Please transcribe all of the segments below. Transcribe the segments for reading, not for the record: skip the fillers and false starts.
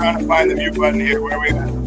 trying to find the mute button here. Where are we at?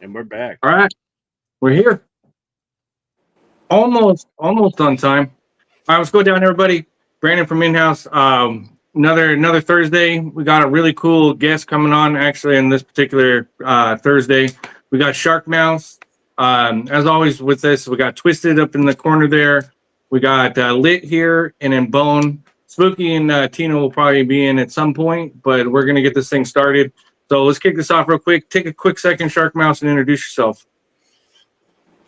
And we're back. All right, we're here. Almost on time. All right, let's go down, everybody. Brandon from In-House. Another Thursday. We got a really cool guest coming on. Actually, in this particular Thursday, we got Shark Mouse. As always with this, we got Twisted up in the corner there. We got Lit here, and then Bone. Spooky and Tina will probably be in at some point, but we're gonna get this thing started. So let's kick this off real quick. Take a quick second, Shark Mouse, and introduce yourself.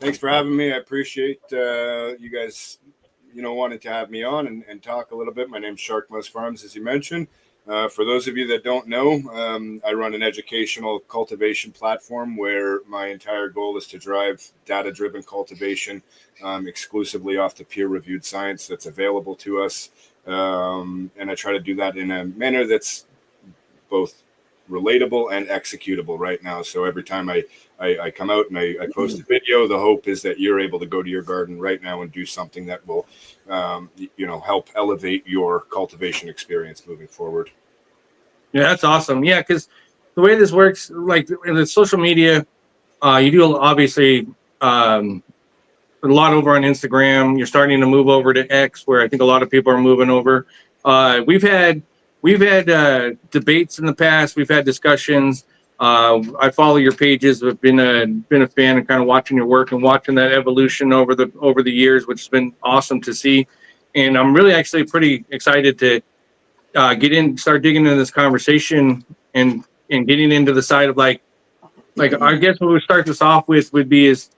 Thanks for having me. I appreciate you guys, wanting to have me on and talk a little bit. My name's Shark Mouse Farms, as you mentioned. For those of you that don't know, I run an educational cultivation platform where my entire goal is to drive data-driven cultivation exclusively off the peer-reviewed science that's available to us. And I try to do that in a manner that's both relatable and executable right now. So every time I come out and I post a video, the hope is that you're able to go to your garden right now and do something that will, help elevate your cultivation experience moving forward. Yeah, that's awesome. Yeah, because the way this works, like in the social media, you do obviously a lot over on Instagram. You're starting to move over to X, where I think a lot of people are moving over. We've had debates in the past. We've had discussions. I follow your pages. I've been a fan and kind of watching your work and watching that evolution over the years, which has been awesome to see. And I'm really actually pretty excited to start digging into this conversation and getting into the side of like I guess what we start this off with would be is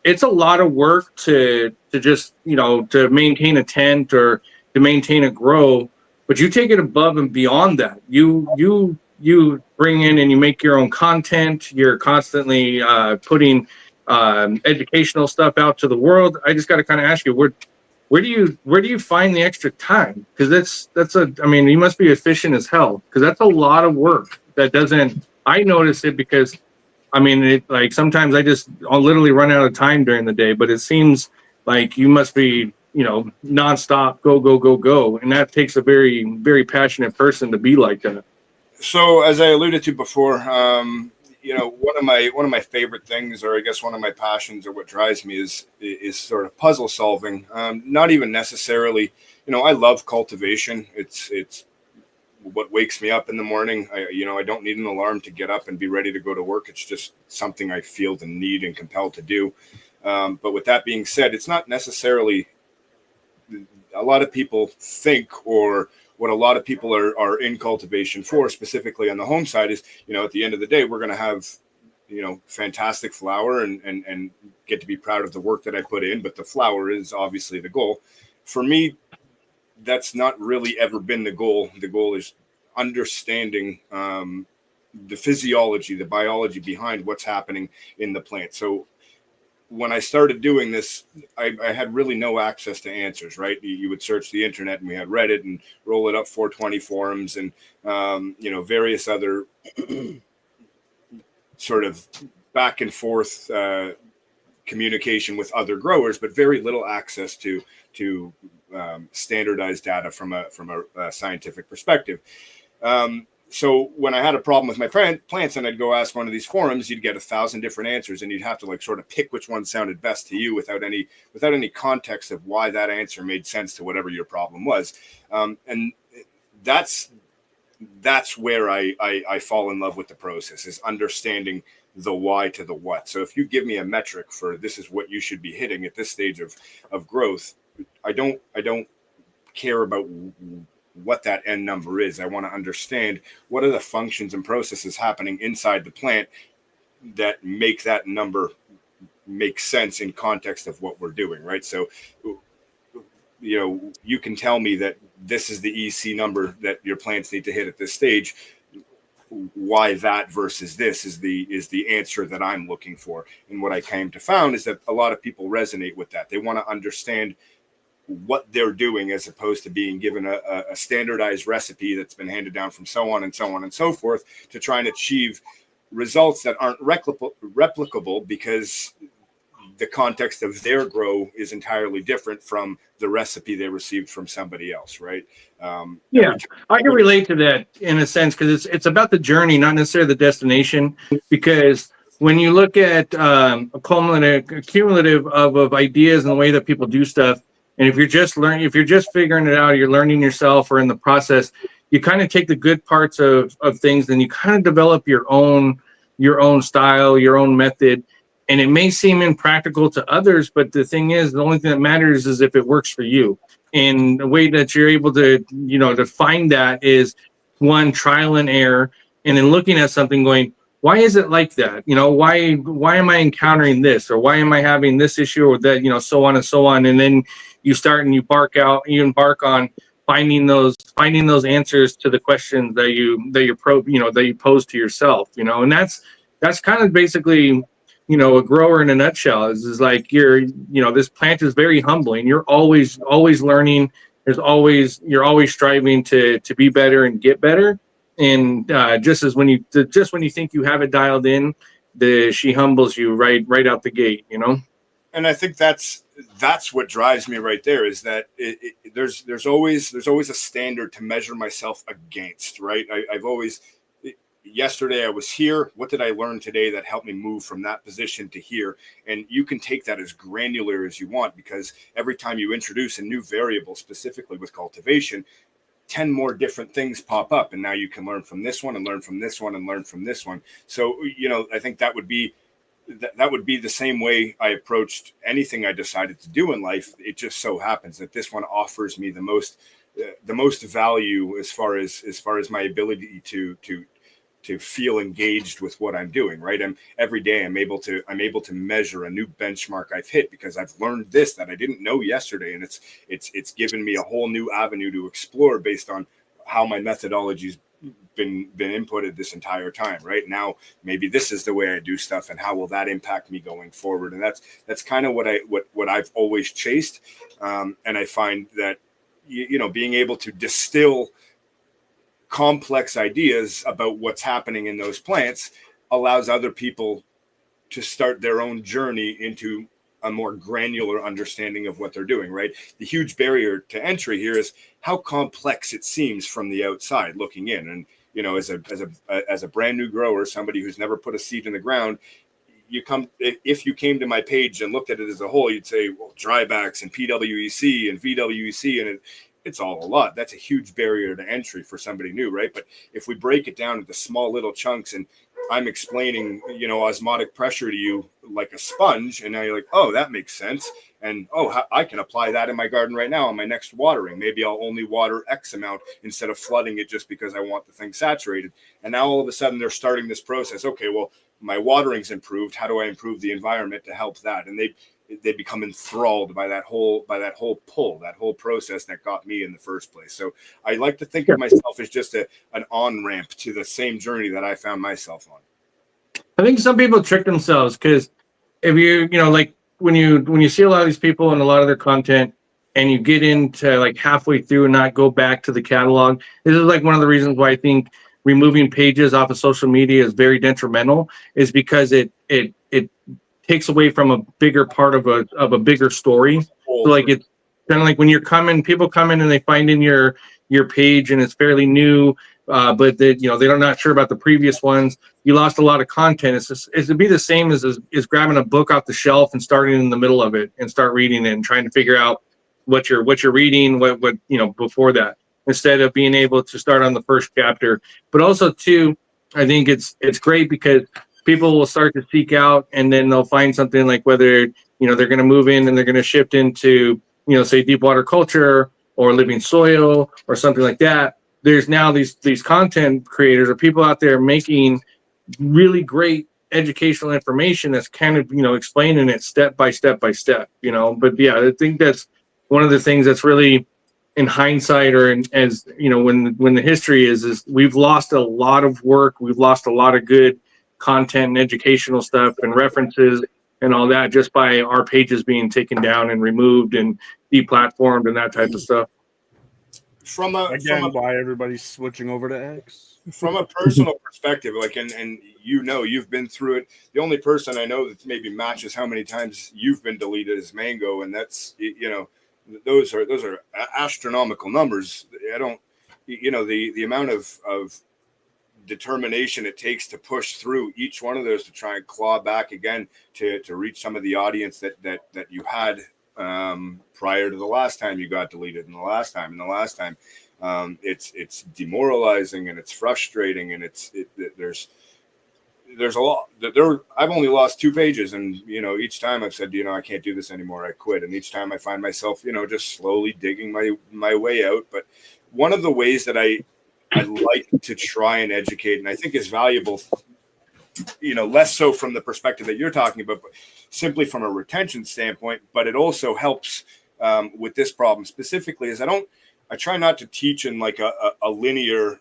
it's a lot of work to just to maintain a tent or to maintain a grow, but you take it above and beyond that. You bring in and you make your own content. You're constantly putting educational stuff out to the world. I just got to kind of ask you, where do you find the extra time? Because you must be efficient as hell, because that's a lot of work that doesn't. I notice it because sometimes I'll literally run out of time during the day, but it seems like you must be nonstop, go, and that takes a very, very passionate person to be like that. So as I alluded to before, one of my favorite things, or I guess one of my passions, or what drives me is sort of puzzle solving. Not even necessarily, I love cultivation. It's what wakes me up in the morning. I don't need an alarm to get up and be ready to go to work. It's just something I feel the need and compelled to do. But with that being said, it's not necessarily a lot of people think, or what a lot of people are in cultivation for, specifically on the home side, is, at the end of the day, we're going to have, fantastic flower and get to be proud of the work that I put in. But the flower is obviously the goal. For me, that's not really ever been the goal. The goal is understanding the physiology, the biology behind what's happening in the plant. So when I started doing this, I had really no access to answers, right? You would search the internet, and we had Reddit and Roll It Up 420 forums and, various other sort of back and forth communication with other growers, but very little access to standardized data from a scientific perspective. So when I had a problem with my plants and I'd go ask one of these forums, you'd get 1,000 different answers, and you'd have to sort of pick which one sounded best to you without any context of why that answer made sense to whatever your problem was. And that's that's where I fall in love with the process, is understanding the why to the what. So if you give me a metric for this is what you should be hitting at this stage of growth, I don't care about what that end number is. I want to understand what are the functions and processes happening inside the plant that make that number make sense in context of what we're doing, right? So, you know, you can tell me that this is the EC number that your plants need to hit at this stage. Why that versus this is the answer that I'm looking for. And what I came to found is that a lot of people resonate with that. They want to understand what they're doing as opposed to being given a standardized recipe that's been handed down from so on and so on and so forth to try and achieve results that aren't replicable because the context of their grow is entirely different from the recipe they received from somebody else, right? Yeah, I can relate to that in a sense because it's about the journey, not necessarily the destination. Because when you look at a cumulative of ideas and the way that people do stuff, and if you're just figuring it out, you're learning yourself or in the process, you kind of take the good parts of things, then you kind of develop your own style, your own method. And it may seem impractical to others, but the thing is, the only thing that matters is if it works for you. And the way that you're able to, to find that is one, trial and error, and then looking at something going, why is it like that? Why am I encountering this, or why am I having this issue, or that, so on and so on. And then you start and you embark on finding those answers to the questions that you pose to yourself, and that's kind of basically, a grower in a nutshell is like this plant is very humbling. You're always learning. You're always striving to be better and get better. And just when you think you have it dialed in, she humbles you right out the gate, And I think that's what drives me right there, is that there's always a standard to measure myself against, right? Yesterday I was here. What did I learn today that helped me move from that position to here? And you can take that as granular as you want, because every time you introduce a new variable, specifically with cultivation, 10 more different things pop up. And now you can learn from this one and learn from this one and learn from this one. So, I think that would be the same way I approached anything I decided to do in life. It just so happens that this one offers me the most value as far as my ability to feel engaged with what I'm doing, right? Every day I'm able to measure a new benchmark I've hit because I've learned this that I didn't know yesterday. And it's given me a whole new avenue to explore based on how my methodology's been inputted this entire time, right? Now, maybe this is the way I do stuff, and how will that impact me going forward? And that's kind of what I've always chased. And I find that, being able to distill complex ideas about what's happening in those plants allows other people to start their own journey into a more granular understanding of what they're doing, right? The huge barrier to entry here is how complex it seems from the outside looking in. And, as a brand new grower, somebody who's never put a seed in the ground, if you came to my page and looked at it as a whole, you'd say, well, Drybacks and PWEC and VWEC, and it's all a lot. That's a huge barrier to entry for somebody new, right? But if we break it down into small little chunks, and I'm explaining, osmotic pressure to you like a sponge, and now you're like, oh, that makes sense. And, I can apply that in my garden right now on my next watering. Maybe I'll only water X amount instead of flooding it just because I want the thing saturated. And now all of a sudden they're starting this process. Okay, well, my watering's improved. How do I improve the environment to help that? And they become enthralled by that whole pull, that whole process that got me in the first place. So I like to think of myself as just an on-ramp to the same journey that I found myself on. I think some people trick themselves, because if like when you see a lot of these people and a lot of their content, and you get into like halfway through and not go back to the catalog, this is like one of the reasons why I think removing pages off of social media is very detrimental, is because it takes away from a bigger part of a bigger story. So like it's kind of like when people come in and they find in your page and it's fairly new, but they're not sure about the previous ones. You lost a lot of content. It'd be the same as grabbing a book off the shelf and starting in the middle of it and start reading it and trying to figure out what you're reading, what before that. instead of being able to start on the first chapter. But also too, I think it's great because people will start to seek out, and then they'll find something like whether they're going to move in and they're going to shift into say deep water culture or living soil or something like that. There's now these content creators or people out there making really great educational information that's kind of explaining it step by step by step. But yeah, I think that's one of the things that's really in hindsight, or as when the history is we've lost a lot of work, we've lost a lot of good content and educational stuff and references and all that just by our pages being taken down and removed and deplatformed and that type of stuff. Why everybody's switching over to X. From a personal perspective, like, and you've been through it. The only person I know that maybe matches how many times you've been deleted is Mango, and that's those are astronomical numbers. I don't, the amount of determination it takes to push through each one of those to try and claw back again to reach some of the audience that you had prior to the last time you got deleted and the last time. It's demoralizing and it's frustrating, and there's a lot there. I've only lost 2 pages, and each time I've said, I can't do this anymore, I quit. And each time I find myself, just slowly digging my way out. But one of the ways that I like to try and educate, and I think is valuable, less so from the perspective that you're talking about, but simply from a retention standpoint, but it also helps with this problem specifically, is I try not to teach in like a linear,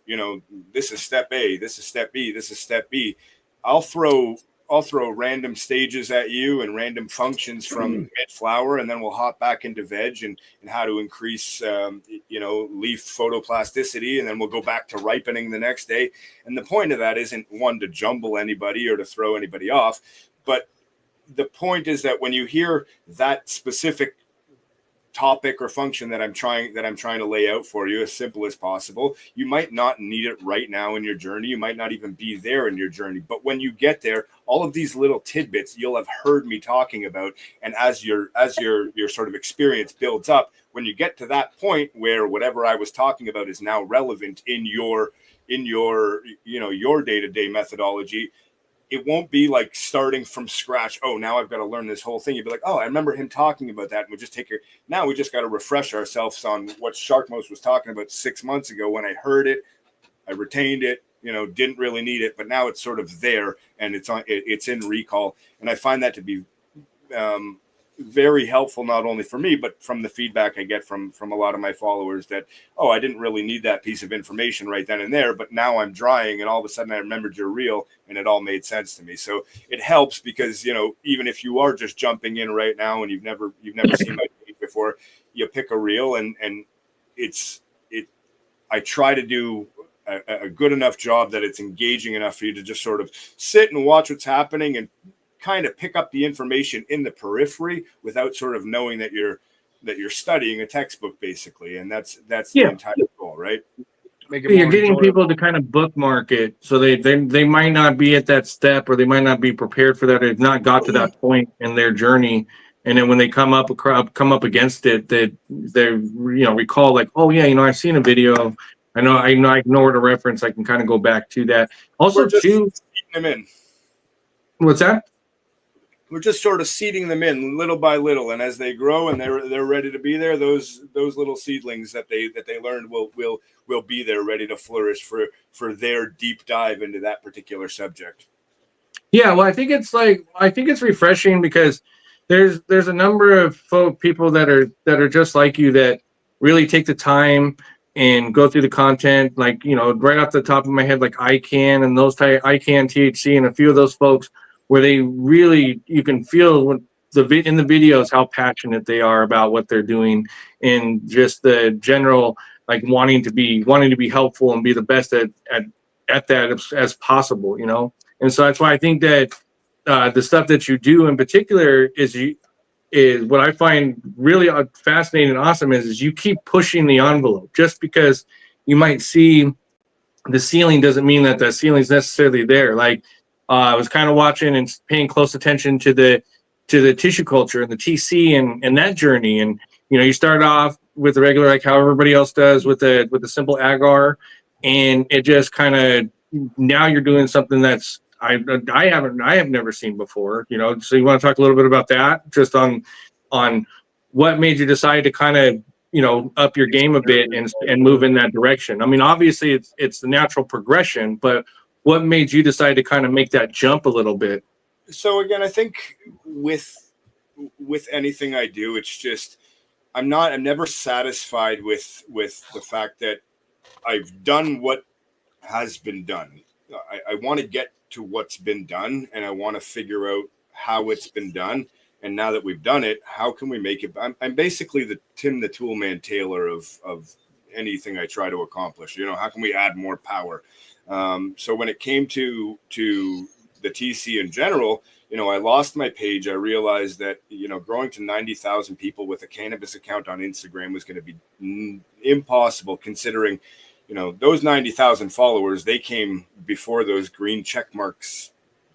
this is step A, this is step B, this is step B. I'll throw random stages at you and random functions from mid-flower, and then we'll hop back into veg and how to increase, leaf photoplasticity, and then we'll go back to ripening the next day. And the point of that isn't one to jumble anybody or to throw anybody off, but the point is that when you hear that specific topic or function that I'm trying to lay out for you as simple as possible, you might not need it right now in your journey. You might not even be there in your journey. But when you get there, all of these little tidbits you'll have heard me talking about. And as your sort of experience builds up, when you get to that point where whatever I was talking about is now relevant in your day-to-day methodology, it won't be like starting from scratch. Oh, now I've got to learn this whole thing. You'd be like, oh, I remember him talking about that. And we just now we just got to refresh ourselves on what Sharkmost was talking about 6 months ago. When I heard it, I retained it, didn't really need it, but now it's sort of there and it's in recall. And I find that to be very helpful, not only for me, but from the feedback I get from a lot of my followers that, oh, I didn't really need that piece of information right then and there, but now I'm drying and all of a sudden I remembered your reel and it all made sense to me. So it helps because, even if you are just jumping in right now and you've never seen my page before, you pick a reel and I try to do a good enough job that it's engaging enough for you to just sort of sit and watch what's happening and kind of pick up the information in the periphery without sort of knowing that you're studying a textbook basically. And that's the entire goal, right? You're getting people to kind of bookmark it, so they might not be at that step, or they might not be prepared for that, or they've not got to that point in their journey. And then when they come up against it, they recall like, oh yeah, I've seen a video. I know I know where to reference. I can kind of go back to that. Also, too, them in. What's that? We're just sort of seeding them in little by little, and as they grow and they're ready to be there, those little seedlings that they learned will be there, ready to flourish for their deep dive into that particular subject. Yeah, well, I think it's refreshing because there's a number of people that are just like you that really take the time and go through the content, like right off the top of my head, like ICANN and those type, ICANN, THC, and a few of those folks, where they really, you can feel in the videos how passionate they are about what they're doing, and just the general like wanting to be helpful and be the best at that as possible, And so that's why I think that the stuff that you do in particular is what I find really fascinating and awesome is you keep pushing the envelope. Just because you might see the ceiling doesn't mean that the ceiling is necessarily there. Like I was kind of watching and paying close attention to the tissue culture and the TC and that journey. And you start off with the regular, like how everybody else does with the simple agar, and it just kind of, now you're doing something that's I have never seen before. You know, so you want to talk a little bit about that, just on what made you decide to kind of, you know, up your game a bit and move in that direction. I mean, obviously it's the natural progression, but what made you decide to kind of make that jump a little bit? So again, I think with anything I do, it's just I'm never satisfied with the fact that I've done what has been done. I want to get to what's been done, and I want to figure out how it's been done. And now that we've done it, how can we make it? I'm basically the Tim the Toolman Taylor of anything I try to accomplish. You know, how can we add more power? So when it came to the TC in general, you know, I lost my page. I realized that, you know, growing to 90,000 people with a cannabis account on Instagram was going to be impossible, considering, you know, those 90,000 followers, they came before those green check marks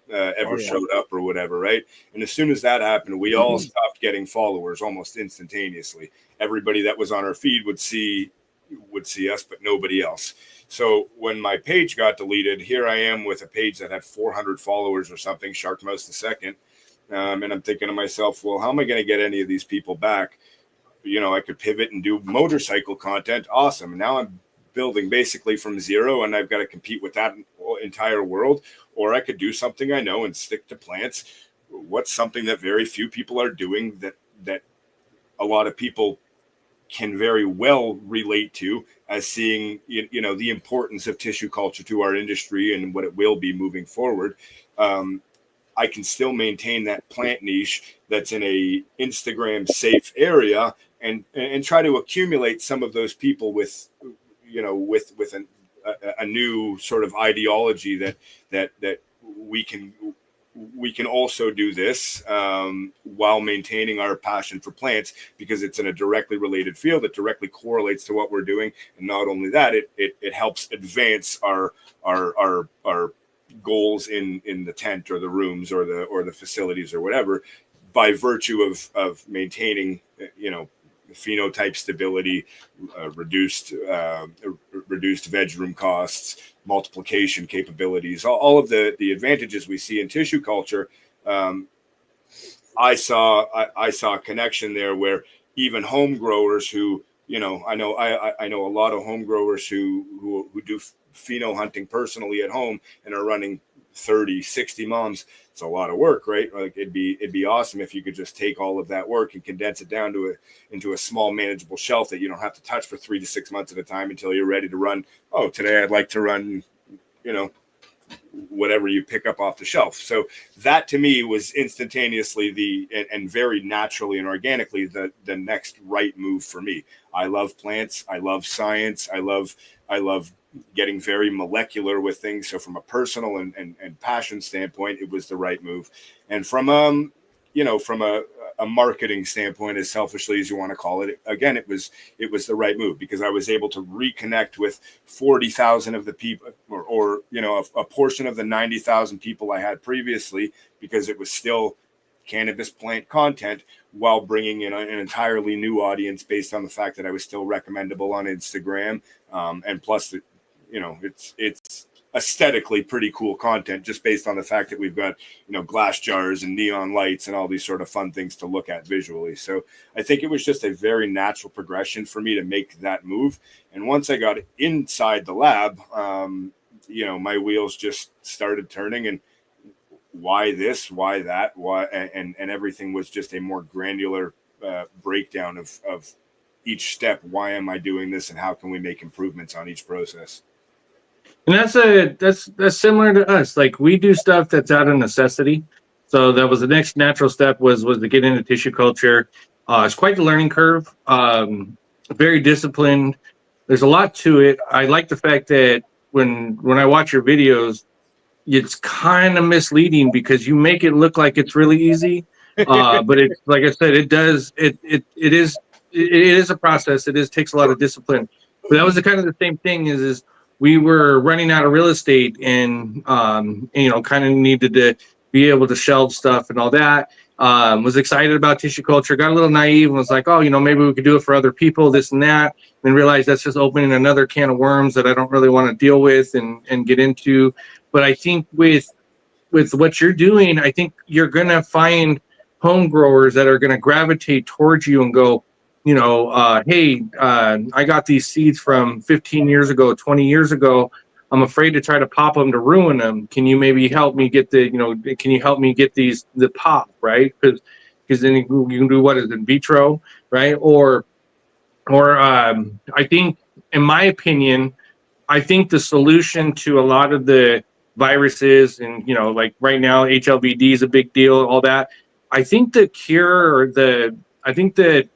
showed up or whatever, right? And as soon as that happened, we all stopped getting followers almost instantaneously. Everybody that was on our feed would see us, but nobody else. So when my page got deleted, here I am with a page that had 400 followers or something, Shark Mouse the second. And I'm thinking to myself, well, how am I going to get any of these people back? You know, I could pivot and do motorcycle content. Awesome. Now I'm building basically from zero, and I've got to compete with that entire world. Or I could do something I know and stick to plants. What's something that very few people are doing that a lot of people can very well relate to, as seeing, you know, the importance of tissue culture to our industry and what it will be moving forward. I can still maintain that plant niche that's in a Instagram safe area, and try to accumulate some of those people with, you know, with a new sort of ideology that we can also do this while maintaining our passion for plants, because it's in a directly related field that directly correlates to what we're doing. And not only that, it helps advance our goals in the tent or the rooms or the facilities or whatever, by virtue of maintaining, you know, phenotype stability, reduced veg room costs, multiplication capabilities, all of the advantages we see in tissue culture. I saw a connection there where even home growers who, you know, I know a lot of home growers who do pheno hunting personally at home and are running 30, 60 moms. It's a lot of work, right? Like it'd be awesome if you could just take all of that work and condense it down into a small manageable shelf that you don't have to touch for 3 to 6 months at a time until you're ready to run. Oh, today I'd like to run, you know, whatever you pick up off the shelf. So that to me was instantaneously and very naturally and organically the next right move for me. I love plants. I love science. I love getting very molecular with things. So from a personal and passion standpoint, it was the right move. And from you know, from a marketing standpoint, as selfishly as you want to call it, again, it was the right move, because I was able to reconnect with 40,000 of the people, or you know, a portion of the 90,000 people I had previously, because it was still cannabis plant content, while bringing in an entirely new audience based on the fact that I was still recommendable on Instagram, and plus that, you know, it's aesthetically pretty cool content, just based on the fact that we've got, you know, glass jars and neon lights and all these sort of fun things to look at visually. So I think it was just a very natural progression for me to make that move. And once I got inside the lab, you know, my wheels just started turning, and why this, why that, why, and everything was just a more granular breakdown of each step. Why am I doing this, and how can we make improvements on each process? And that's similar to us. Like, we do stuff that's out of necessity. So that was the next natural step, was to get into tissue culture. It's quite the learning curve. Very disciplined. There's a lot to it. I like the fact that when I watch your videos, it's kind of misleading, because you make it look like it's really easy. But it's, like I said, it is a process. It takes a lot of discipline. But that was the kind of the same thing is we were running out of real estate, and you know, kind of needed to be able to shelve stuff and all that. was excited about tissue culture, got a little naive and was like, oh, maybe we could do it for other people, this and that, and realized that's just opening another can of worms that I don't really want to deal with and get into. But I think with what you're doing, I think you're going to find home growers that are going to gravitate towards you and go, hey, I got these seeds from 15 years ago, 20 years ago. I'm afraid to try to pop them to ruin them. Can you maybe help me get can you help me get the pop, right? Because then you can do what is in vitro, right? Or I think, in my opinion, I think the solution to a lot of the viruses and, like right now, HLVD is a big deal, all that. I think the cure or I think the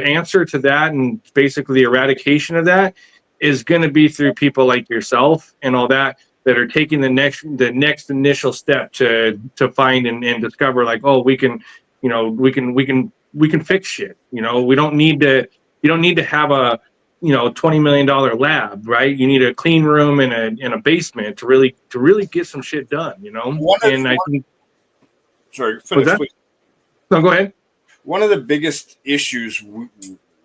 answer to that and basically the eradication of that is going to be through people like yourself and all that are taking the next initial step to find and discover, like, oh, we can fix shit. We don't need to. You don't need to have a $20 million lab, right? You need a clean room and a basement to really get some shit done. I think. Sorry, finish, please. No, go ahead. One of the biggest issues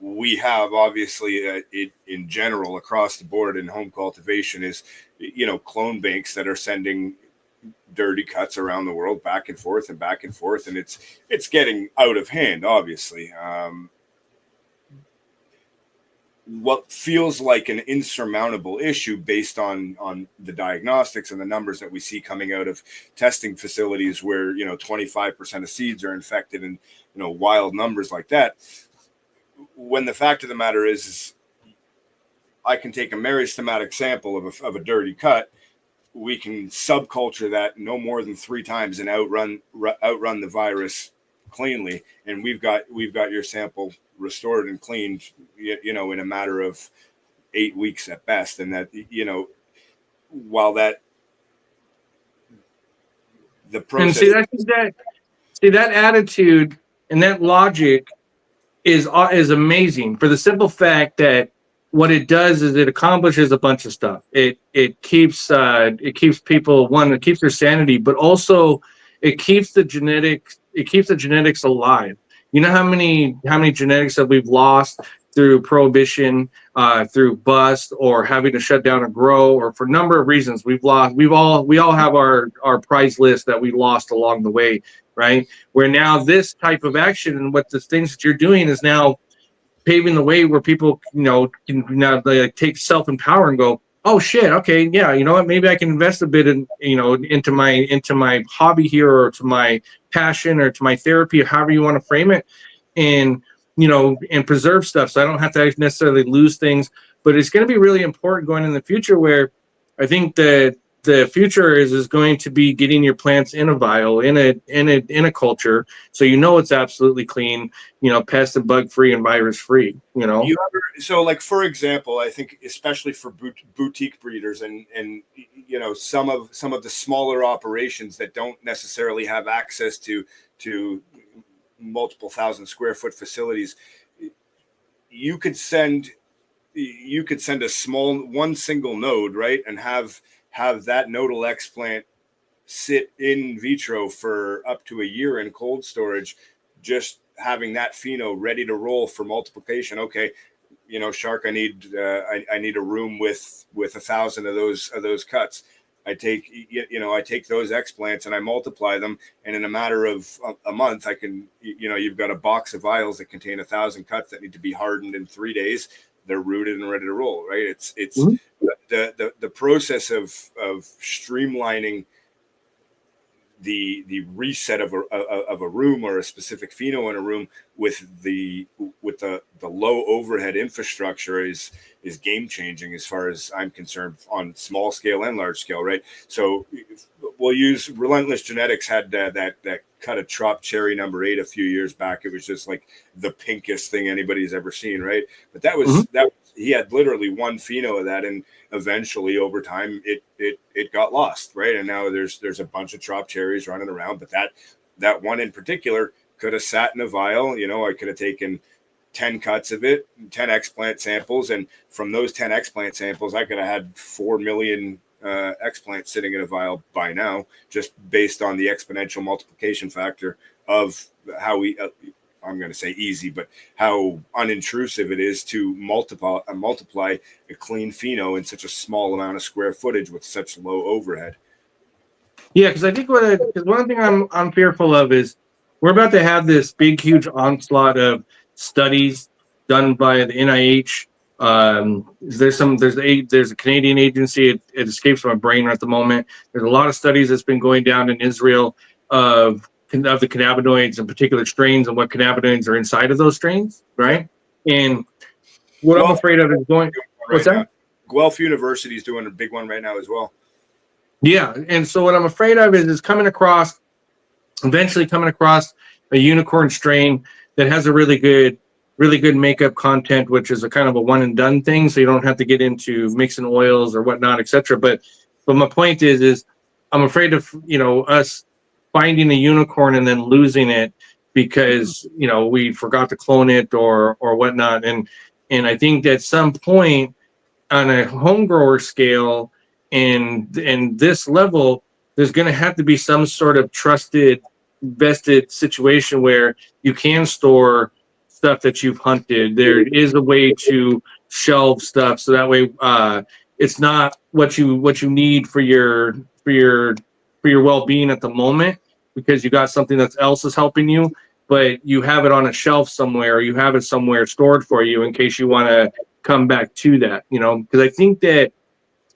we have, obviously, in general across the board in home cultivation is, clone banks that are sending dirty cuts around the world back and forth, and it's getting out of hand, obviously. What feels like an insurmountable issue based on the diagnostics and the numbers that we see coming out of testing facilities where 25% of seeds are infected and wild numbers like that, when the fact of the matter is I can take a meristematic sample of a dirty cut, we can subculture that no more than 3 times and outrun the virus cleanly, and we've got your sample restored and cleaned, in a matter of 8 weeks at best. And that, while that the process, and see that attitude and that logic is amazing, for the simple fact that what it does is it accomplishes a bunch of stuff. It keeps people, one, it keeps their sanity, but also it keeps the genetics alive. You know how many genetics that we've lost through prohibition, through bust, or having to shut down a grow, or for a number of reasons we all have our prize list that we lost along the way, right? Where now this type of action and what the things that you're doing is now paving the way where people can now take self-empower and go, oh shit, okay, yeah, you know what, maybe I can invest a bit in into my hobby here, or to my passion, or to my therapy, or however you want to frame it, and and preserve stuff so I don't have to necessarily lose things. But it's going to be really important going in the future, where I think that the future is going to be getting your plants in a vial, in a culture, so it's absolutely clean, pest and bug free and virus free. So, like, for example, I think especially for boutique breeders and some of the smaller operations that don't necessarily have access to multiple 1,000-square-foot facilities, you could send a one single node, right, and have that nodal explant sit in vitro for up to a year in cold storage, just having that pheno ready to roll for multiplication. Okay, Shark, I need a room with 1,000 of those cuts. I take those explants and I multiply them, and in a matter of a month, I can, you've got a box of vials that contain 1,000 cuts that need to be hardened in 3 days. They're rooted and ready to roll, right? It's Mm-hmm. the process of streamlining the reset of a room, or a specific pheno in a room, with the low overhead infrastructure is game changing, as far as I'm concerned, on small scale and large scale, right? So we'll use Relentless Genetics had that cut of Trop Cherry number 8 a few years back. It was just like the pinkest thing anybody's ever seen, right? But that was he had literally one pheno of that, and eventually over time it got lost, right? And now there's a bunch of Trop Cherries running around, but that one in particular could have sat in a vial. I could have taken 10 cuts of it, 10 explant samples, and from those 10 explant samples I could have had 4 million X-plant sitting in a vial by now, just based on the exponential multiplication factor of how I'm going to say easy, but how unintrusive it is to multiply a clean pheno in such a small amount of square footage with such low overhead. Yeah, because I think because one thing I'm fearful of is we're about to have this big, huge onslaught of studies done by the NIH. There's a Canadian agency. It escapes my brain at the moment. There's a lot of studies that's been going down in Israel of the cannabinoids and particular strains and what cannabinoids are inside of those strains, right? And what I'm afraid of is going. What's that? Guelph University is doing a big one right now as well. Yeah, and so what I'm afraid of is eventually coming across a unicorn strain that has a really good makeup content, which is a kind of a one and done thing, so you don't have to get into mixing oils or whatnot, etc. But my point is I'm afraid of us finding a unicorn and then losing it because we forgot to clone it or whatnot, and I think at some point on a home grower scale and this level, there's going to have to be some sort of trusted, vested situation where you can store stuff that you've hunted. There is a way to shelve stuff so that way it's not what you need for your well-being at the moment because you got something that else is helping you, but you have it on a shelf somewhere, or you have it somewhere stored for you in case you want to come back to that. Because I think that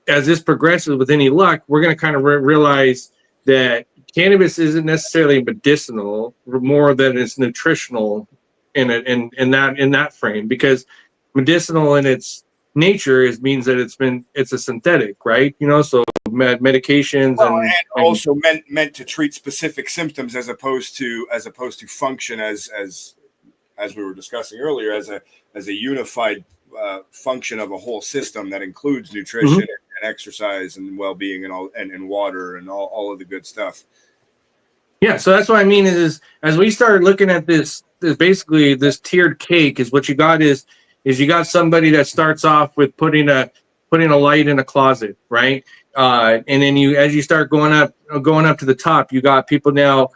as this progresses with any luck, we're going to kind of realize that cannabis isn't necessarily medicinal, more than it's nutritional in that frame. Because medicinal in its nature means that it's a synthetic, right? So medications and also meant to treat specific symptoms as opposed to function as we were discussing earlier as a unified function of a whole system that includes nutrition. Mm-hmm. And exercise and well-being and all and water and all of the good stuff. Yeah, so that's what I mean is as we start looking at this basically this tiered cake is what you got is you got somebody that starts off with putting a light in a closet, right? And then as you start going up to the top, you got people now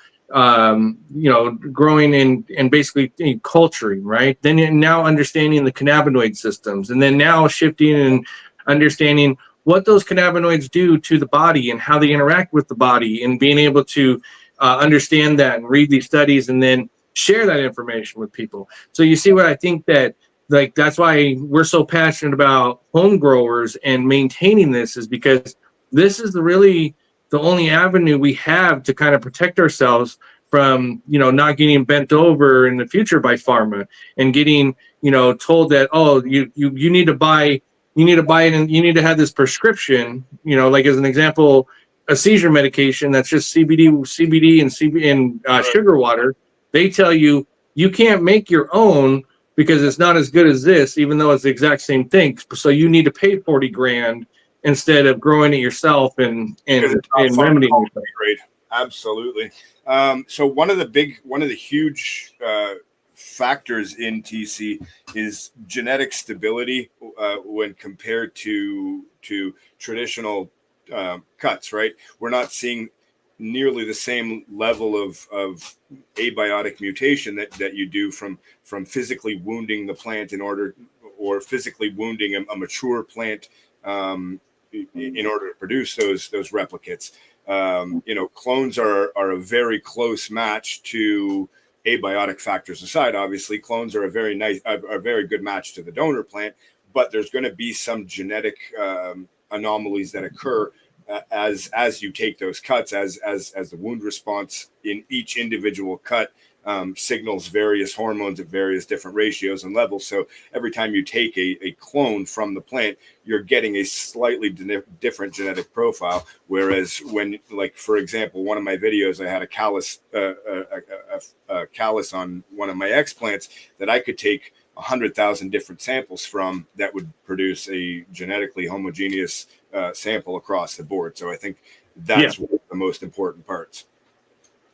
growing and basically culturing, right? Then you're now understanding the cannabinoid systems, and then now shifting and understanding what those cannabinoids do to the body and how they interact with the body, and being able to understand that and read these studies and then share that information with people. So you see what I think that that's why we're so passionate about home growers and maintaining this is because this is the only avenue we have to kind of protect ourselves from not getting bent over in the future by pharma and getting told that you need to buy it and you need to have this prescription, like as an example, a seizure medication that's just CBD and sugar water. They tell you can't make your own because it's not as good as this, even though it's the exact same thing. So you need to pay $40,000 instead of growing it yourself and remedying yourself. Great. Absolutely. So one of the huge factors in TC is genetic stability when compared to traditional cuts, right? We're not seeing nearly the same level of abiotic mutation that you do from physically wounding the plant or physically wounding a mature plant in order to produce those replicates. Clones are a very close match to abiotic factors aside. Obviously, clones are a very good match to the donor plant, but there's going to be some genetic anomalies that occur as you take those cuts, as the wound response in each individual cut signals various hormones at various different ratios and levels. So every time you take a clone from the plant, you're getting a slightly different genetic profile. Whereas when, like, for example, one of my videos, I had a callus on one of my X plants that I could take 100,000 different samples from that would produce a genetically homogeneous sample across the board. So I think that's one of the most important parts.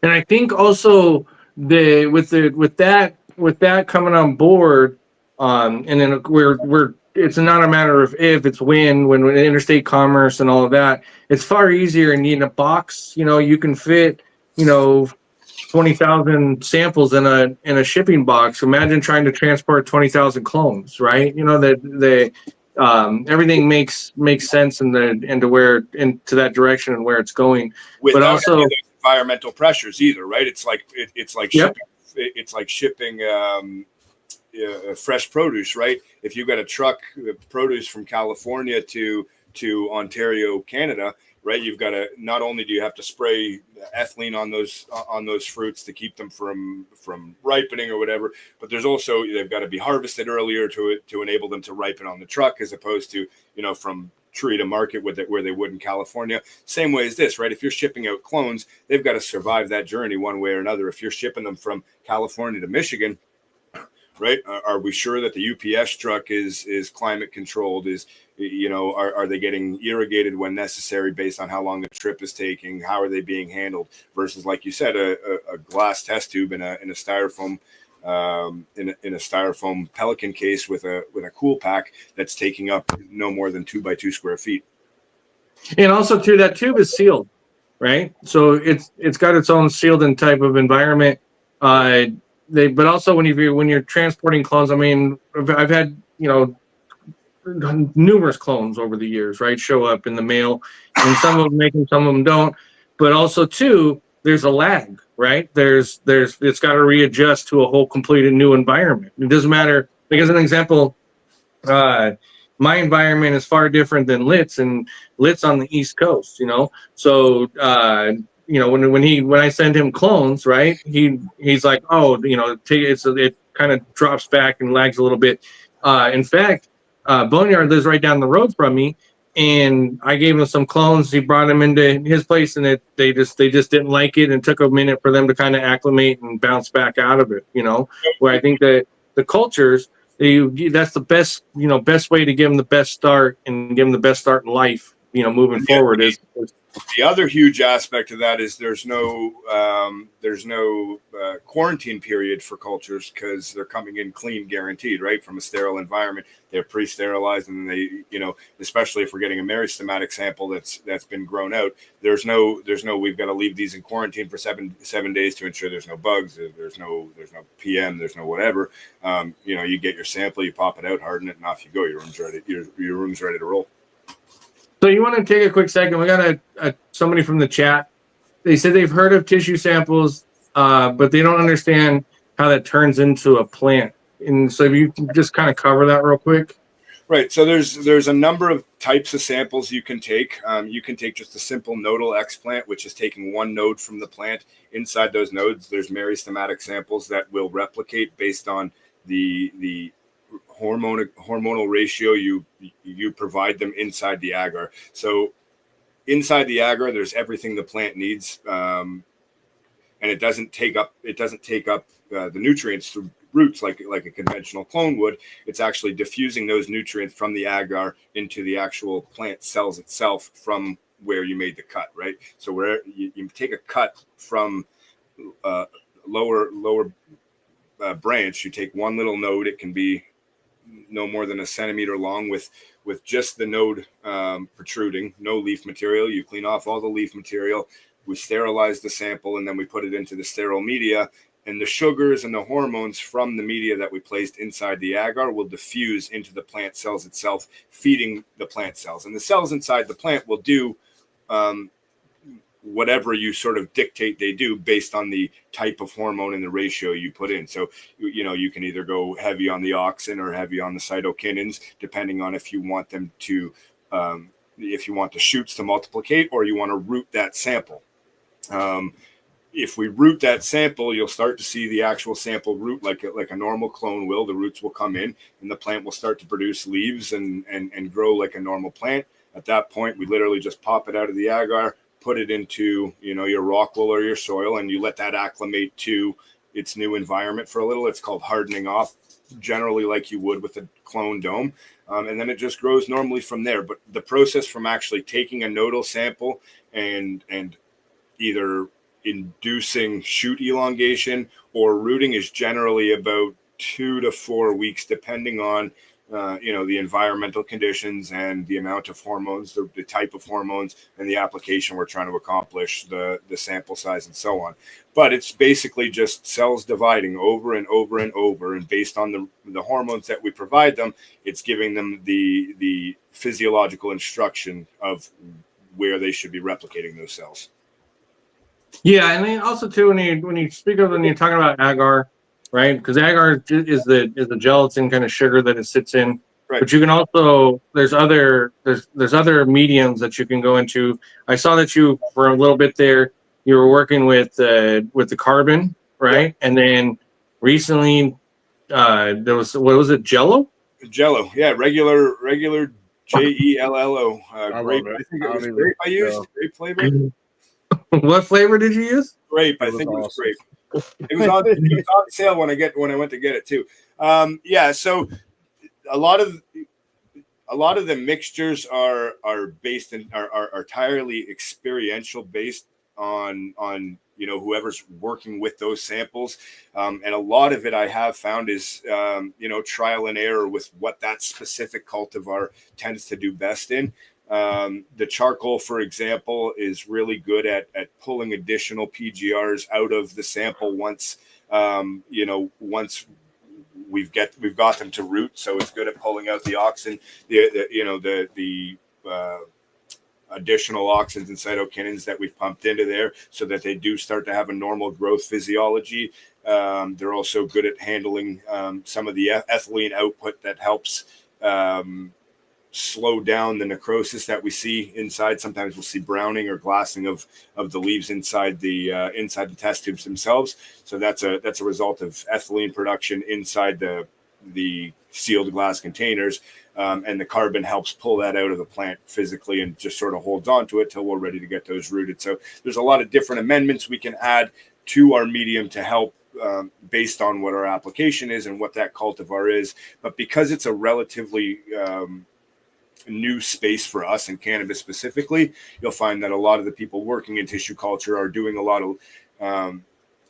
And I think also with that coming on board, and then we're it's not a matter of if, it's when interstate commerce and all of that. It's far easier, and in a box, you can fit, 20,000 samples in a shipping box. Imagine trying to transport 20,000 clones, right? That everything makes sense into where into that direction and where it's going. But without also, any of those environmental pressures either, right? It's like it's like yep. shipping. It's like shipping fresh produce, right? If you got a truck produce from California to Ontario, Canada, right? You've got to, not only do you have to spray ethylene on those fruits to keep them from ripening or whatever, but there's also, they've got to be harvested earlier to enable them to ripen on the truck, as opposed to from tree to market where they would in California. Same way as this, right? If you're shipping out clones, they've got to survive that journey one way or another. If you're shipping them from California to Michigan, right? Are we sure that the UPS truck is climate controlled? Are they getting irrigated when necessary based on how long the trip is taking? How are they being handled? Versus, like you said, a glass test tube in a styrofoam in a styrofoam Pelican case with a cool pack that's taking up no more than 2 by 2 square feet. And also, too, that tube is sealed, right? So it's got its own sealed in type of environment. But also when you're transporting clones, I mean, I've had numerous clones over the years, right, show up in the mail, and some of them make them, some of them don't. But also too, there's a lag, right? There's it's got to readjust to a whole completely new environment. It doesn't matter. Like, as an example, my environment is far different than Lit's, and Lit's on the East Coast, So when I send him clones, right? He's like, oh, it kind of drops back and lags a little bit. In fact, Boneyard lives right down the road from me, and I gave him some clones. He brought them into his place, and they just didn't like it, and it took a minute for them to kind of acclimate and bounce back out of it. Where I think that the cultures, that's the best way to give them the best start and give them the best start in life. Moving forward is. The other huge aspect of that is there's no quarantine period for cultures, because they're coming in clean, guaranteed, right, from a sterile environment. They're pre-sterilized, and they, especially if we're getting a meristematic sample that's been grown out, there's no we've got to leave these in quarantine for seven days to ensure there's no bugs, there's no PM, there's no whatever. You get your sample, you pop it out, harden it, and off you go. Your room's ready to roll. So you want to take a quick second? We got somebody from the chat. They said they've heard of tissue samples, but they don't understand how that turns into a plant. And so you can just kind of cover that real quick. Right. So there's a number of types of samples you can take. You can take just a simple nodal explant, which is taking one node from the plant. Inside those nodes, there's meristematic samples that will replicate based on the hormonal ratio you provide them inside the agar. So inside the agar, there's everything the plant needs, and it doesn't take up the nutrients through roots like a conventional clone would. It's actually diffusing those nutrients from the agar into the actual plant cells itself from where you made the cut, right? So where you take a cut from lower branch, you take one little node. It can be no more than a centimeter long with just the node protruding, no leaf material. You clean off all the leaf material. We sterilize the sample, and then we put it into the sterile media, and the sugars and the hormones from the media that we placed inside the agar will diffuse into the plant cells itself, feeding the plant cells. And the cells inside the plant will do whatever you sort of dictate they do based on the type of hormone and the ratio you put in. So, you can either go heavy on the auxin or heavy on the cytokinins, depending on if you want them to, if you want the shoots to multiplicate, or you want to root that sample. If we root that sample, you'll start to see the actual sample root like a normal clone will. The roots will come in, and the plant will start to produce leaves and grow like a normal plant. At that point, we literally just pop it out of the agar, put it into your rock wool or your soil, and you let that acclimate to its new environment for a little. It's called hardening off, generally like you would with a clone dome, and then it just grows normally from there. But the process from actually taking a nodal sample and either inducing shoot elongation or rooting is generally about 2 to 4 weeks, depending on the environmental conditions and the amount of hormones, the type of hormones, and the application we're trying to accomplish, the sample size, and so on. But it's basically just cells dividing over and over and over, and based on the hormones that we provide them, it's giving them the physiological instruction of where they should be replicating those cells. Yeah, and then also too, when you're talking about agar, right? Because agar is the gelatin kind of sugar that it sits in. Right. But you can also there's other mediums that you can go into. I saw that you for a little bit there you were working with the carbon, right? Yeah. And then recently there was, what was it, Jello? Jello, yeah, regular Jello. Grape. I think it was grape I used. Grape flavor. What flavor did you use? Grape. I think it was grape. It was on sale when I went to get it too. Yeah, so a lot of the mixtures are based in are entirely experiential, based on whoever's working with those samples, and a lot of it I have found is trial and error with what that specific cultivar tends to do best in. The charcoal, for example, is really good at pulling additional PGRs out of the sample once we've got them to root. So it's good at pulling out the auxin, the additional auxins and cytokinins that we've pumped into there, so that they do start to have a normal growth physiology. They're also good at handling some of the ethylene output that helps slow down the necrosis that we see inside. Sometimes we'll see browning or glassing of the leaves inside the test tubes themselves. So that's a result of ethylene production inside the sealed glass containers, and the carbon helps pull that out of the plant physically and just sort of holds on to it till we're ready to get those rooted. So there's a lot of different amendments we can add to our medium to help based on what our application is and what that cultivar is. But because it's a relatively new space for us in cannabis specifically, you'll find that a lot of the people working in tissue culture are doing a lot of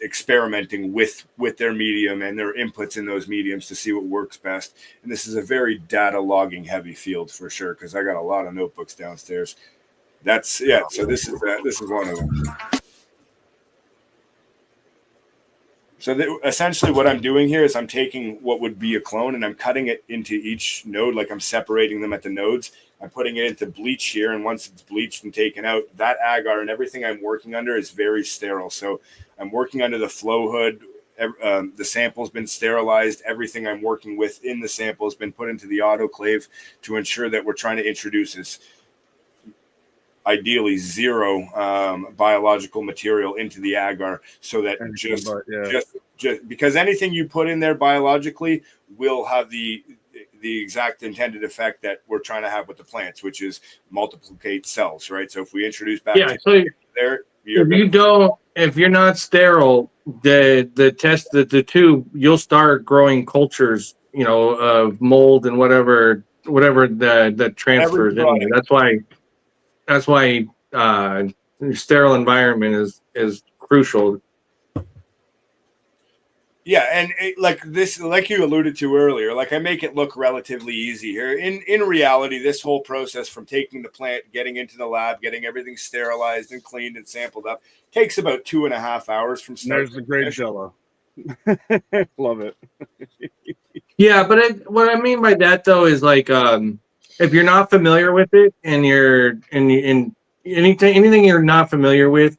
experimenting with their medium and their inputs in those mediums to see what works best. And this is a very data logging heavy field for sure, because I got a lot of notebooks downstairs. So this is one of them. So essentially what I'm doing here is I'm taking what would be a clone and I'm cutting it into each node, like I'm separating them at the nodes. I'm putting it into bleach here, and once it's bleached and taken out, that agar and everything I'm working under is very sterile. So I'm working under the flow hood. The sample's been sterilized. Everything I'm working with in the sample has been put into the autoclave to ensure that we're trying to introduce this ideally zero biological material into the agar, so that just because anything you put in there biologically will have the exact intended effect that we're trying to have with the plants, which is multiplicate cells, right? So if we introduce bacteria there, if you're not sterile, the tube, you'll start growing cultures, of mold and whatever that transfers in there. That's why sterile environment is crucial. Yeah, and like you alluded to earlier, like I make it look relatively easy here. In reality, this whole process from taking the plant, getting into the lab, getting everything sterilized and cleaned and sampled up takes about 2.5 hours from start. There's the great Jello. Love it. Yeah, but what I mean by that though is like if you're not familiar with it and you're in anything you're not familiar with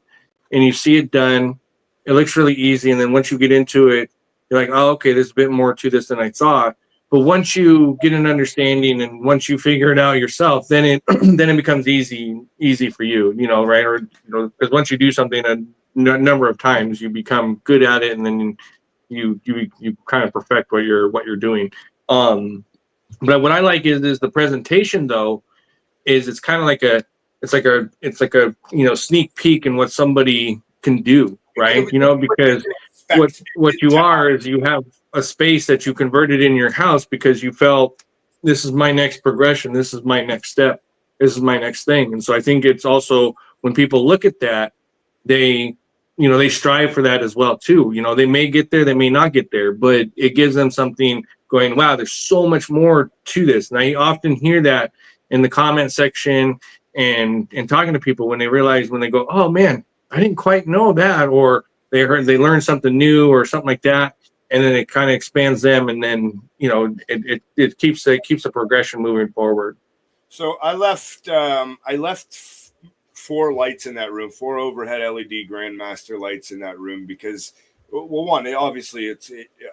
and you see it done, it looks really easy. And then once you get into it, you're like, oh, okay, there's a bit more to this than I thought. But once you get an understanding and once you figure it out yourself, then it becomes easy for you, right? Or because once you do something a number of times, you become good at it, and then you kind of perfect what you're doing. But what I like is the presentation though, is it's kind of like a sneak peek in what somebody can do, right? Because what you are is you have a space that you converted in your house because you felt this is my next progression, this is my next step, this is my next thing. And so I think it's also when people look at that, they strive for that as well too. They may get there, they may not get there, but it gives them something going, wow, there's so much more to this. And I often hear that in the comment section and talking to people when they realize, when they go, oh man, I didn't quite know that, or they learned something new or something like that. And then it kind of expands them. And then, you know, it keeps the progression moving forward. So I left 4 lights in that room, 4 overhead LED Grandmaster lights in that room because, well, one, obviously it's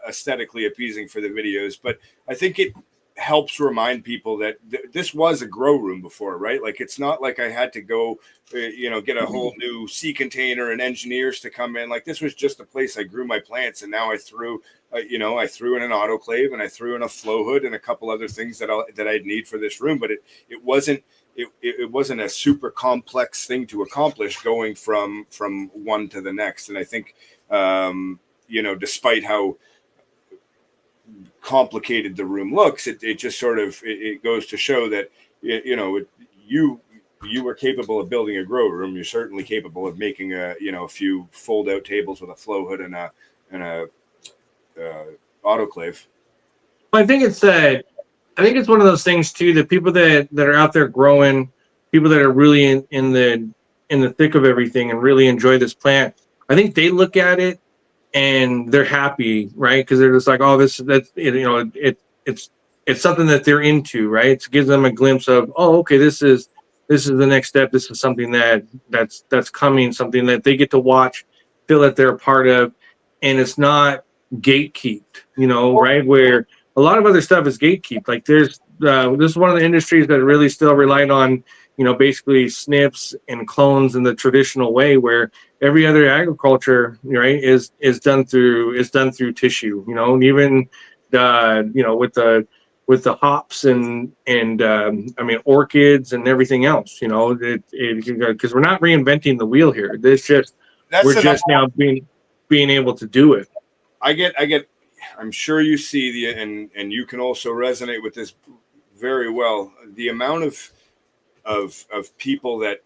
aesthetically appeasing for the videos, but I think it helps remind people that this was a grow room before, right? Like, it's not like I had to go, get a whole new sea container and engineers to come in. Like, this was just a place I grew my plants, and now I threw in an autoclave, and I threw in a flow hood and a couple other things that I'd need for this room. But it wasn't a super complex thing to accomplish going from one to the next. And I think, despite how complicated the room looks, it just sort of it goes to show that you were capable of building a grow room. You're certainly capable of making a few fold out tables with a flow hood and a autoclave. I think it's one of those things too, that people that are out there growing, people that are really in the thick of everything and really enjoy this plant, I think they look at it and they're happy, right? Because they're just like, oh, it's something that they're into, right? It gives them a glimpse of, oh, okay, this is the next step. This is something that's coming, something that they get to watch, feel that they're a part of, and it's not gatekeeped, right? Where a lot of other stuff is gatekeeped. Like this is one of the industries that really still relied on, basically SNPs and clones in the traditional way, where every other agriculture, right, is done through tissue, and even with the hops and orchids and everything else, because we're not reinventing the wheel here. We're just now being able to do it. I'm sure you see and you can also resonate with this very well. The amount of people that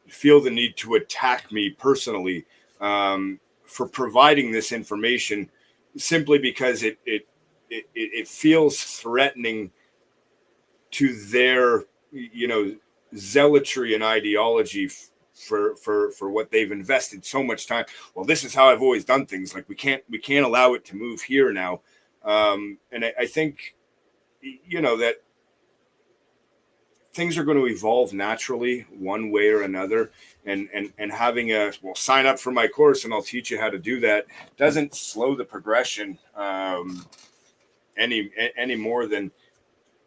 feel the need to attack me personally for providing this information simply because it feels threatening to their zealotry and ideology for what they've invested so much time. Well, this is how I've always done things. Like, we can't allow it to move here now. And I think that things are going to evolve naturally one way or another, and having sign up for my course and I'll teach you how to do that doesn't slow the progression any more than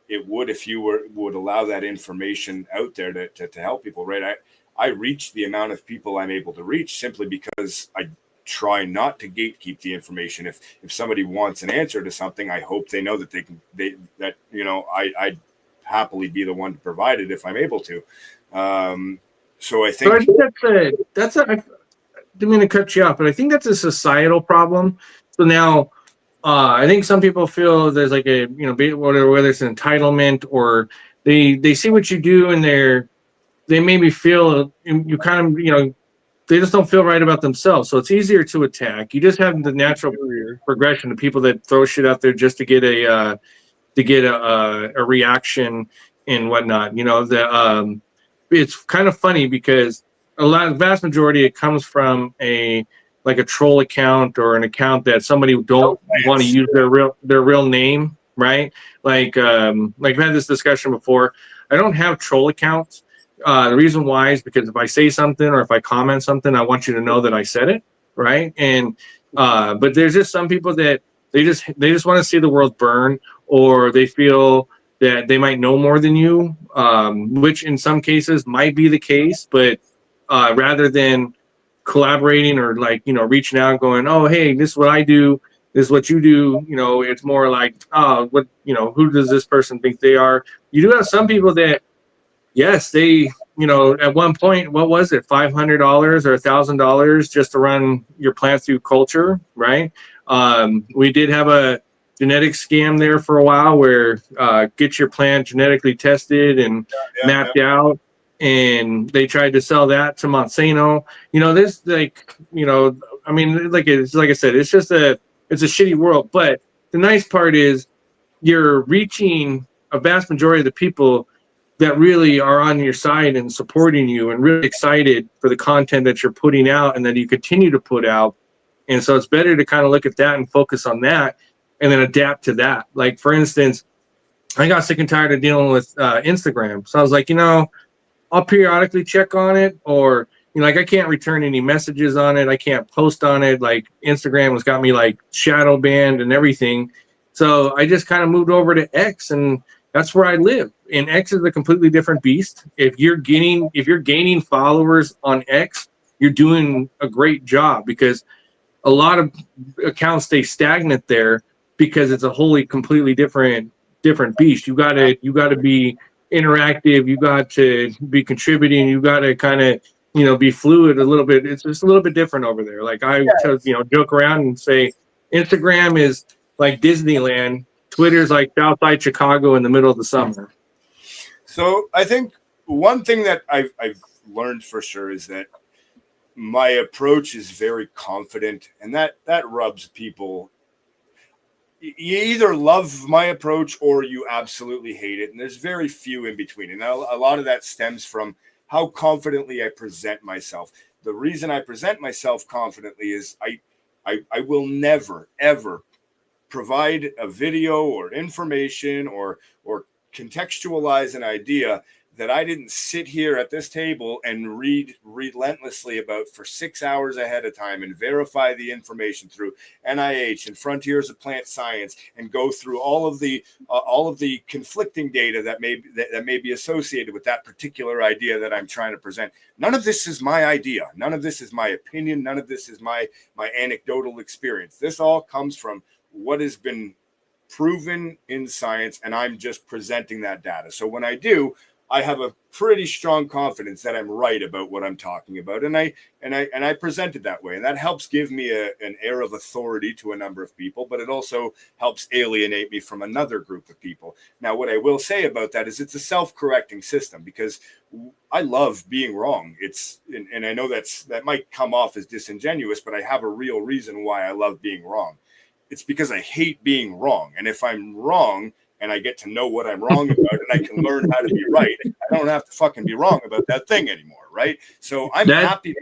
it would if you would allow that information out there to help people, right? I reach the amount of people I'm able to reach simply because I try not to gatekeep the information. If somebody wants an answer to something, I hope they know that I'd happily be the one to provide it if I'm able to. So I think I didn't mean to cut you off, but I think that's a societal problem. So now, I think some people feel there's like a, whether it's an entitlement or they see what you do and they maybe feel you kind of, they just don't feel right about themselves. So it's easier to attack. You just have the natural progression of people that throw shit out there just to get a reaction and whatnot. It's kind of funny because vast majority, it comes from a troll account or an account that somebody don't want to use their real name, right? Like we've had this discussion before. I don't have troll accounts. The reason why is because if I say something or if I comment something, I want you to know that I said it, right? And but there's just some people that they just want to see the world burn, or they feel that they might know more than you, which in some cases might be the case. But rather than collaborating or reaching out and going, oh, hey, this is what I do, this is what you do, it's more like, oh, what, who does this person think they are? You do have some people that, yes, they, at one point, what was it, $500 or $1,000 just to run your plant through culture, right? We did have a genetic scam there for a while where get your plant genetically tested and mapped out, and they tried to sell that to Monsanto. Like I said, it's a shitty world. But the nice part is you're reaching a vast majority of the people that really are on your side and supporting you and really excited for the content that you're putting out and that you continue to put out. And so it's better to kind of look at that and focus on that and then adapt to that. Like, for instance, I got sick and tired of dealing with Instagram. So I was like, I'll periodically check on it, or, like, I can't return any messages on it. I can't post on it. Like, Instagram has got me like shadow banned and everything. So I just kind of moved over to X, and that's where I live. And X is a completely different beast. If you're gaining followers on X, you're doing a great job, because a lot of accounts stay stagnant there because it's a wholly completely different beast. You gotta be interactive. You got to be contributing. You got to kind of be fluid a little bit. It's just a little bit different over there. Like, I joke around and say Instagram is like Disneyland. Twitter's like outside Chicago in the middle of the summer. So I think one thing that I've learned for sure is that my approach is very confident, and that rubs people. You either love my approach or you absolutely hate it, and there's very few in between. And a lot of that stems from how confidently I present myself. The reason I present myself confidently is I will never ever provide a video or information or contextualize an idea that I didn't sit here at this table and read relentlessly about for 6 hours ahead of time and verify the information through NIH and Frontiers of Plant Science and go through all of the conflicting data that may be associated with that particular idea that I'm trying to present. None of this is my idea. None of this is my opinion. None of this is my anecdotal experience. This all comes from what has been proven in science, and I'm just presenting that data. So when I do, I have a pretty strong confidence that I'm right about what I'm talking about, and I present it that way, and that helps give me an air of authority to a number of people, but it also helps alienate me from another group of people. Now, what I will say about that is it's a self-correcting system, because I love being wrong. And I know that might come off as disingenuous, but I have a real reason why I love being wrong. It's because I hate being wrong, and if I'm wrong and I get to know what I'm wrong about, and I can learn how to be right, I don't have to fucking be wrong about that thing anymore, right? So I'm happy.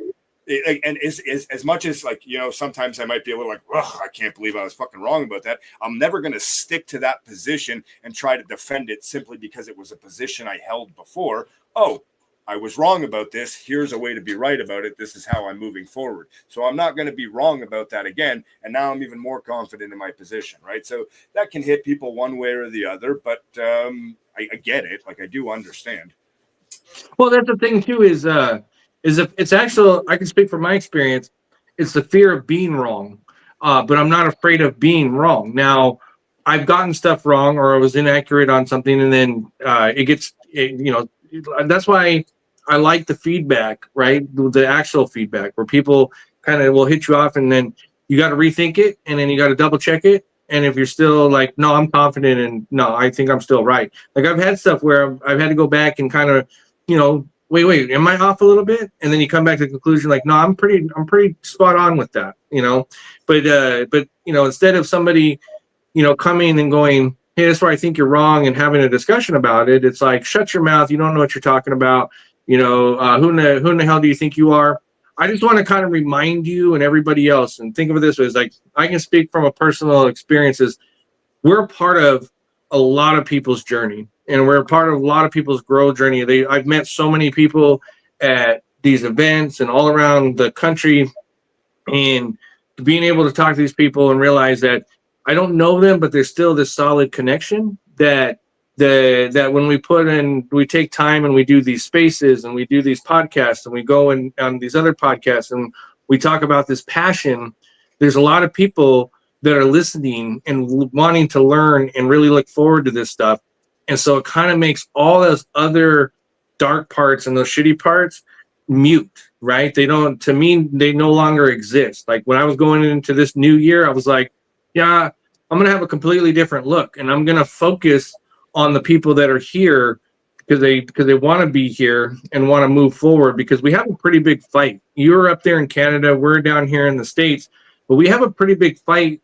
And as much as, like, sometimes I might be a little like, ugh, I can't believe I was fucking wrong about that. I'm never going to stick to that position and try to defend it simply because it was a position I held before. Oh, I was wrong about this. Here's a way to be right about it. This is how I'm moving forward. So I'm not going to be wrong about that again. And now I'm even more confident in my position, right? So that can hit people one way or the other, but I get it. Like, I do understand. Well, that's the thing too, is if it's actual, I can speak from my experience. It's the fear of being wrong, but I'm not afraid of being wrong. Now, I've gotten stuff wrong, or I was inaccurate on something, and then that's why I like the feedback, right? The actual feedback, where people kind of will hit you off, and then you got to rethink it, and then you got to double check it. And if you're still like, no, I'm confident, and no, I think I'm still right. Like, I've had stuff where I've had to go back and kind of, wait, am I off a little bit? And then you come back to the conclusion, like, no, I'm pretty spot on with that, But instead of somebody, coming and going, hey, that's where I think you're wrong, and having a discussion about it, it's like, shut your mouth. You don't know what you're talking about. Who in the hell do you think you are? I just want to kind of remind you and everybody else, and think of it this way: is like, I can speak from a personal experiences. We're part of a lot of people's journey, and we're a part of a lot of people's growth journey. I've met so many people at these events and all around the country, and being able to talk to these people and realize that I don't know them, but there's still this solid connection that when we take time and we do these spaces and we do these podcasts and we go on these other podcasts and we talk about this passion, there's a lot of people that are listening and wanting to learn and really look forward to this stuff. And so it kind of makes all those other dark parts and those shitty parts mute, right? They no longer exist. Like, when I was going into this new year, I was like, yeah, I'm going to have a completely different look, and I'm going to focus on the people that are here because they want to be here and want to move forward, because we have a pretty big fight. You're up there in Canada, we're down here in the States, but we have a pretty big fight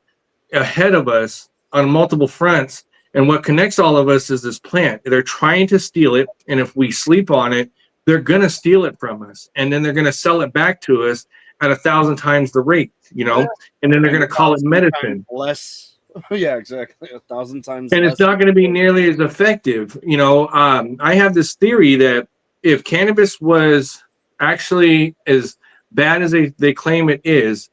ahead of us on multiple fronts. And what connects all of us is this plant. They're trying to steal it. And if we sleep on it, they're going to steal it from us. And then they're going to sell it back to us at 1,000 times the rate, you know, and then they're going to call it medicine. Less. Yeah, exactly. 1,000 times. And less. it's not going to be nearly as effective. You know, I have this theory that if cannabis was actually as bad as they claim it is,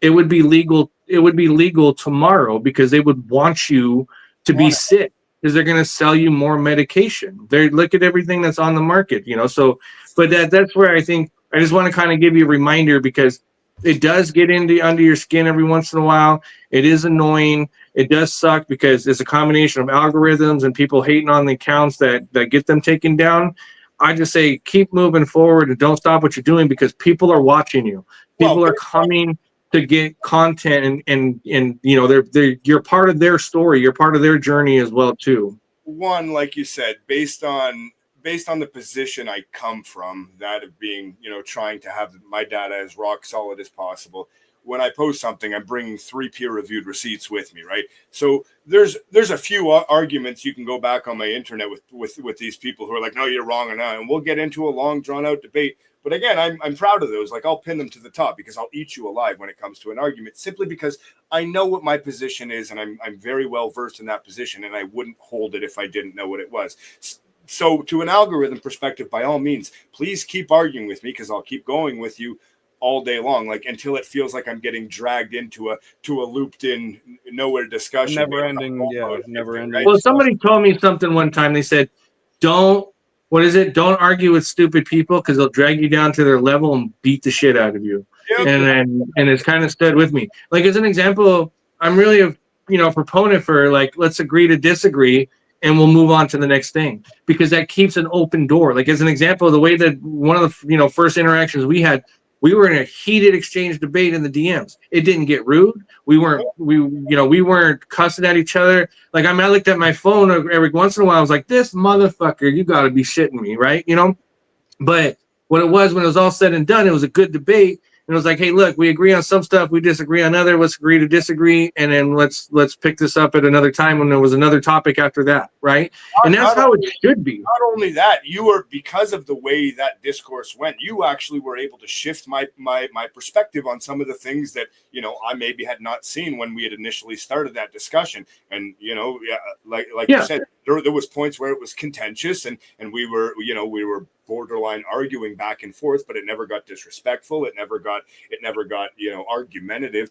it would be legal. It would be legal tomorrow because they would want you to be sick because they're going to sell you more medication. They look at everything that's on the market, you know. So, but that's where I think I just want to kind of give you a reminder because it does get under your skin every once in a while. It is annoying. It does suck because it's a combination of algorithms and people hating on the accounts that get them taken down. I just say keep moving forward and don't stop what you're doing because people are watching you. People are coming to get content and you know you're part of their story. You're part of their journey as well too. One, like you said, based on the position I come from, that of being, you know, trying to have my data as rock solid as possible. When I post something, I'm bringing 3 peer-reviewed receipts with me, right? So there's a few arguments you can go back on my internet with these people who are like, no, you're wrong or not, and we'll get into a long, drawn-out debate. But again, I'm proud of those. Like I'll pin them to the top because I'll eat you alive when it comes to an argument, simply because I know what my position is, and I'm very well versed in that position, and I wouldn't hold it if I didn't know what it was. So to an algorithm perspective, by all means, please keep arguing with me because I'll keep going with you all day long, like until it feels like I'm getting dragged into a looped in nowhere discussion. Never ending. Right? Well, somebody told me something one time. They said, don't argue with stupid people because they'll drag you down to their level and beat the shit out of you. Yep. And it's kind of stood with me. Like as an example, I'm really a proponent for like, let's agree to disagree and we'll move on to the next thing because that keeps an open door. Like as an example, the way that one of the first interactions we had, we were in a heated exchange debate in the DMs. It didn't get rude. We weren't cussing at each other. Like I looked at my phone every once in a while. I was like, this motherfucker, you got to be shitting me, right? You know. But what it was when it was all said and done, it was a good debate. And it was like, hey, look, we agree on some stuff, we disagree on other. Let's agree to disagree, and then let's pick this up at another time when there was another topic after that, right? And that's how it should be. Not only that, you were, because of the way that discourse went, you actually were able to shift my perspective on some of the things that, you know, I maybe had not seen when we had initially started that discussion. And, you know, you said, there was points where it was contentious and we were borderline arguing back and forth, but it never got disrespectful. It never got argumentative,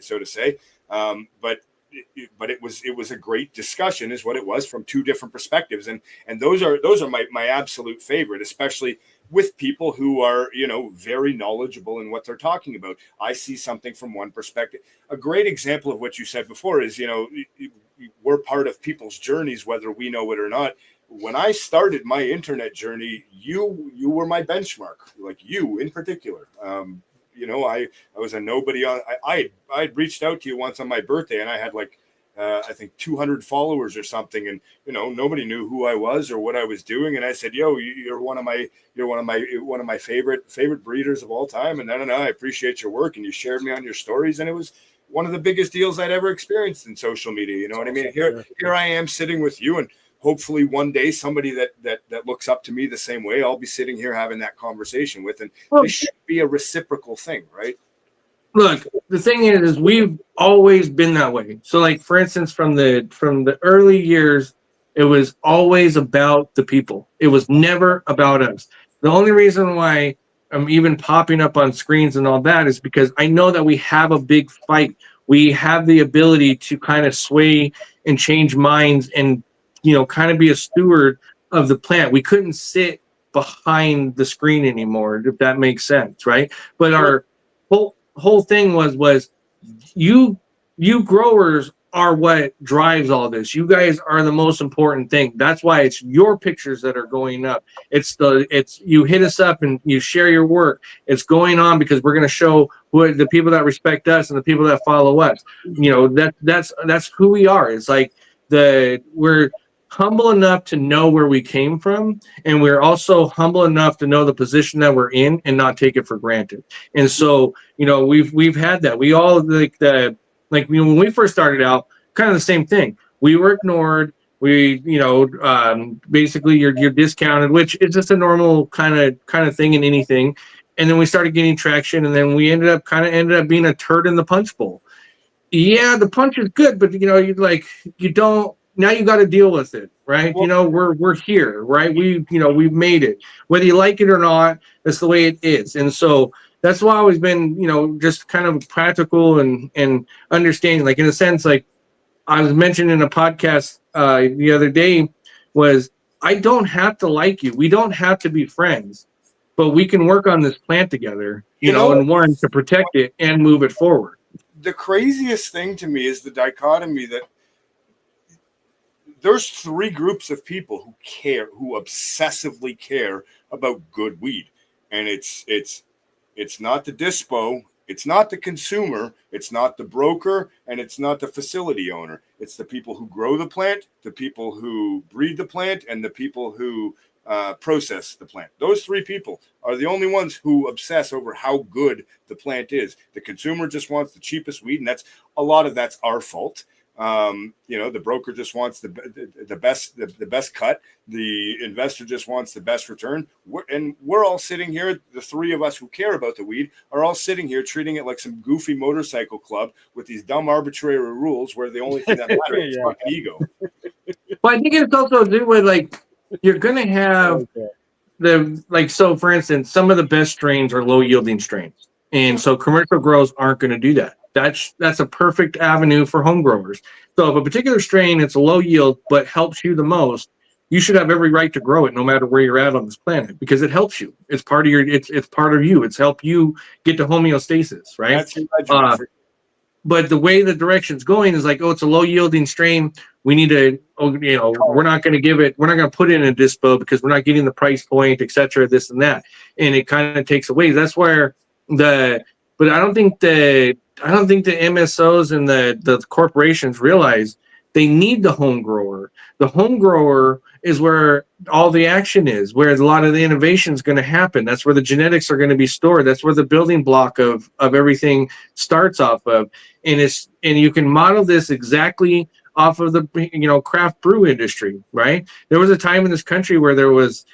so to say. But it was a great discussion, is what it was, from 2 different perspectives, and those are my absolute favorite, especially with people who are, you know, very knowledgeable in what they're talking about. I see something from one perspective. A great example of what you said before is, you know, we're part of people's journeys, whether we know it or not. When I started my internet journey, you were my benchmark, like you in particular. You know, I was a nobody on. I reached out to you once on my birthday, and I had like I think 200 followers or something, and you know, nobody knew who I was or what I was doing. And I said, "Yo, you're one of my favorite breeders of all time." And I appreciate your work, and you shared me on your stories, and it was one of the biggest deals I'd ever experienced in social media. You know what I mean? Here I am sitting with you, and hopefully one day somebody that looks up to me the same way, I'll be sitting here having that conversation with, and it should be a reciprocal thing, right? Look, the thing is we've always been that way. So like, for instance, from the early years, it was always about the people. It was never about us. The only reason why I'm even popping up on screens and all that is because I know that we have a big fight. We have the ability to kind of sway and change minds and, you know, kind of be a steward of the plant. We couldn't sit behind the screen anymore, if that makes sense, right? But our whole thing was you growers are what drives all this. You guys are the most important thing. That's why it's your pictures that are going up. It's you hit us up and you share your work. It's going on because we're going to show the people that respect us and the people that follow us. You know, that's who we are. It's like we're humble enough to know where we came from, and we're also humble enough to know the position that we're in and not take it for granted. And so, you know, we've had that. We all when we first started out, kind of the same thing. We were ignored. Basically you're discounted, which is just a normal kind of thing in anything. And then we started getting traction, and then we ended up being a turd in the punch bowl. Yeah, the punch is good, but you don't. Now you got to deal with it, right? Well, We're here, right? We've made it, whether you like it or not. That's the way it is, and so that's why I've always been, just kind of practical and understanding. Like in a sense, like I was mentioning in a podcast the other day, was I don't have to like you. We don't have to be friends, but we can work on this plant together, and one to protect it and move it forward. The craziest thing to me is the dichotomy that there's three groups of people who obsessively care about good weed. And it's not the dispo, it's not the consumer, it's not the broker, and it's not the facility owner. It's the people who grow the plant, the people who breed the plant, and the people who process the plant. Those three people are the only ones who obsess over how good the plant is. The consumer just wants the cheapest weed, and that's our fault. The broker just wants the best cut. The investor just wants the best return. We're all sitting here. The three of us who care about the weed are all sitting here treating it like some goofy motorcycle club with these dumb arbitrary rules where the only thing that matters is fucking ego. Well, I think it's also to do with you're gonna have so for instance, some of the best strains are low yielding strains, and so commercial grows aren't going to do that. That's a perfect avenue for home growers. So if a particular strain, it's a low yield but helps you the most, you should have every right to grow it no matter where you're at on this planet, because it helps you. It's part of it's part of you. It's helped you get to homeostasis, right? That's but the way the direction's going is it's a low yielding strain. We need to, we're not going to put it in a dispo because we're not getting the price point, et cetera, this and that. And it kind of takes away. That's where but I don't think the MSOs and the corporations realize they need the home grower. The home grower is where all the action is, where a lot of the innovation is going to happen. That's where the genetics are going to be stored. That's where the building block of everything starts off of. And you can model this exactly off of the craft brew industry, right? There was a time in this country where there was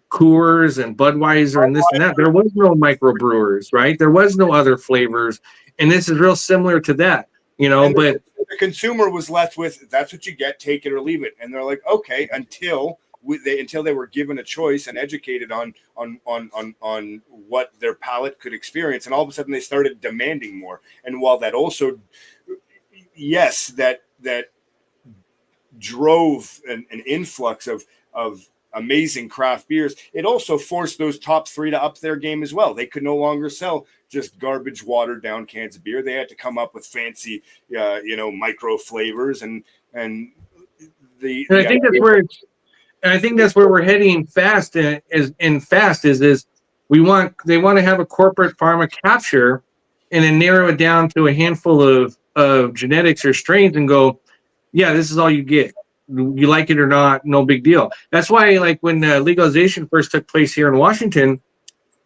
Coors and Budweiser and this and that. There was no microbrewers, right? There was no other flavors, and this is real similar to that, But the consumer was left with, that's what you get, take it or leave it, and they're like, okay, until they were given a choice and educated on what their palate could experience, and all of a sudden they started demanding more. And while that also, yes, that drove an influx of amazing craft beers, it also forced those top three to up their game as well. They could no longer sell just garbage watered down cans of beer. They had to come up with fancy micro flavors and I think that's where we're heading fast they want to have a corporate pharma capture and then narrow it down to a handful of genetics or strains and go, yeah, this is all you get. You like it or not, no big deal. That's why, when legalization first took place here in Washington,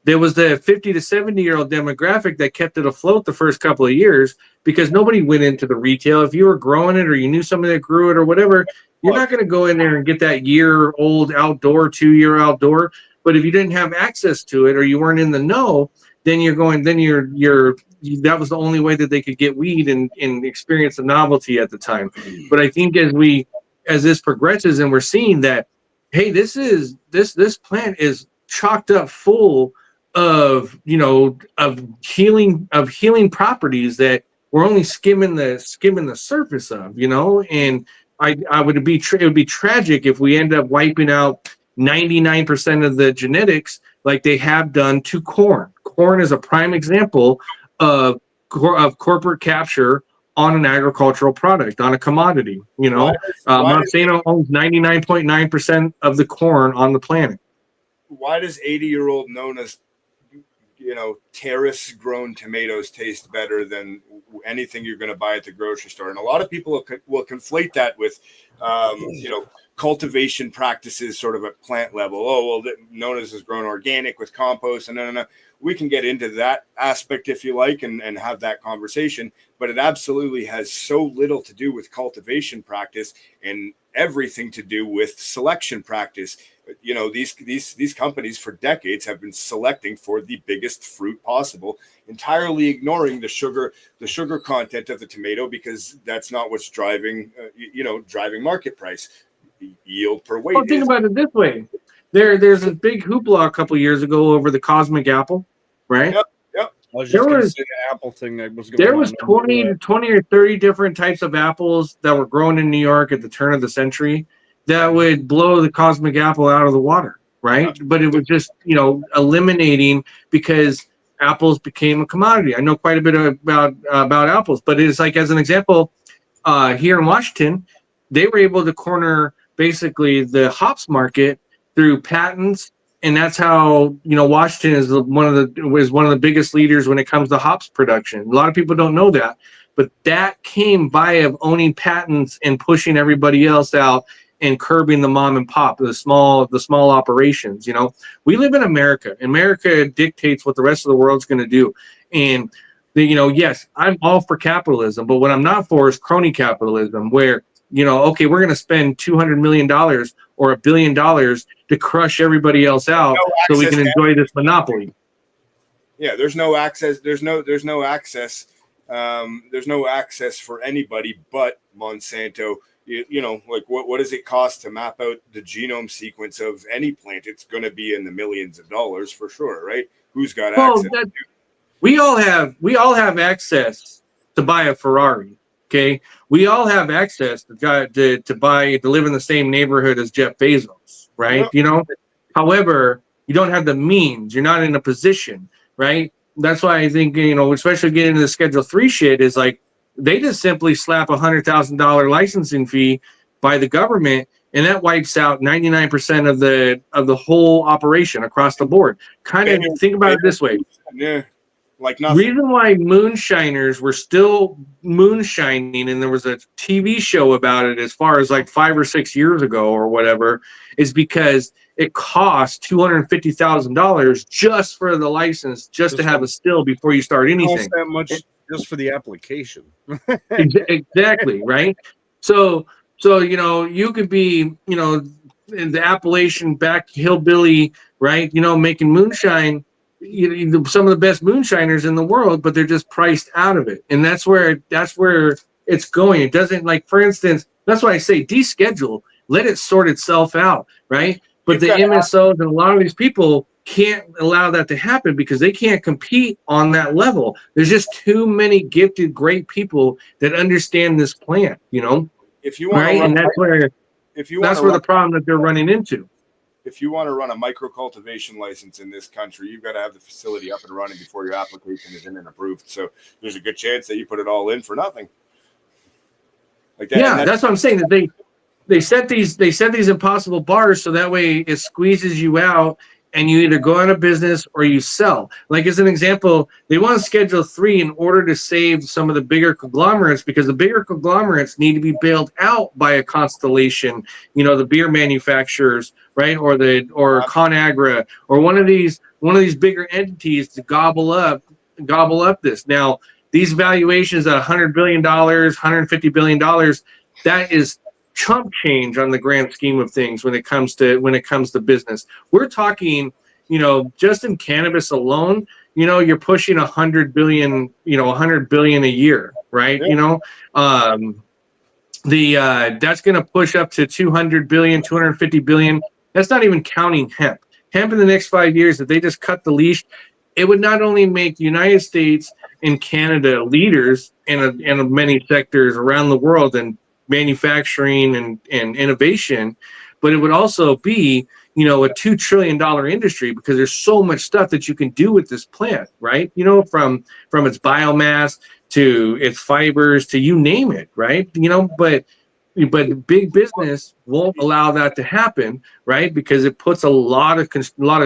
there was the 50 to 70-year-old demographic that kept it afloat the first couple of years because nobody went into the retail. If you were growing it or you knew somebody that grew it or whatever, you're not going to go in there and get that year-old outdoor, 2-year outdoor. But if you didn't have access to it or you weren't in the know, then that was the only way that they could get weed and experience the novelty at the time. But I think as this progresses and we're seeing that, hey, this plant is chocked up full of healing properties that we're only skimming the surface of, and it would be tragic if we end up wiping out 99% of the genetics like they have done to corn. Corn is a prime example of corporate capture on an agricultural product, on a commodity. Monsanto owns 99.9% of the corn on the planet. Why does 80-year-old Nona's terrace grown tomatoes taste better than anything you're going to buy at the grocery store? And a lot of people will conflate that with cultivation practices sort of at plant level. Oh, well, Nona's is grown organic with compost, and no. We can get into that aspect if you like and have that conversation, but it absolutely has so little to do with cultivation practice and everything to do with selection practice. These companies for decades have been selecting for the biggest fruit possible, entirely ignoring the sugar content of the tomato, because that's not what's driving market price. Yield per weight. Well, think about it this way. There's a big hoopla a couple years ago over the cosmic apple, right? Yep. I was just going to say the apple thing that was going on. There was 20 or 30 different types of apples that were grown in New York at the turn of the century that would blow the cosmic apple out of the water, right? But it was just, eliminating, because apples became a commodity. I know quite a bit about apples, but it's like, as an example, here in Washington, they were able to corner basically the hops market through patents. And that's how, Washington is one of the biggest leaders when it comes to hops production. A lot of people don't know that, but that came via owning patents and pushing everybody else out and curbing the mom and pop, the small operations. We live in America. America dictates what the rest of the world's going to do. And yes, I'm all for capitalism, but what I'm not for is crony capitalism, where okay, we're going to spend $200 million or $1 billion to crush everybody else out so we can enjoy this monopoly. Yeah, there's no access. There's no access. There's no access for anybody but Monsanto. Like what does it cost to map out the genome sequence of any plant? It's going to be in the millions of dollars for sure, right? Who's got access? We all have access to buy a Ferrari. Okay, we all have access to live in the same neighborhood as Jeff Bezos, right? Yeah. However, you don't have the means. You're not in a position, right? That's why I think, especially getting into the Schedule 3 shit, is like they just simply slap $100,000 licensing fee by the government, and that wipes out 99% of the whole operation across the board. Kind of think about it this way. Yeah. Like nothing. Reason why moonshiners were still moonshining, and there was a TV show about it as far as like 5 or 6 years ago or whatever, is because it cost $250,000 just for the license, just to have a still before you start anything. Cost that much just for the application. Exactly, right? So you could be in the Appalachian back hillbilly, right? Making moonshine. Some of the best moonshiners in the world, but they're just priced out of it, and that's where it's going. It doesn't, like, for instance, that's why I say deschedule, let it sort itself out, right? But the MSOs and a lot of these people can't allow that to happen because they can't compete on that level. There's just too many gifted, great people that understand this plant, If you want, right? And that's where the problem that they're running into. If you want to run a micro cultivation license in this country, you've got to have the facility up and running before your application is in and approved. So there's a good chance that you put it all in for nothing. Like that. Yeah, that's what I'm saying. That they set these impossible bars so that way it squeezes you out, and you either go out of business or you sell. Like, as an example, they want to Schedule 3 in order to save some of the bigger conglomerates, because the bigger conglomerates need to be bailed out by a Constellation, the beer manufacturers, right? Or ConAgra, or one of these bigger entities to gobble up this. Now, these valuations at $100 billion, $150 billion, that is chump change on the grand scheme of things when it comes to business. We're talking, just in cannabis alone, you're pushing 100 billion a year, right? Yeah. That's going to push up to 200 billion, 250 billion. That's not even counting hemp. Hemp in the next 5 years, if they just cut the leash, it would not only make the United States and Canada leaders in many sectors around the world and manufacturing and innovation, but it would also be a $2 trillion industry, because there's so much stuff that you can do with this plant, right? From its biomass to its fibers to you name it, right? But big business won't allow that to happen, right? Because it puts a lot of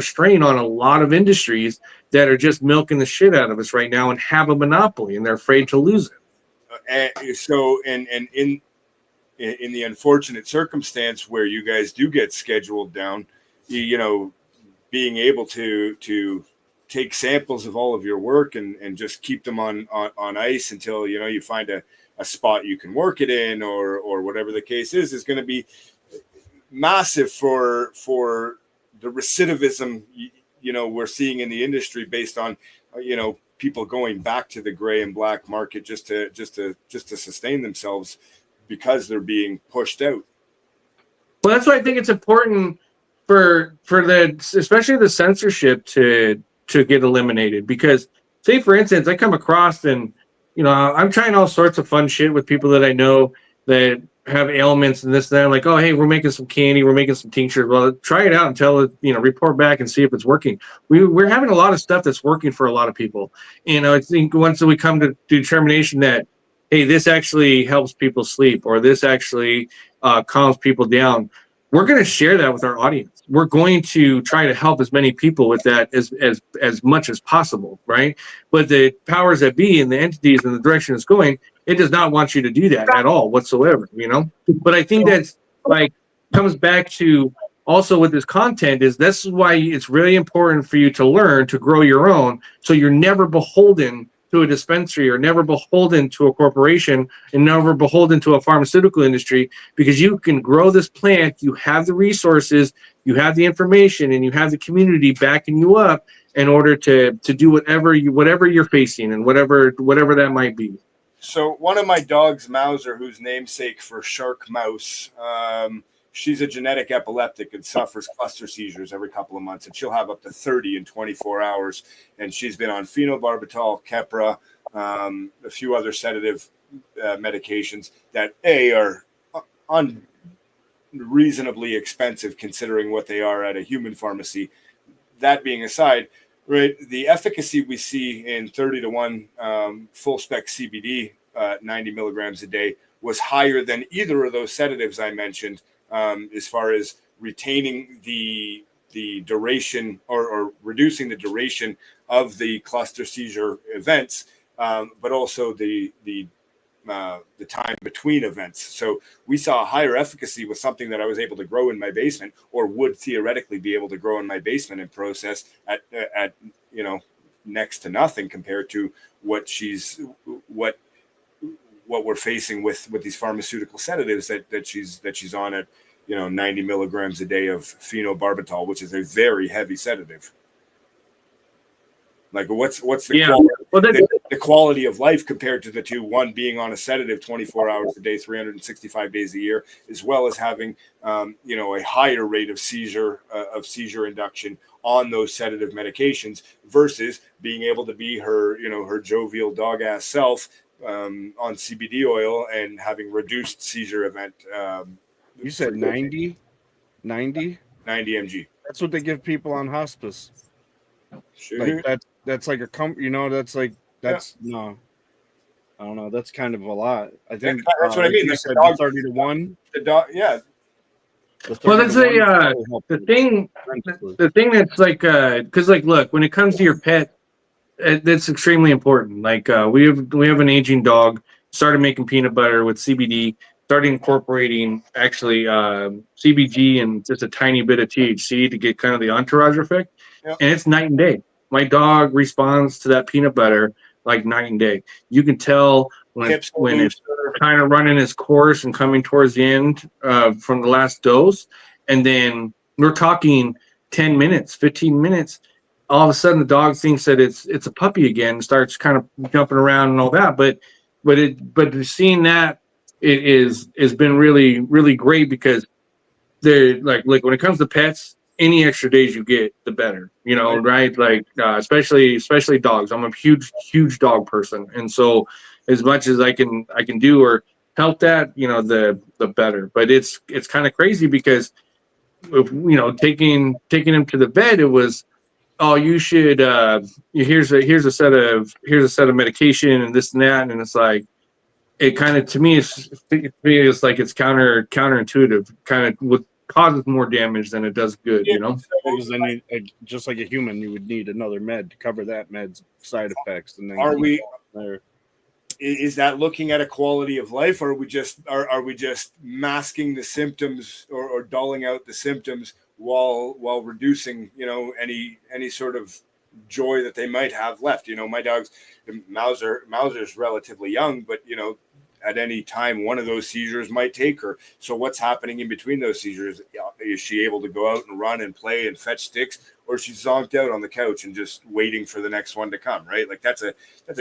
strain on a lot of industries that are just milking the shit out of us right now and have a monopoly, and they're afraid to lose it. in the unfortunate circumstance where you guys do get scheduled down, you know, being able to take samples of all of your work and just keep them on ice until, you know, you find a spot you can work it in, or whatever the case is going to be massive for the recidivism, you know, we're seeing in the industry based on, you know, people going back to the gray and black market just to sustain themselves because they're being pushed out. Well, that's why I think it's important for especially the censorship to get eliminated. Because, say for instance, I come across and, you know, I'm trying all sorts of fun shit with people that I know that have ailments and this and that. I'm like, oh, hey, we're making some candy, we're making some tinctures. Well, try it out and tell it, you know, report back and see if it's working. We're having a lot of stuff that's working for a lot of people. You know, I think once we come to determination that, hey, this actually helps people sleep, or this actually calms people down, we're going to share that with our audience. We're going to try to help as many people with that as much as possible, right? But the powers that be and the entities and the direction it's going, it does not want you to do that at all whatsoever, you know? But I think that's like comes back to also with this content is this is why it's really important for you to learn to grow your own, so you're never beholden to a dispensary, or never beholden to a corporation, and never beholden to a pharmaceutical industry, because you can grow this plant, you have the resources, you have the information, and you have the community backing you up in order to do whatever you're facing, and whatever that might be. So one of my dogs, Mauser, whose namesake for Shark Mouse, she's a genetic epileptic and suffers cluster seizures every couple of months, and she'll have up to 30 in 24 hours. And she's been on phenobarbital, Keppra, a few other sedative medications that are unreasonably expensive considering what they are at a human pharmacy. That being aside, right, the efficacy we see in 30-to-1 full spec CBD, 90 milligrams a day, was higher than either of those sedatives I mentioned. As far as retaining the duration or reducing the duration of the cluster seizure events, but also the time between events. So we saw a higher efficacy with something that I was able to grow in my basement, or would theoretically be able to grow in my basement and process at you know, next to nothing compared to what we're facing with these pharmaceutical sedatives that she's on at, you know, 90 milligrams a day of phenobarbital, which is a very heavy sedative. Like, what's the quality of life compared to the two? One being on a sedative 24 hours a day, 365 days a year, as well as having you know, a higher rate of seizure induction on those sedative medications, versus being able to be her, you know, her jovial dog ass self on CBD oil and having reduced seizure event. You said 90 mg. That's what they give people on hospice. Sure. Like that's like you know, no, I don't know, that's kind of a lot. I think that's what I mean. You Like said 30-to-1. The dog, yeah. Well, that's the thing that's like, because like, look, when it comes to your pet, that's extremely important. Like, we have an aging dog, started making peanut butter with CBD, started incorporating actually CBG and just a tiny bit of THC to get kind of the entourage effect. Yep. And it's night and day. My dog responds to that peanut butter like night and day. You can tell when it's kind of running its course and coming towards the end from the last dose. And then we're talking 10 minutes, 15 minutes. All of a sudden the dog thinks that it's a puppy again, starts kind of jumping around and all that. But seeing that, has been really, really great, because they're like when it comes to pets, any extra days you get, the better, you know, right? Like, especially dogs. I'm a huge dog person. And so as much as I can do or help that, you know, the better. But it's kind of crazy, because if, you know, taking him to the vet, it was, oh, you should, here's a set of medication and this and that. And it's like, it kind of, to me, it's like it's counterintuitive, kind of what causes more damage than it does good, you know? Because then just like a human, you would need another med to cover that med's side effects. And then is that looking at a quality of life, or are we just masking the symptoms or dulling out the symptoms while reducing, any sort of joy that they might have left? My dog's Mauser's relatively young, but at any time one of those seizures might take her. So what's happening in between those seizures? Is she able to go out and run and play and fetch sticks, or she's zonked out on the couch and just waiting for the next one to come? Right? Like that's a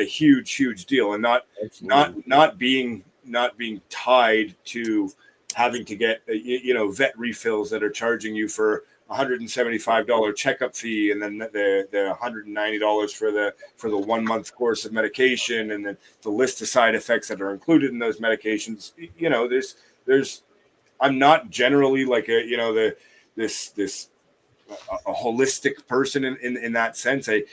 huge deal, and not being tied to having to get vet refills that are charging you for $175 checkup fee, and then the $190 for the 1 month course of medication, and then the list of side effects that are included in those medications. There's I'm not generally like a holistic person in that sense. I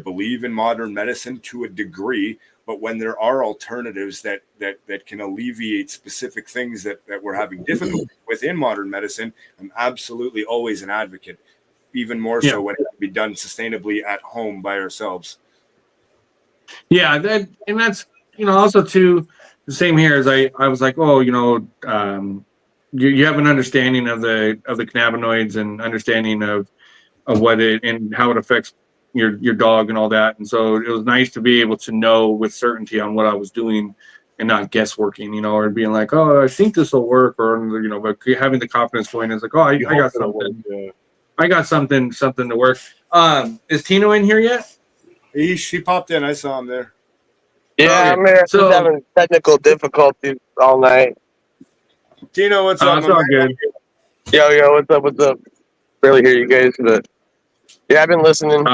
believe in modern medicine to a degree, but when there are alternatives that can alleviate specific things that we're having difficulty within modern medicine, I'm absolutely always an advocate, even more so when it can be done sustainably at home by ourselves. Yeah, that's also too the same here as I was like, you have an understanding of the cannabinoids and understanding of what it and how it affects your dog and all that. And so it was nice to be able to know with certainty on what I was doing and not guessworking, or being like, oh, I think this will work, or but having the confidence going is like, oh, I got something. I got something to work. Is Tino in here yet? She popped in. I saw him there. Yeah, Okay. I'm here. So- Just having technical difficulties all night. Tino, what's up? It's all good. Yo, what's up? Barely hear you guys, but yeah, I've been listening.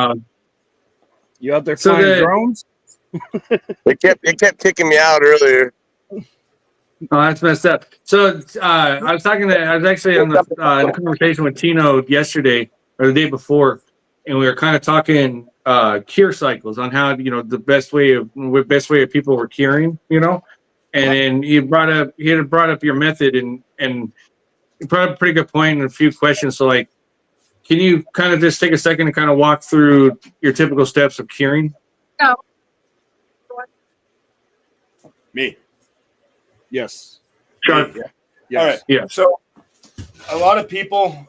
You out there So flying drones? It kept kicking me out earlier. Oh, that's messed up. So I was actually on in a conversation with Tino yesterday or the day before, and we were kind of talking cure cycles on how the best way of people were curing, and then he had brought up your method, and you brought up a pretty good point and a few questions. So like, can you kind of just take a second and kind of walk through your typical steps of curing? Me. Yes. Sure. All right. Yeah. So a lot of people,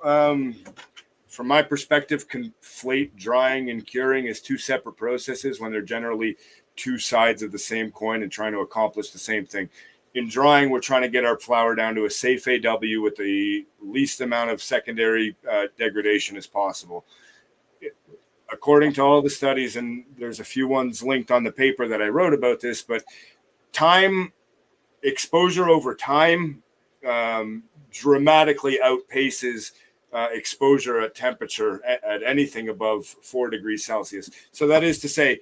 from my perspective, conflate drying and curing as two separate processes when they're generally two sides of the same coin and trying to accomplish the same thing. In drying, we're trying to get our flower down to a safe AW with the least amount of secondary degradation as possible. According to all the studies, and there's a few ones linked on the paper that I wrote about this, but exposure over time dramatically outpaces exposure at temperature at anything above 4 degrees Celsius. So that is to say,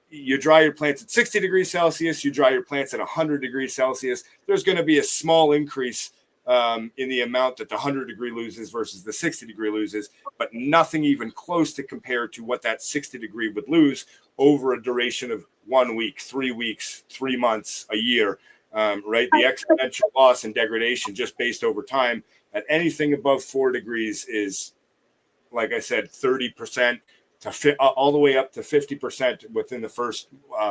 you dry your plants at 60 degrees Celsius, you dry your plants at 100 degrees Celsius, there's going to be a small increase in the amount that the 100-degree loses versus the 60-degree loses, but nothing even close to compare to what that 60-degree would lose over a duration of 1 week, 3 weeks, 3 months, a year, right? The exponential loss and degradation just based over time at anything above 4 degrees is, like I said, 30% to all the way up to 50% within the first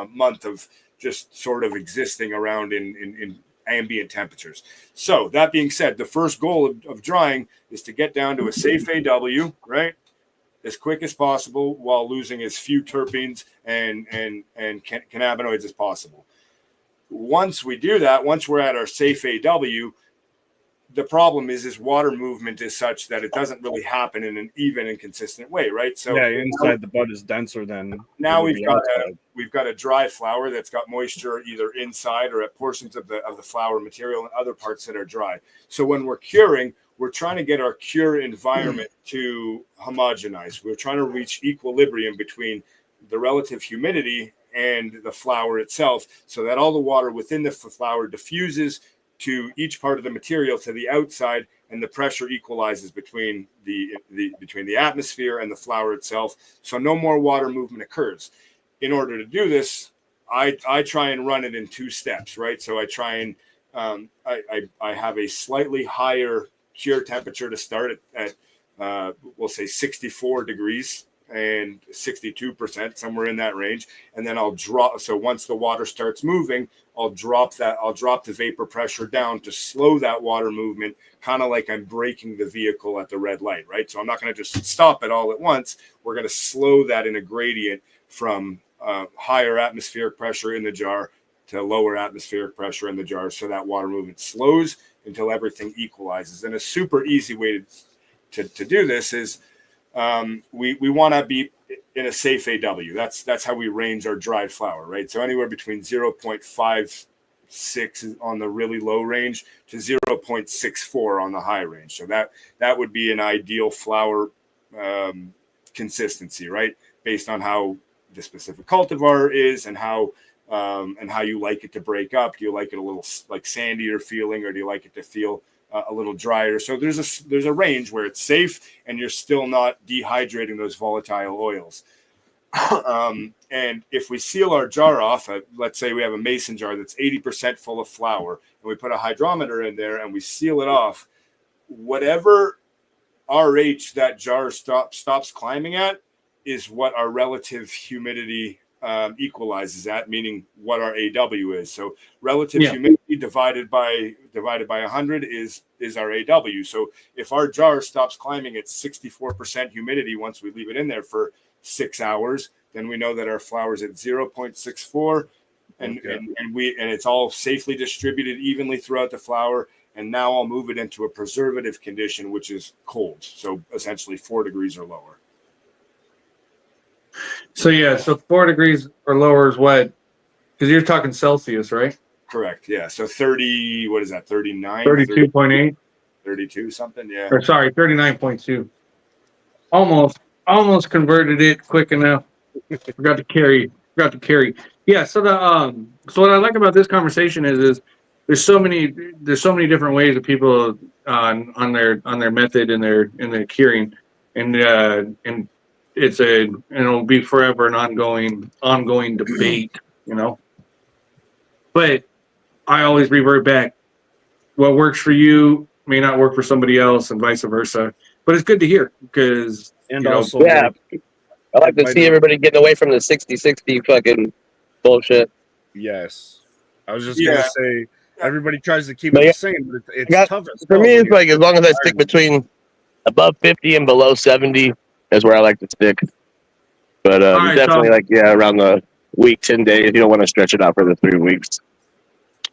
month of just sort of existing around in ambient temperatures. So that being said, the first goal of drying is to get down to a safe AW, right, as quick as possible while losing as few terpenes and cannabinoids as possible. Once we do that, once we're at our safe AW, the problem is water movement is such that it doesn't really happen in an even and consistent way, right? So yeah, inside the bud is denser than now we've got a dry flower that's got moisture either inside or at portions of the flower material and other parts that are dry. So when we're curing, we're trying to get our cure environment to homogenize. We're trying to reach equilibrium between the relative humidity and the flower itself, so that all the water within the flower diffuses to each part of the material to the outside, and the pressure equalizes between the atmosphere and the flower itself, so no more water movement occurs. In order to do this, I try and run it in 2 steps, right? So I try and I have a slightly higher cure temperature to start at we'll say 64 degrees and 62%, somewhere in that range. And then I'll drop. So once the water starts moving, I'll drop the vapor pressure down to slow that water movement, kind of like I'm braking the vehicle at the red light, right? So I'm not going to just stop it all at once. We're going to slow that in a gradient from higher atmospheric pressure in the jar to lower atmospheric pressure in the jar, so that water movement slows until everything equalizes. And a super easy way to do this is we want to be in a safe AW. That's how we range our dried flour, right? So anywhere between 0.56 on the really low range to 0.64 on the high range. So that would be an ideal flour consistency, right? Based on how the specific cultivar is and how you like it to break up. Do you like it a little like sandier feeling, or do you like it to feel a little drier? So there's a range where it's safe and you're still not dehydrating those volatile oils. And if we seal our jar off, let's say we have a mason jar that's 80% full of flour, and we put a hydrometer in there and we seal it off, whatever RH that jar stops climbing at is what our relative humidity equalizes at, meaning what our AW is. So relative humidity divided by 100 is our AW. So if our jar stops climbing at 64% humidity once we leave it in there for 6 hours, then we know that our flour is at 0.64, and it's all safely distributed evenly throughout the flour. And now I'll move it into a preservative condition, which is cold. So essentially 4 degrees or lower. So 4 degrees or lower is what? Because you're talking Celsius, right? Correct. Yeah. So 30. What is that? 39. 32.8. 32 something. Yeah. Or sorry, 39.2. Almost converted it quick enough. Forgot to carry. Yeah. So so what I like about this conversation is there's so many different ways that people on their method and their curing, and it'll be forever an ongoing debate, But I always revert back. What works for you may not work for somebody else, and vice versa. But it's good to hear because also, yeah, I like to see everybody getting away from the 60-60 fucking bullshit. Yes, I was just gonna say everybody tries to keep But it the same, but it's tough. For me, it's like as long as I stick between above 50 and below 70 is where I like to stick. But definitely around the week, 10 days. You don't want to stretch it out for the 3 weeks.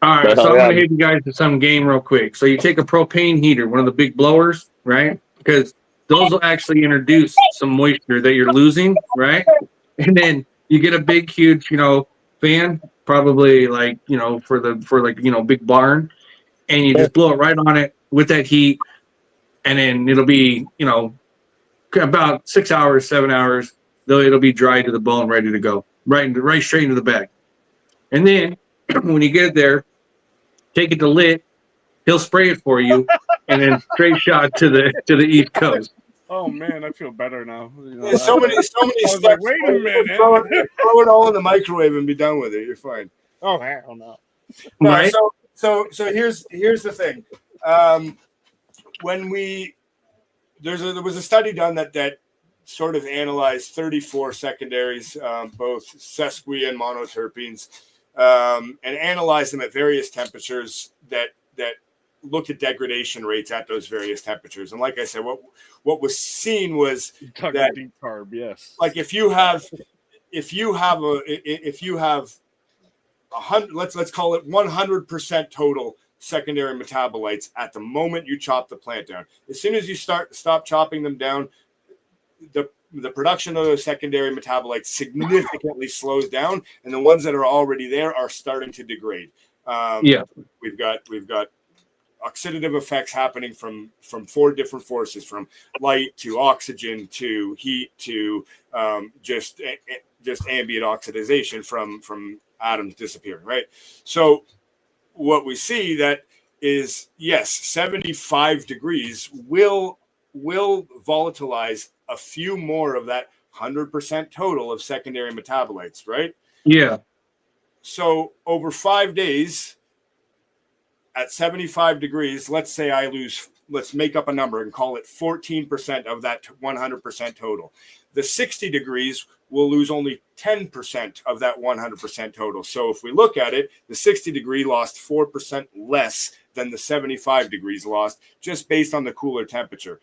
All right, so I'm going to hit you guys to some game real quick. So you take a propane heater, one of the big blowers, right? Because those will actually introduce some moisture that you're losing, right? And then you get a big, huge, fan, probably for big barn, and you just blow it right on it with that heat, and then it'll be, about 6 hours, 7 hours, though it'll be dry to the bone, ready to go, right straight into the bag. And then when you get it there, take it to Lit. He'll spray it for you, and then straight shot to the East Coast. Oh man, I feel beter now. So many steps. Like, wait a minute. Throw it all in the microwave and be done with it. You're fine. Oh hell no. Right. So here's the thing. When there was a study done that sort of analyzed 34 secondaries, both sesqui and monoterpenes, and analyzed them at various temperatures that looked at degradation rates at those various temperatures. And like I said, what was seen was that deep carb, yes. like if you have 100, let's call it 100% total secondary metabolites at the moment you chop the plant down. As soon as you stop chopping them down, the production of those secondary metabolites significantly slows down, and the ones that are already there are starting to degrade. We've got oxidative effects happening from 4 different forces, from light to oxygen to heat to just ambient oxidization from atoms disappearing, right? So what we see that is, yes, 75 degrees will volatilize a few more of that 100% total of secondary metabolites, right? Yeah. So over 5 days at 75 degrees, let's say let's make up a number and call it 14% of that 100% total. The 60 degrees will lose only 10% of that 100% total. So if we look at it, the 60 degree lost 4% less than the 75 degrees lost, just based on the cooler temperature.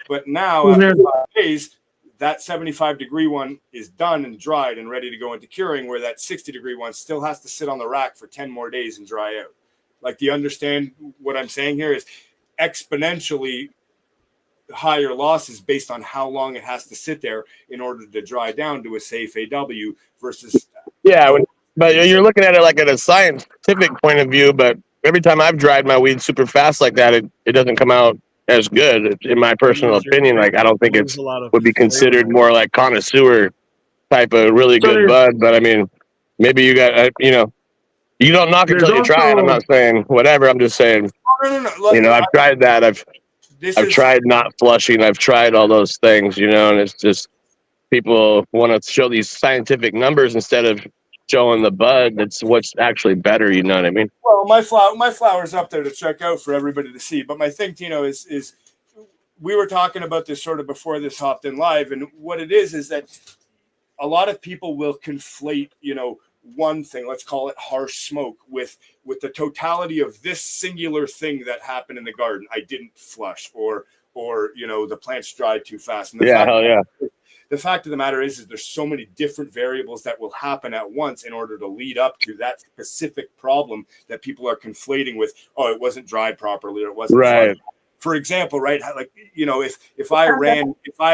But now, after 5 days, that 75 degree one is done and dried and ready to go into curing, where that 60 degree one still has to sit on the rack for 10 more days and dry out. Like, do you understand what I'm saying here? Is exponentially higher losses based on how long it has to sit there in order to dry down to a safe AW versus. Yeah, but you're looking at it like at a scientific point of view, but every time I've dried my weed super fast like that, it doesn't come out as good, in my personal opinion. Like, I don't think it's would be considered more like connoisseur type of really good bud. But I mean, maybe you got you know, you don't knock it until you try it. I'm not saying whatever. I'm just saying, No. Look, you know, I've tried that. I've tried not flushing. I've tried all those things, you know, and it's just people want to show these scientific numbers instead of showing the bud. That's what's actually better. You know what I mean? Well, my flower's up there to check out for everybody to see. But my thing, Tino, is we were talking about this sort of before this hopped in live, and what it is that a lot of people will conflate, you know, one thing, let's call it harsh smoke, with the totality of this singular thing that happened in the garden. I didn't flush, or you know, the plants dried too fast. And the fact of the matter is there's so many different variables that will happen at once in order to lead up to that specific problem that people are conflating with, oh, it wasn't dried properly, or it wasn't right. flushed. For example, right, like, you know, if I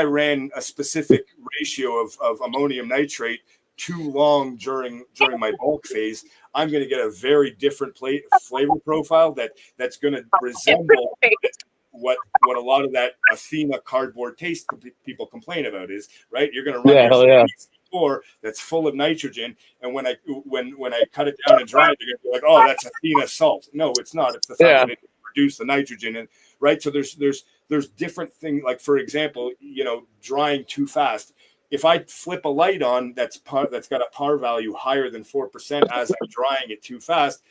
ran a specific ratio of ammonium nitrate too long during my bulk phase, I'm going to get a very different flavor profile that's going to resemble what a lot of that Athena cardboard taste people complain about is, right? You're going to run C4 that's full of nitrogen, and when I cut it down and dry it, you're going to be like, oh, that's Athena salt. No, it's not. It's the fact that it produce the nitrogen, and right. So there's different things. Like, for example, you know, drying too fast. If I flip a light on that's got a PAR value higher than 4% as I'm drying it too fast,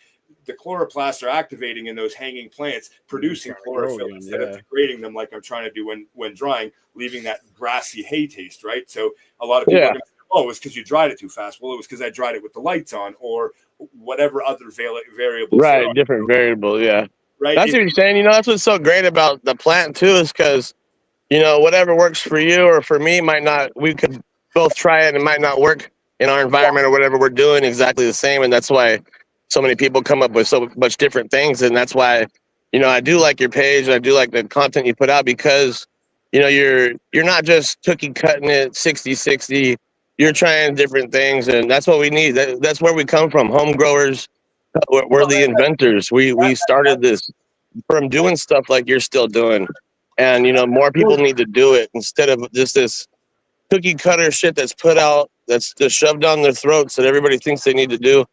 the chloroplasts are activating in those hanging plants, producing chlorophyll instead of degrading them like I'm trying to do when drying, leaving that grassy hay taste, right? So a lot of people are going to say, oh, it was because you dried it too fast. Well, it was because I dried it with the lights on, or whatever other variables. Right, different variable, yeah. Right. That's what you're saying. You know, that's what's so great about the plant too, is because, you know, whatever works for you or for me might not. We could both try it and it might not work in our environment or whatever we're doing exactly the same, and that's why so many people come up with so much different things. And that's why, you know, I do like your page. I do like the content you put out, because, you know, you're not just cookie cutting it 60-60. You're trying different things, and that's what we need. That's where we come from. Home growers, we're the inventors. We started this from doing stuff like you're still doing, and, you know, more people need to do it instead of just this cookie cutter shit that's put out, that's just shoved down their throats that everybody thinks they need to do.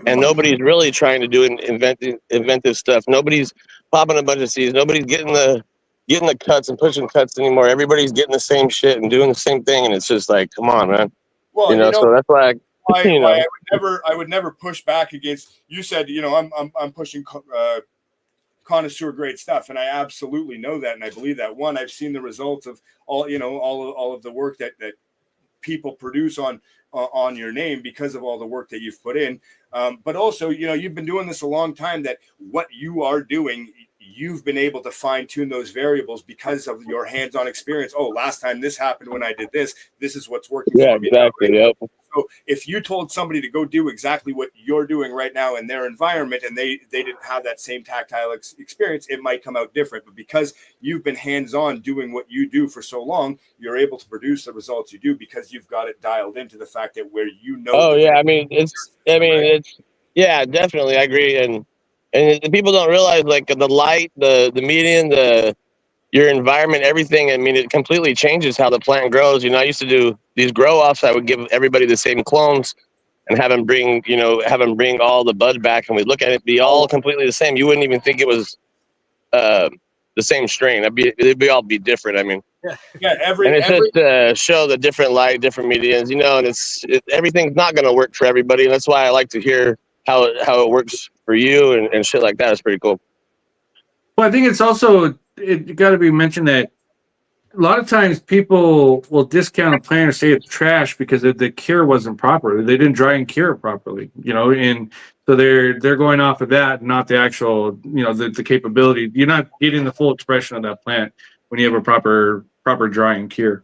And nobody's really trying to do inventive stuff. Nobody's popping a bunch of seeds. Nobody's getting the cuts and pushing cuts anymore. Everybody's getting the same shit and doing the same thing, and it's just like, come on, man. Well, you know, so that's why I would never push back against. You said, you know, I'm pushing connoisseur grade stuff, and I absolutely know that, and I believe that. One, I've seen the results of all of the work that people produce on your name because of all the work that you've put in. But also, you know, you've been doing this a long time, that what you are doing, you've been able to fine tune those variables because of your hands-on experience. Oh, last time this happened when I did this. This is what's working. Yeah, exactly. Yep. So if you told somebody to go do exactly what you're doing right now in their environment, and they didn't have that same tactile experience, it might come out different. But because you've been hands-on doing what you do for so long, you're able to produce the results you do because you've got it dialed into the fact that where you know. Oh yeah, it's yeah, definitely, I agree, and the people don't realize, like, the light, the median, your environment, everything. I mean, it completely changes how the plant grows. You know, I used to do these grow offs. I would give everybody the same clones and have them bring all the bud back, and we look at it be all completely the same. You wouldn't even think it was the same strain. It'd be all be different. I mean, and it's just to show the different light, different medians, you know, and everything's not going to work for everybody. And that's why I like to hear how it works for you and shit like that. It's pretty cool. Well, I think it's also, it got to be mentioned that a lot of times people will discount a plant or say it's trash because the cure wasn't proper. They didn't dry and cure it properly, and so they're going off of that, not the actual, the capability. You're not getting the full expression of that plant when you have a proper dry and cure.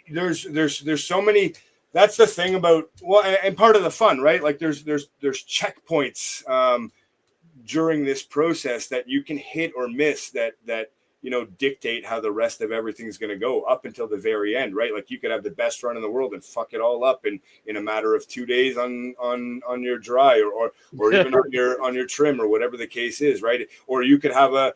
There's so many. That's the thing about, well, and part of the fun, right? Like there's checkpoints during this process that you can hit or miss that dictate how the rest of everything's going to go up until the very end, right? Like you could have the best run in the world and fuck it all up in a matter of 2 days on your dry or even on your trim or whatever the case is, right? Or you could have a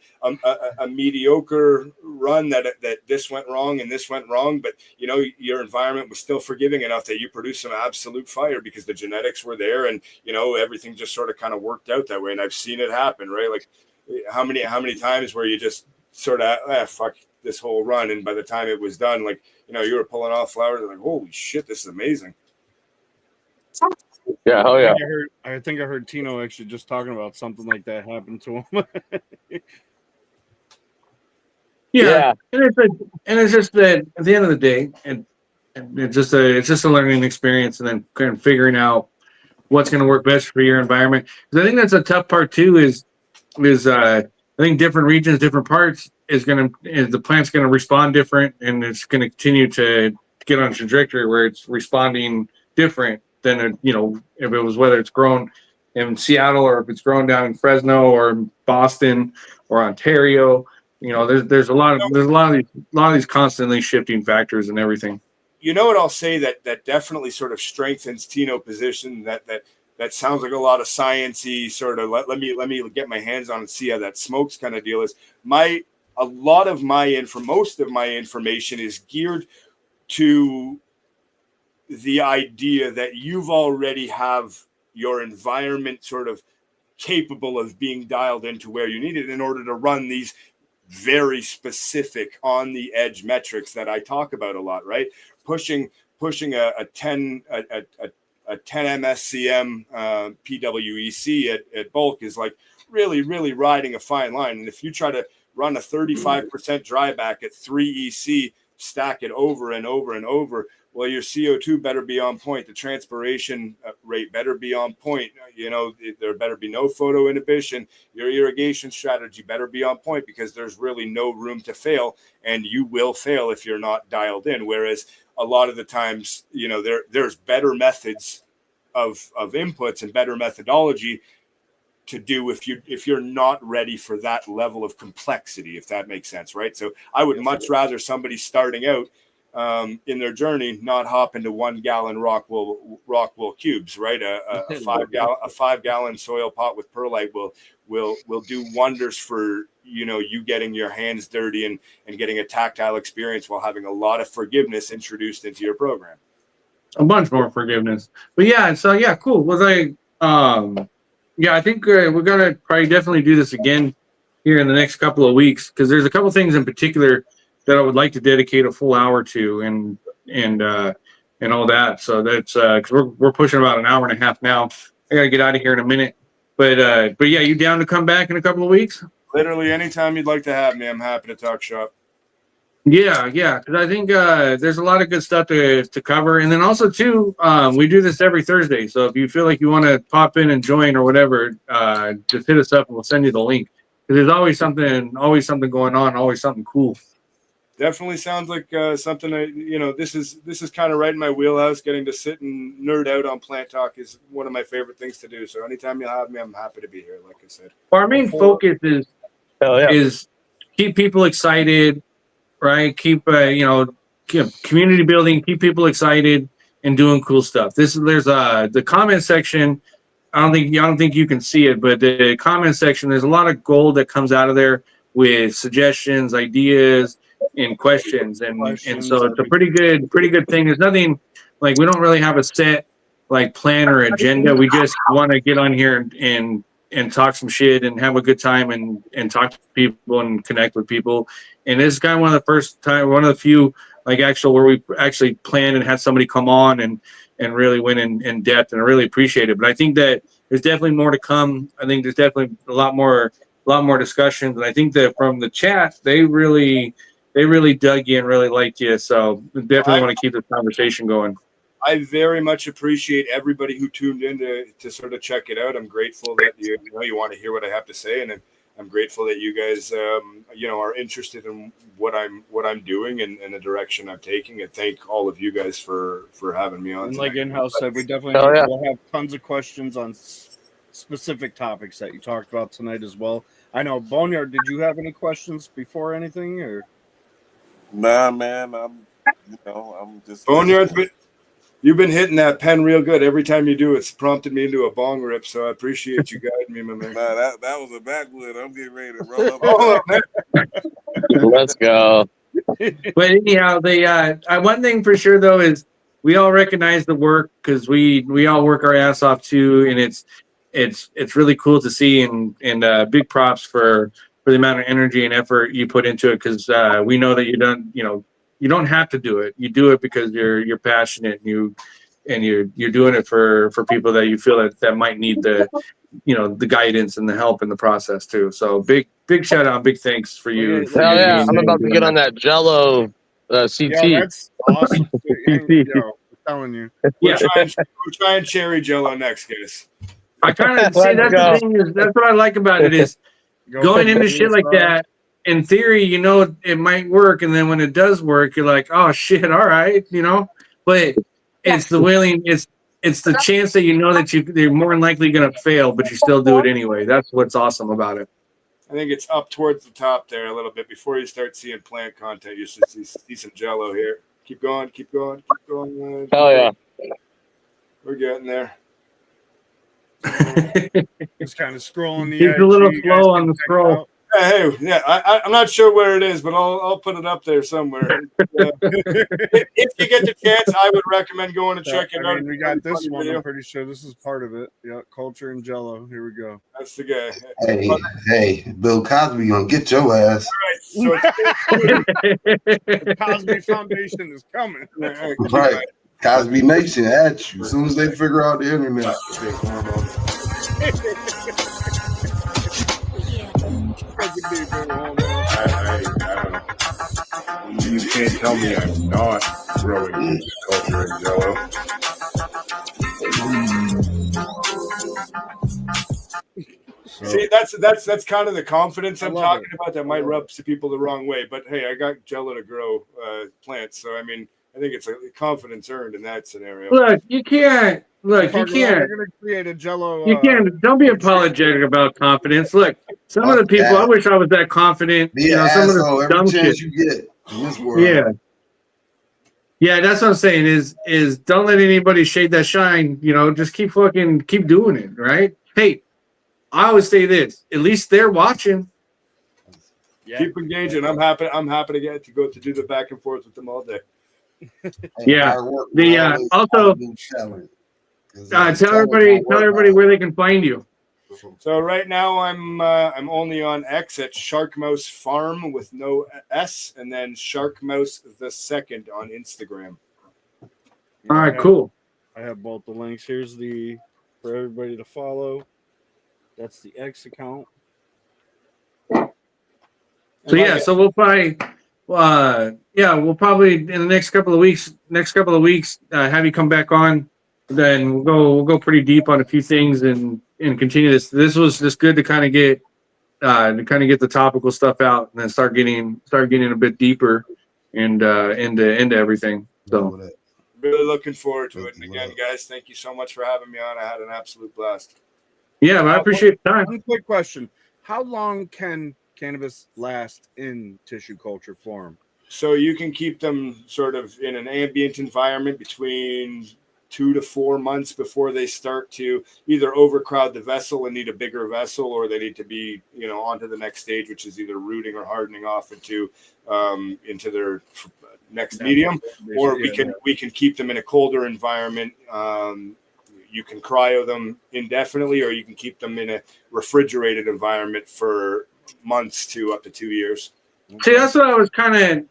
mediocre run that this went wrong and this went wrong, but your environment was still forgiving enough that you produced some absolute fire because the genetics were there and everything just sort of kind of worked out that way. And I've seen it happen, right? Like how many times where you just sort of fuck this whole run, and by the time it was done, like you were pulling off flowers and like, holy shit, this is amazing. Yeah, oh yeah. I think I heard Tino actually just talking about something like that happened to him. Yeah. And it's just that at the end of the day, and it's just a learning experience, and then kind of figuring out what's going to work best for your environment. Because I think that's a tough part too. Is I think different regions, different parts the plant's going to respond different, and it's going to continue to get on a trajectory where it's responding different than if it was, whether it's grown in Seattle or if it's grown down in Fresno or Boston or Ontario. There's a lot of these constantly shifting factors and everything. What I'll say that definitely sort of strengthens Tino position that sounds like a lot of sciencey sort of let me get my hands on and see how that smokes kind of deal is. Most of my information is geared to the idea that you've already have your environment sort of capable of being dialed into where you need it in order to run these very specific on the edge metrics that I talk about a lot, right? Pushing a 10 MSCM PWEC at bulk is like really, really riding a fine line. And if you try to run a 35% dry back at 3 EC, stack it over and over and over, well, your CO2 better be on point. The transpiration rate better be on point. There better be no photo inhibition. Your irrigation strategy better be on point because there's really no room to fail, and you will fail if you're not dialed in. Whereas a lot of the times, there's better methods of inputs and better methodology to do if you're not ready for that level of complexity, if that makes sense, right? So I would much rather somebody starting out in their journey not hop into 1 gallon rock wool cubes, right? A 5 gallon soil pot with perlite will do wonders for you getting your hands dirty and getting a tactile experience while having a lot of forgiveness introduced into your program. A bunch more forgiveness, but yeah. So yeah, cool. Was I think we're gonna probably definitely do this again here in the next couple of weeks because there's a couple things in particular that I would like to dedicate a full hour to and all that. So that's because we're pushing about an hour and a half now. I gotta get out of here in a minute, but yeah, you down to come back in a couple of weeks? Literally anytime you'd like to have me, I'm happy to talk shop. Yeah, because I think there's a lot of good stuff to cover, and then also too, we do this every Thursday. So if you feel like you want to pop in and join or whatever, just hit us up and we'll send you the link. Because there's always something going on, always something cool. Definitely sounds like something this is kind of right in my wheelhouse. Getting to sit and nerd out on plant talk is one of my favorite things to do. So anytime you'll have me, I'm happy to be here. Like I said, our main focus is keep people excited. Right, keep community building, keep people excited, and doing cool stuff. There's the comment section. I don't think you can see it, but the comment section, there's a lot of gold that comes out of there with suggestions, ideas, and questions, and so it's a pretty good thing. There's nothing like we don't really have a set like plan or agenda. We just want to get on here and talk some shit and have a good time and talk to people and connect with people. And this is kind of one of the few like where we actually planned and had somebody come on and really went in depth, and I really appreciate it. But I think that there's definitely more to come. I think there's definitely a lot more lot more discussions. And I think that from the chat, they really dug you and really liked you. So definitely want to keep this conversation going. I very much appreciate everybody who tuned in to sort of check it out. I'm grateful that you want to hear what I have to say, and I'm grateful that you guys are interested in what I'm doing and the direction I'm taking. And thank all of you guys for having me on. And like tonight. In-House said, we definitely will have tons of questions on specific topics that you talked about tonight as well. I know, Boneyard, did you have any questions before anything, or? Nah, man, I'm just Boneyard. You've been hitting that pen real good. Every time you do, it's prompted me into a bong rip. So I appreciate you guiding me, my man. Nah, that was a backwood. I'm getting ready to roll up. Oh, man. Let's go. But anyhow, one thing for sure though is we all recognize the work because we all work our ass off too, and it's really cool to see and big props for the amount of energy and effort you put into it because we know that you don't have to do it. You do it because you're passionate and you're doing it for people that you feel that might need the guidance and the help in the process too. So big shout out, big thanks for you. Hell yeah, I'm about to get on that Jello CT. Yeah, that's awesome. CT. I'm telling you. Yeah, We're trying cherry jello next, guys. I kind of see that's the thing is that's what I like about it is going into shit like that. In theory, it might work, and then when it does work, you're like, oh shit, all right, But it's the it's the chance that that you're more than likely gonna fail, but you still do it anyway. That's what's awesome about it. I think it's up towards the top there a little bit before you start seeing plant content. You should see some jello here. Keep going. Oh yeah, we're getting there. Just kind of scrolling the Keep edge. a little You guys slow can on the check it scroll. out. Hey, yeah, I'm not sure where it is, but I'll put it up there somewhere. If you get the chance, I would recommend going and check it out. We got this one. Video. I'm pretty sure this is part of it. Yeah, Culture and Jello. Here we go. That's the guy. Hey, Bill Cosby gonna get your ass. All right, so The Cosby Foundation is coming. Right. Cosby Nation at you as soon as they figure out the internet. I don't know. You can't tell me I'm not growing culture in Jello. See, that's kind of the confidence I'm talking about that might rub some people the wrong way. But hey, I got Jello to grow plants, so I mean, I think it's a confidence earned in that scenario. Look, you can't. Look, you can't. We're gonna create a Jello. You can't. Don't be apologetic about confidence. Look, some of the people. I wish I was that confident. Be an some of asshole the every dumb chance shit. you get in this world. Yeah. That's what I'm saying. Is don't let anybody shade that shine. Just keep doing it. Right? Hey, I always say this. At least they're watching. Yeah. Keep engaging. I'm happy to get to go to do the back and forth with them all day. Yeah. Also, tell everybody where they can find you. So right now I'm only on X at Sharkmouse Farm with no S, and then Sharkmouse the Second on Instagram. All right, cool. I have both the links. Here's for everybody to follow. That's the X account. So yeah, so we'll probably, in the next couple of weeks, have you come back on. Then we'll go pretty deep on a few things and continue this. This was just good to kind of get the topical stuff out and then start getting a bit deeper and into everything. So really looking forward to it. And again, guys, thank you so much for having me on. I had an absolute blast. Yeah, but I appreciate the time. One quick question: how long can cannabis last in tissue culture form? So you can keep them sort of in an ambient environment between 2 to 4 months before they start to either overcrowd the vessel and need a bigger vessel, or they need to be, onto the next stage, which is either rooting or hardening off into their next medium. Or we can keep them in a colder environment. You can cryo them indefinitely, or you can keep them in a refrigerated environment for months to up to 2 years. See, that's what I was kind of.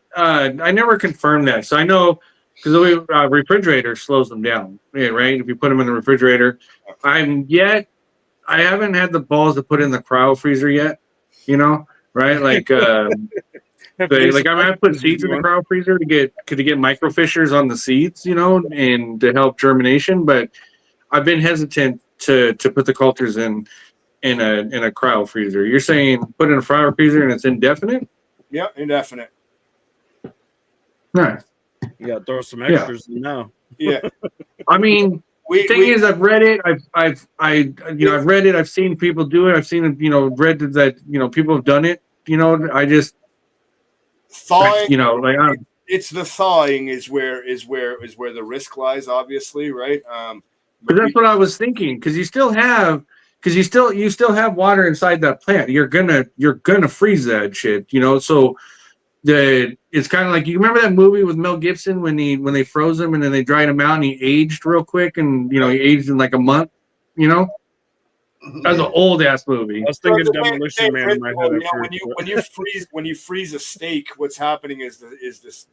I never confirmed that, so I know. Because the refrigerator slows them down, right? If you put them in the refrigerator, I haven't had the balls to put in the cryo freezer yet. right? Like, I put seeds in the cryo freezer to get microfissures on the seeds, and to help germination. But I've been hesitant to put the cultures in a cryo freezer. You're saying put in a cryo freezer and it's indefinite? Yeah, indefinite. Nice. Yeah, throw some extras in now. Yeah. I mean, the thing is, I've read it. I've read it. I've seen people do it. I've seen it. Read that people have done it. I just thawing. Like it's the thawing is where the risk lies. Obviously, right? But that's what I was thinking, because you still have water inside that plant. You're gonna freeze that shit. So it's kind of like, you remember that movie with Mel Gibson when they froze him and then they dried him out and he aged real quick, and he aged in like a month. That's an old ass movie. I was thinking Demolition Man in my head. When you freeze a steak, what's happening is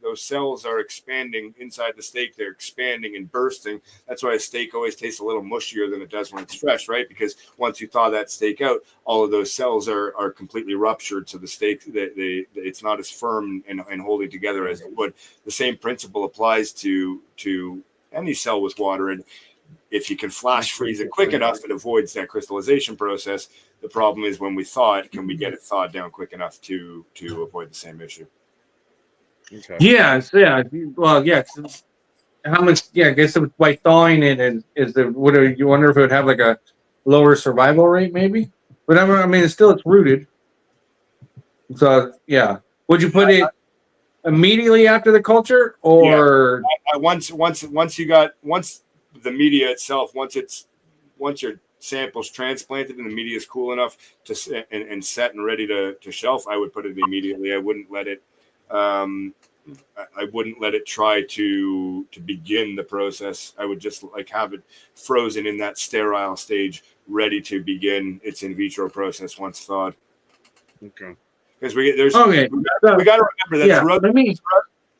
those cells are expanding inside the steak. They're expanding and bursting. That's why a steak always tastes a little mushier than it does when it's fresh, right? Because once you thaw that steak out, all of those cells are completely ruptured. So the steak, it's not as firm and holding together as it would. The same principle applies to any cell with water. And if you can flash freeze it quick enough, it avoids that crystallization process. The problem is when we thaw it, can we get it thawed down quick enough to avoid the same issue? Okay. Yeah. Well, yeah. How much? Yeah, I guess by thawing it, and you wonder if it would have like a lower survival rate, maybe. But I mean, it's rooted. So yeah, would you put it immediately after the culture, or once the media itself, once your sample's transplanted and the media is cool enough to and set and ready to shelf, I would put it immediately. I wouldn't let it. I wouldn't let it try to begin the process. I would just have it frozen in that sterile stage, ready to begin its in vitro process once thawed. Okay. Because we got to remember that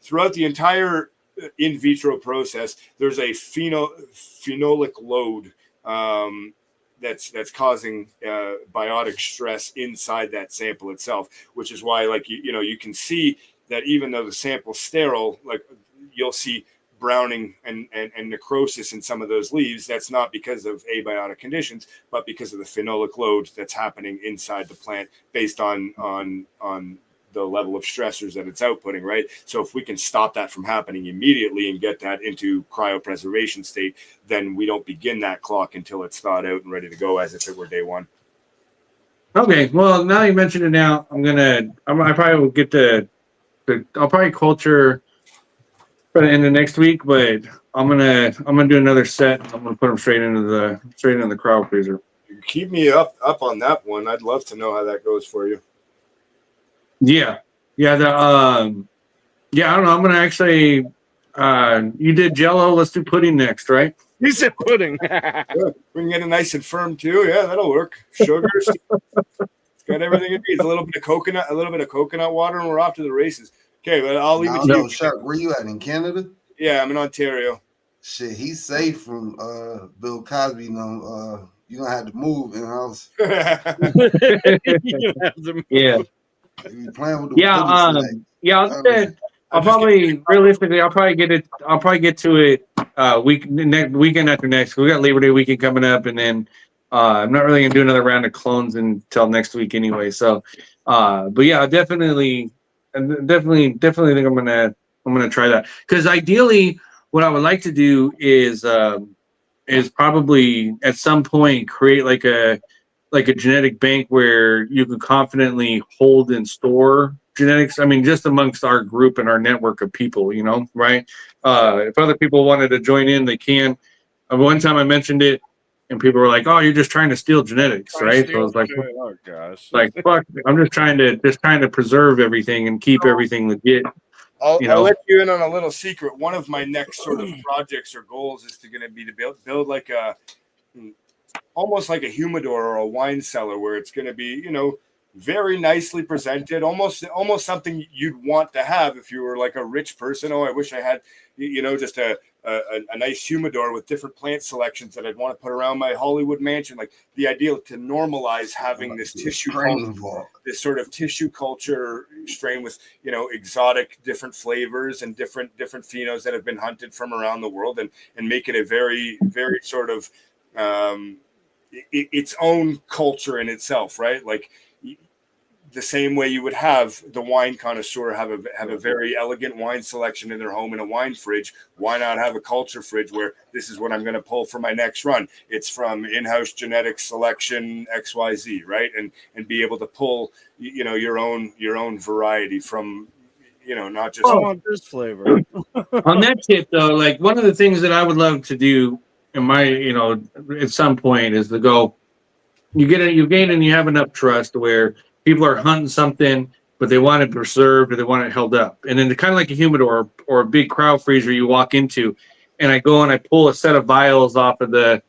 throughout the entire in vitro process, there's a phenolic load that's causing biotic stress inside that sample itself, which is why you can see that even though the sample's sterile, you'll see browning and necrosis in some of those leaves. That's not because of abiotic conditions, but because of the phenolic load that's happening inside the plant based on the level of stressors that it's outputting, right? So if we can stop that from happening immediately and get that into cryopreservation state, then we don't begin that clock until it's thawed out and ready to go as if it were day one. Okay, well, now you mentioned it, now I probably will get I'll probably culture by the end of next week, but I'm gonna do another set. I'm gonna put them straight into the cryo freezer. Keep me up on that one. I'd love to know how that goes for you. Yeah. I don't know. I'm gonna actually. You did Jello. Let's do pudding next, right? You said pudding. Good. We can get it nice and firm too. Yeah, that'll work. Sugar. It's got everything it needs. A little bit of coconut water, and we're off to the races. Okay, but I'll leave it to you. Shark, where you at, in Canada? Yeah, I'm in Ontario. Shit, he's safe from Bill Cosby. You don't have to move in house. Yeah. You playing with the I'll probably get to it weekend after next. We got Labor Day weekend coming up, and then I'm not really gonna do another round of clones until next week anyway. So, but yeah, I definitely think I'm gonna try that, because ideally, what I would like to do is probably at some point create like a genetic bank where you can confidently hold and store genetics. I mean, just amongst our group and our network of people, right? If other people wanted to join in, they can. One time I mentioned it, and people were like, "Oh, you're just trying to steal genetics, right?" So I was like, "Oh gosh, fuck! I'm just trying to preserve everything and keep everything legit." I'll let you in on a little secret. One of my next sort of projects or goals is to build like almost like a humidor or a wine cellar, where it's going to be, very nicely presented, almost something you'd want to have if you were like a rich person. Oh, I wish I had, just a a nice humidor with different plant selections that I'd want to put around my Hollywood mansion. Like the idea to normalize having this tissue culture, this sort of tissue culture strain with, you know, exotic different flavors and different phenos that have been hunted from around the world, and make it a very, very sort of its own culture in itself, right? Like the same way you would have the wine connoisseur have a very elegant wine selection in their home in a wine fridge. Why not have a culture fridge where this is what I'm going to pull for my next run? It's from in-house genetic selection XYZ, right? And be able to pull, you know, your own variety from, you know, not just I want this flavor. On that tip, though, like one of the things that I would love to do in my, you know, at some point is to go, you gain and you have enough trust where people are hunting something, but they want it preserved or they want it held up. And then kind of like a humidor or a big crowd freezer you walk into, and I go and I pull a set of vials off of the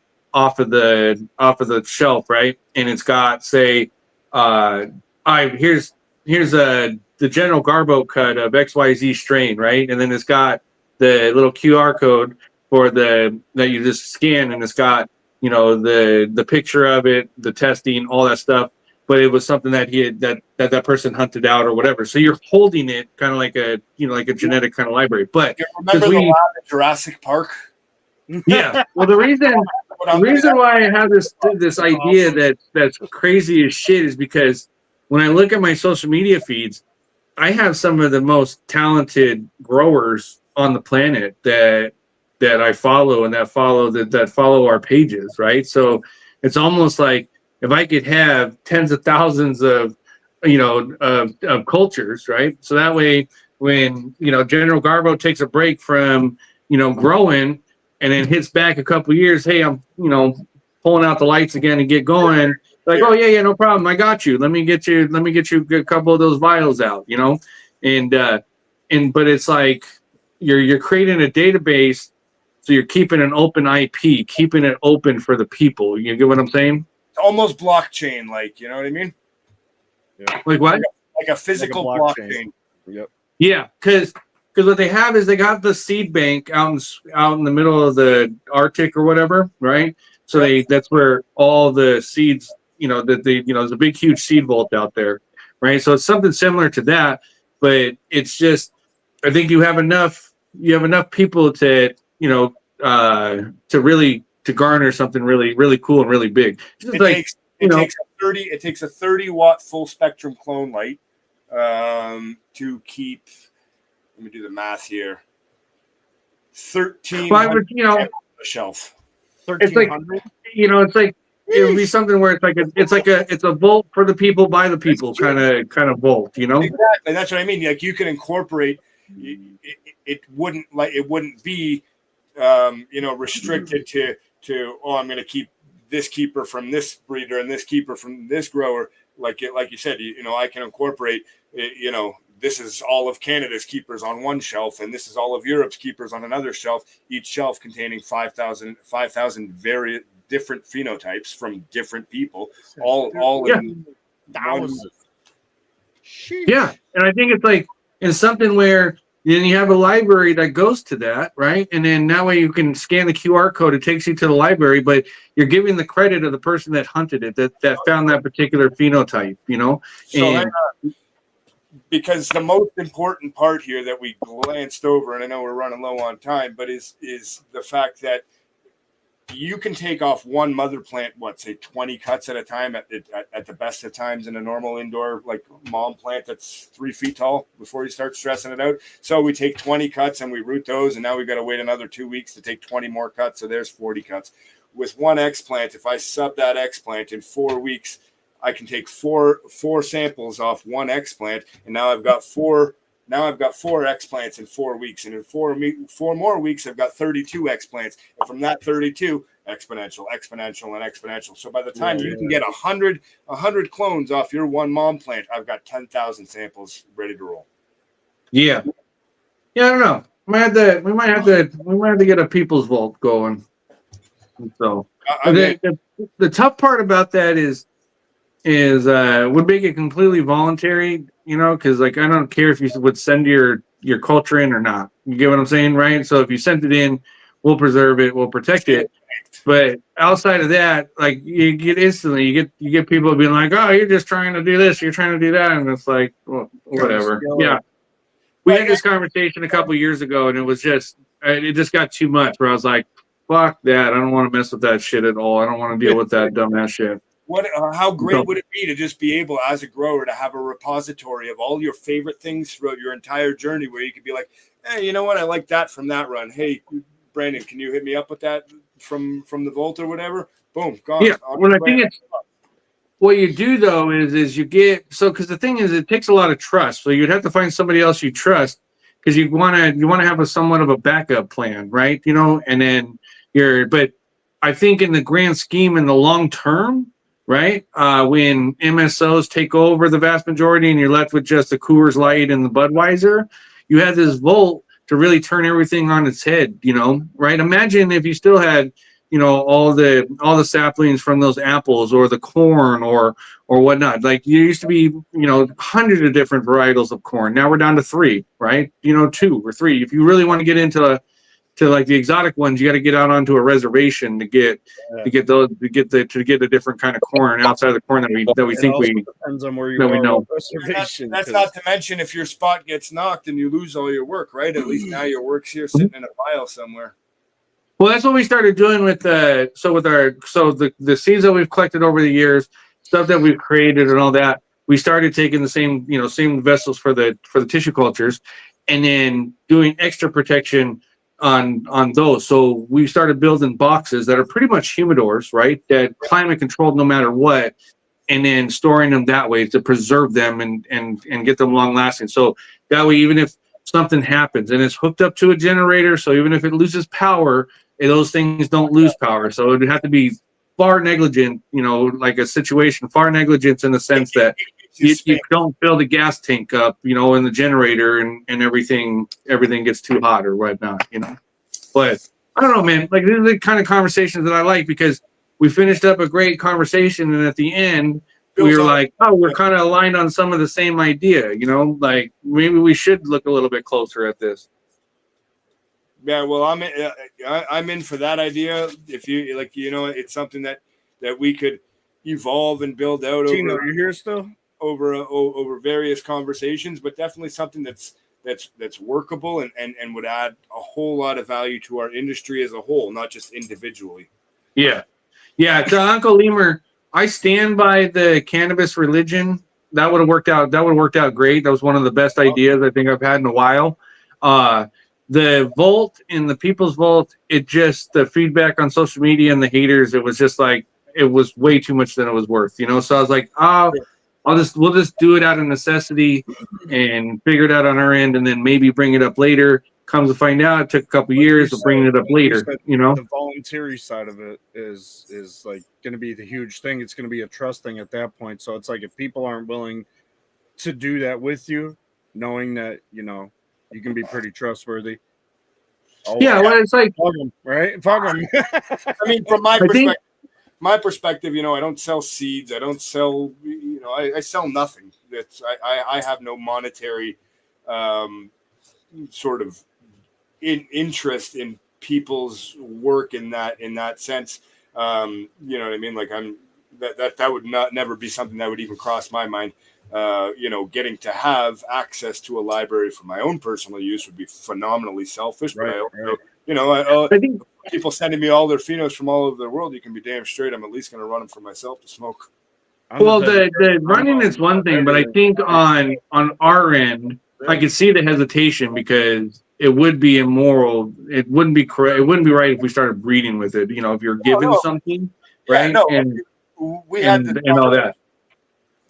shelf, right? And it's got, say, here's the General Garbo cut of XYZ strain, right? And then it's got the little QR code for that you just scan, and it's got, you know, the picture of it, the testing, all that stuff. But it was something that he had that person hunted out or whatever. So you're holding it kind of like a, you know, like a genetic kind of library. But you remember the lab at Jurassic Park? Yeah. Well, the reason why I have this idea that's crazy as shit is because when I look at my social media feeds, I have some of the most talented growers on the planet that I follow and that follow our pages, right? So it's almost like if I could have tens of thousands of, you know, of cultures, right? So that way, when, you know, General Garbo takes a break from, you know, growing and then hits back a couple of years, hey, I'm, you know, pulling out the lights again and get going. Like, oh yeah, no problem. I got you. Let me get you a couple of those vials out, you know? But it's like you're creating a database, so you're keeping an open IP, keeping it open for the people. You get what I'm saying? Almost blockchain, like, you know what I mean? Yeah. Like what? Like a physical like a blockchain. Yep. Yeah, because what they have is they got the seed bank out in the middle of the Arctic or whatever, right? So that's where all the seeds, you know, there's a big huge seed vault out there, right? So it's something similar to that, but it's just, I think you have enough people to, you know, to garner something really, really cool and really big. It takes a 30-watt full spectrum clone light to keep. Let me do the math here. 1300 a shelf. 1,300. You know, it's like it would be something where it's a vault for the people by the people kind of vault. You know, exactly. That's what I mean. Like you can incorporate. It wouldn't be restricted to I'm going to keep this keeper from this breeder and this keeper from this grower. Like you said, I can incorporate. This is all of Canada's keepers on one shelf, and this is all of Europe's keepers on another shelf. Each shelf containing 5,000 very different phenotypes from different people, all in thousands. Yeah, and I think it's something where then you have a library that goes to that, right? And then that way you can scan the QR code. It takes you to the library, but you're giving the credit of the person that hunted it, that found that particular phenotype, you know? So because the most important part here that we glanced over, and I know we're running low on time, but is the fact that you can take off one mother plant, 20 cuts at a time at the best of times in a normal indoor like mom plant that's 3 feet tall before you start stressing it out. So we take 20 cuts and we root those, and now we got to wait another 2 weeks to take 20 more cuts. So there's 40 cuts. With one X plant, if I sub that X plant in 4 weeks, I can take four samples off one X plant, and now I've got four X plants in 4 weeks, and in four more weeks I've got 32 X plants, and from that 32, exponential, and exponential. So by the time you can get 100 clones off your one mom plant, I've got 10,000 samples ready to roll. Yeah, I don't know. We might have to get a people's vault going. So the tough part about that is would make it completely voluntary, because I don't care if you would send your culture in or not. You get what I'm saying, right? So if you sent it in, we'll preserve it, we'll protect it. But outside of that, like you get people being like, oh, you're just trying to do this, you're trying to do that, and it's like, well, whatever. Yeah, we had this conversation a couple years ago, and it just got too much. Where I was like, fuck that, I don't want to mess with that shit at all. I don't want to deal with that dumbass shit. How great would it be to just be able, as a grower, to have a repository of all your favorite things throughout your entire journey, where you could be like, hey, you know what, I like that from that run. Hey, Brandon, can you hit me up with that from the vault or whatever? Boom, gone. Yeah, well, I think it's what you do though is you get because the thing is, it takes a lot of trust. So you'd have to find somebody else you trust, because you want to have somewhat of a backup plan, right? And then but I think in the grand scheme, in the long term, right, when MSOs take over the vast majority and you're left with just the Coors Light and the Budweiser, you have this vault to really turn everything on its head, right? Imagine if you still had, all the saplings from those apples or the corn or whatnot. Like, you used to be, hundreds of different varietals of corn. Now we're down to 3, right? 2 or 3. If you really want to get into like the exotic ones, you got to get out onto a reservation to get a different kind of corn outside of the corn that we think we depends on where you that we are know. with reservation, That's not to mention if your spot gets knocked and you lose all your work, right? At least now your work's here sitting in a file somewhere. Well, that's what we started doing with the seeds that we've collected over the years, stuff that we've created and all that. We started taking the same vessels for the tissue cultures, and then doing extra protection on those. So we started building boxes that are pretty much humidors, right? That climate controlled no matter what, and then storing them that way to preserve them and get them long lasting. So that way, even if something happens and it's hooked up to a generator, so even if it loses power, those things don't lose power. So it'd have to be far negligent, like a situation, far negligence in the sense that you don't fill the gas tank up, in the generator and everything gets too hot or whatnot, But I don't know, man. Like, these are the kind of conversations that I like, because we finished up a great conversation, and at the end we were like, oh, we're kind of aligned on some of the same idea, like maybe we should look a little bit closer at this. Yeah, well, I'm in for that idea. If you like, it's something that we could evolve and build out Tino, over. you here still? Over various conversations, but definitely something that's workable and would add a whole lot of value to our industry as a whole, not just individually. Yeah. To Uncle Lemur, I stand by the cannabis religion. That would have worked out. That would have worked out great. That was one of the best ideas I think I've had in a while. The Vault and the People's Vault, the feedback on social media and the haters, it was just like, it was way too much than it was worth, So I was like, we'll just do it out of necessity and figure it out on our end, and then maybe bring it up later. Comes to find out, it took a couple years of bringing it up later. The voluntary side of it is like going to be the huge thing. It's going to be a trust thing at that point. So it's like, if people aren't willing to do that with you, knowing that you can be pretty trustworthy. Well, it's like, fuck them, right? Fuck them. I mean, from my perspective, I don't sell seeds. I don't sell, I sell nothing. I have no monetary sort of interest in people's work in that sense. You know what I mean? Like, that would never be something that would even cross my mind. Getting to have access to a library for my own personal use would be phenomenally selfish. But I think people sending me all their phenos from all over the world, you can be damn straight I'm at least going to run them for myself to smoke. Well, the running is one thing, but I think on our end, I could see the hesitation, because it would be immoral. It wouldn't be correct. It wouldn't be right if we started breeding with it. If you're given something, right? And all that.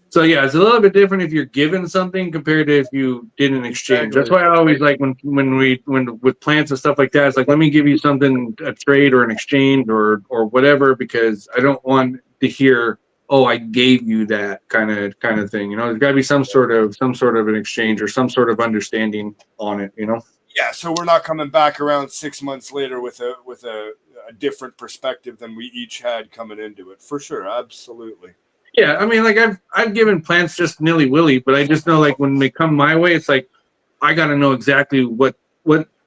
So yeah, it's a little bit different if you're given something compared to if you did an exchange. That's why I always like when with plants and stuff like that, it's like, let me give you something, a trade or an exchange or whatever, because I don't want to hear, oh, I gave you that kind of thing. There's got to be some sort of an exchange or some sort of understanding on it. Yeah, so we're not coming back around 6 months later with a different perspective than we each had coming into it. For sure, absolutely. Yeah, I mean, like I've given plants just nilly-willy, but I just know, like, when they come my way, it's like I got to know exactly what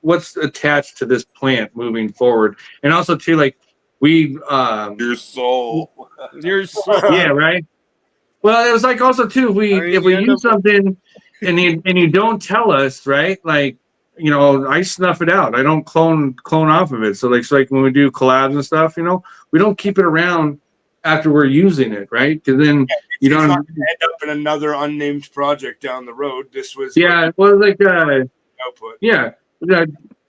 what's attached to this plant moving forward, and also too, like we Your soul. You're so yeah, right. Well, it was like also too, if we use something and you don't tell us, right? Like, you know, I snuff it out. I don't clone off of it. So like when we do collabs and stuff, you know, we don't keep it around after we're using it, right? Because then you It's don't not gonna end up in another unnamed project down the road. This was yeah, well, like output. yeah,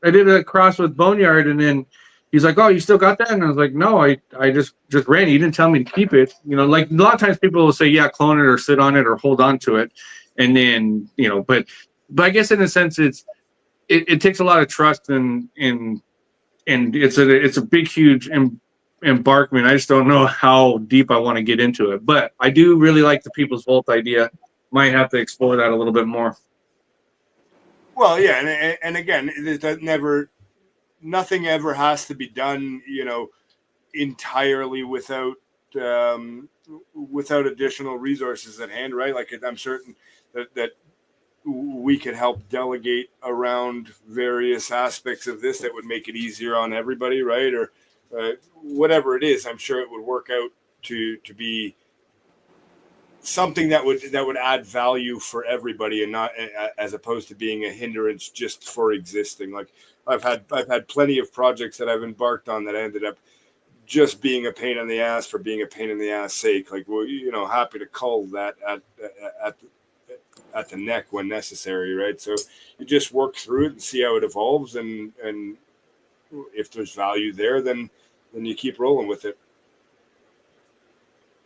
I did a cross with Boneyard, and then he's like, "Oh, you still got that?" And I was like, "No, I just ran it. You didn't tell me to keep it." You know, like a lot of times people will say, "Yeah, clone it or sit on it or hold on to it," and then you know, but I guess in a sense, it takes a lot of trust and it's a big huge embarkment. I just don't know how deep I want to get into it, but I do really like the People's Vault idea. Might have to explore that a little bit more. Well, yeah, and again, that nothing ever has to be done, you know, entirely without additional resources at hand, right? Like I'm certain that we could help delegate around various aspects of this that would make it easier on everybody, right? Or whatever it is, I'm sure it would work out to be something that would add value for everybody and not as opposed to being a hindrance just for existing. Like I've had plenty of projects that I've embarked on that ended up just being a pain in the ass for being a pain in the ass sake. Like, well, you know, happy to cull that at the neck when necessary, right? So you just work through it and see how it evolves, and if there's value there, then you keep rolling with it.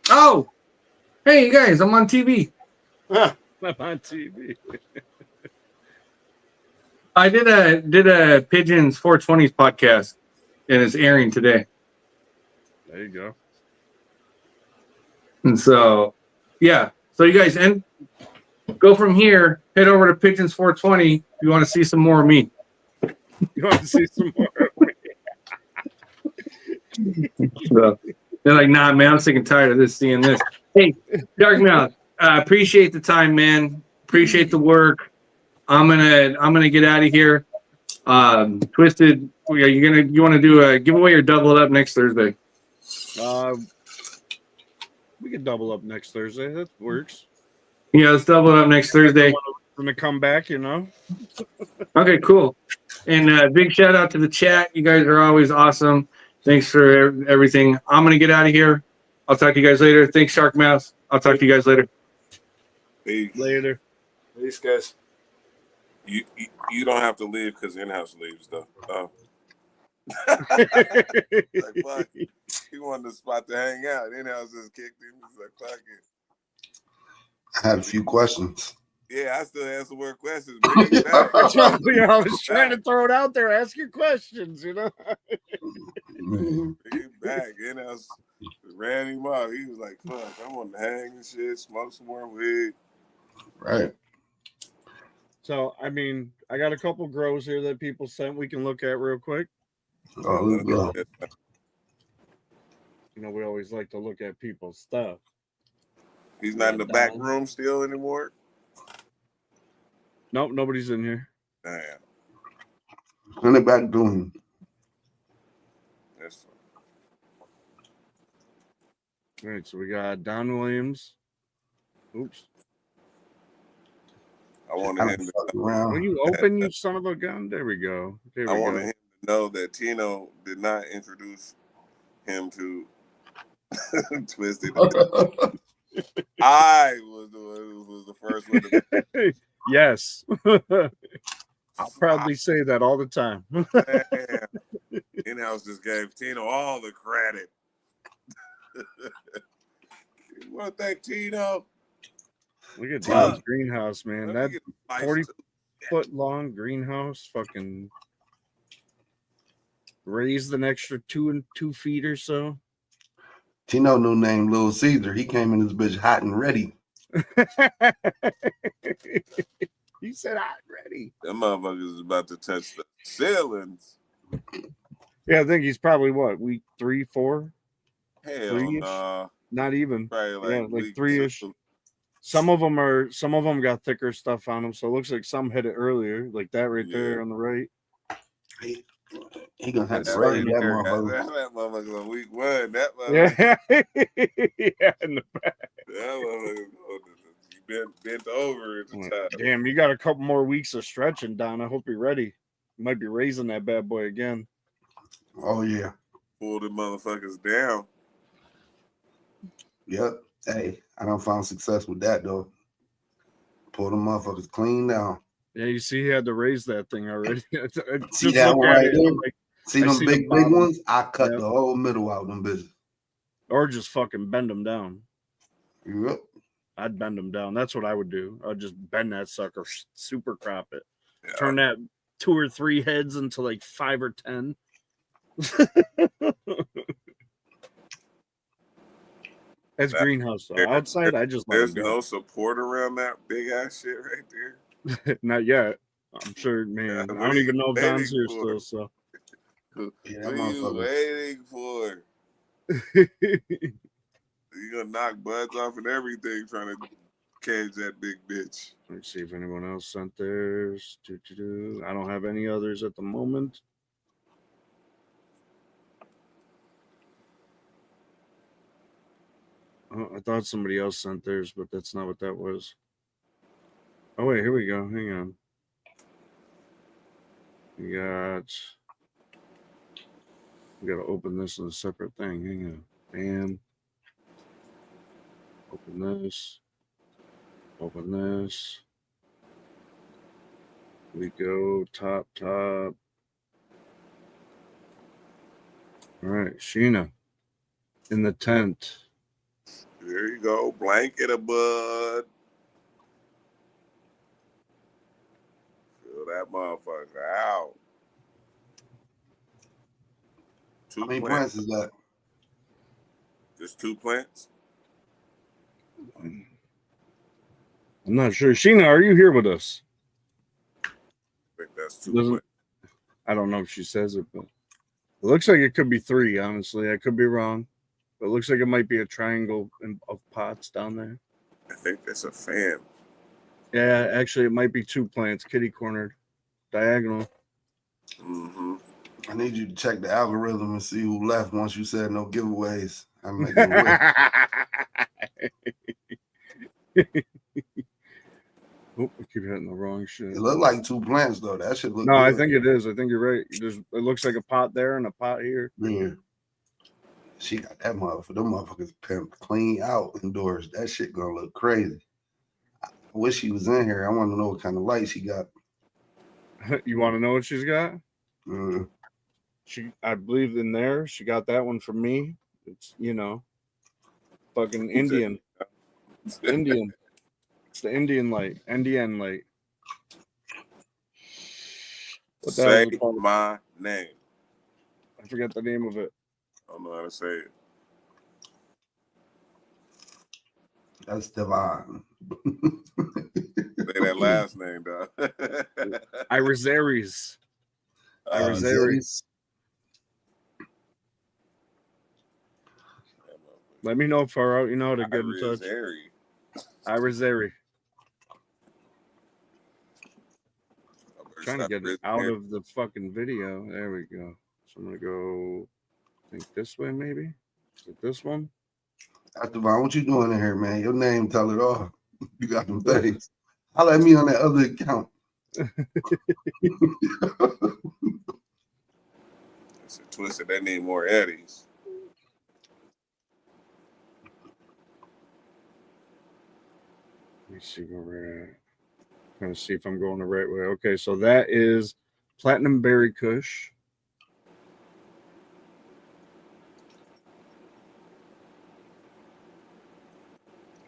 Oh, hey, you guys, I'm on TV. Huh. I'm on TV. I did a Pigeons 420s podcast, and it's airing today. There you go. And so, yeah. So you guys go from here, head over to Pigeons 420 if you want to see some more of me. You want to see some more? So they're like, nah, man, I'm sick and tired of seeing this. Hey, Darkmouth, appreciate the time, man. Appreciate the work. I'm gonna get out of here. Twisted, you want to do a giveaway or double it up next Thursday? We could double up next Thursday. That works. Yeah, let's double it up next Thursday. Gonna come back, you know. Okay, cool. And big shout out to the chat. You guys are always awesome. Thanks for everything. I'm gonna get out of here. I'll talk to you guys later. Thanks, Shark Mouse. I'll talk to you guys later. Peace. Later. These guys. You don't have to leave because in-house leaves though. Oh. Like, fuck. He wanted a spot to hang out. In-house just kicked him. He's like, fuck it. I had a few questions. Yeah, I still answer more questions. Bring it back. I was trying to throw it out there. Ask your questions, you know. Bring it back. In-house ran him off. He was like, fuck, I want to hang and shit, smoke some more weed. Right. So, I mean, I got a couple grows here that people sent we can look at real quick. Oh, let's go. You know, we always like to look at people's stuff. He's not in the back room still anymore? Nope, nobody's in here. Damn. Send it back to him. That's fine. All right, so we got Don Williams. Oops. I wanted him to When you open, you son of a gun. There we go. There we I wanted go. him to know that Tino did not introduce him to Twisted. I was the one who was the first one to Yes. I'll proudly say that all the time. Damn. In-house just gave Tino all the credit. You want to thank Tino? Look at Don's greenhouse, man. Let That me get a slice 40 too. foot long greenhouse fucking raised an extra 2 feet or so. Tino new name Little Caesar. He came in this bitch hot and ready. He said, I'm ready. That motherfucker is about to touch the ceilings. Yeah, I think he's probably what, week 3, 4? Hell Three-ish? nah. Not even. Probably Yeah, like week 3-ish. two. Some of them got thicker stuff on them, so it looks like some hit it earlier, like that right there Yeah. on the right. He gonna have That to raise that that motherfucker. motherfucker on week one. That motherfucker, Yeah. In the back. that motherfucker bent over at the time. Damn, you got a couple more weeks of stretching, Don. I hope you're ready. You might be raising that bad boy again. Oh yeah. Pull the motherfuckers down. Yep. Hey, I done found success with that though. Pull the motherfuckers clean down. Yeah, you see, he had to raise that thing already. See that one right there? See I them see big the bottom. ones? I cut Yep. the whole middle out of them bitches. Or just fucking bend them down. Yep. I'd bend them down. That's what I would do. I'd just bend that sucker, super crop it, Yeah. turn that 2 or 3 heads into like 5 or 10. That's greenhouse though. Outside, I just let There's it go. no support around that big ass shit right there. Not yet. I'm sure, man. Yeah, I what don't are even you know if Don's waiting here for? still. So Yeah, What that are you motherfucker. waiting for? You gonna knock buds off and everything trying to cage that big bitch. Let's see if anyone else sent theirs. I don't have any others at the moment. Oh, I thought somebody else sent theirs, but that's not what that was. Oh wait, here we go. Hang on. We gotta open this in a separate thing. Hang on. Bam. Open this. Open this. We go top. All right, Sheena in the tent. There you go. Blanket a bud. Fill that motherfucker out. How many plants is that? Just 2 plants? I'm not sure. Sheena, are you here with us? I think that's 2 Doesn't- plants. I don't know if she says it, but it looks like it could be 3, honestly. I could be wrong. But it looks like it might be a triangle of pots down there. I think that's a fan. Yeah, actually, it might be 2 plants, kitty cornered, diagonal. Mm-hmm. I need you to check the algorithm and see who left once you said no giveaways. I'm gonna give away. Oh, I keep hitting the wrong shit. It looked like 2 plants though. That should look No, good. I think it is. I think you're right. It looks like a pot there and a pot here. Yeah. She got that motherfucker. Them motherfuckers pimped clean out indoors. That shit gonna look crazy. I wish she was in here. I want to know what kind of light she got. You want to know what she's got? Mm. I believe in there. She got that one from me. It's fucking Indian. Indian. It's the Indian light. Indian light. What the hell is Say it called? my name. I forget the name of it. I don't know how to say it. That's divine. Say that last name, dog. Iris Aries. Iris Uh, Aries. Let me know if far out you know to get in touch. Iris Aries. Trying to get it out of the fucking video. There we go. So I'm gonna go. I think this way maybe. Is it this one? That's divine. What you doing in here, man? Your name tell it all. You got them things. I'll let me on that other account. It's a twisted. That need more Eddies. Let me see where we're at. Trying to see if I'm going the right way. Okay, so that is Platinum Berry Kush.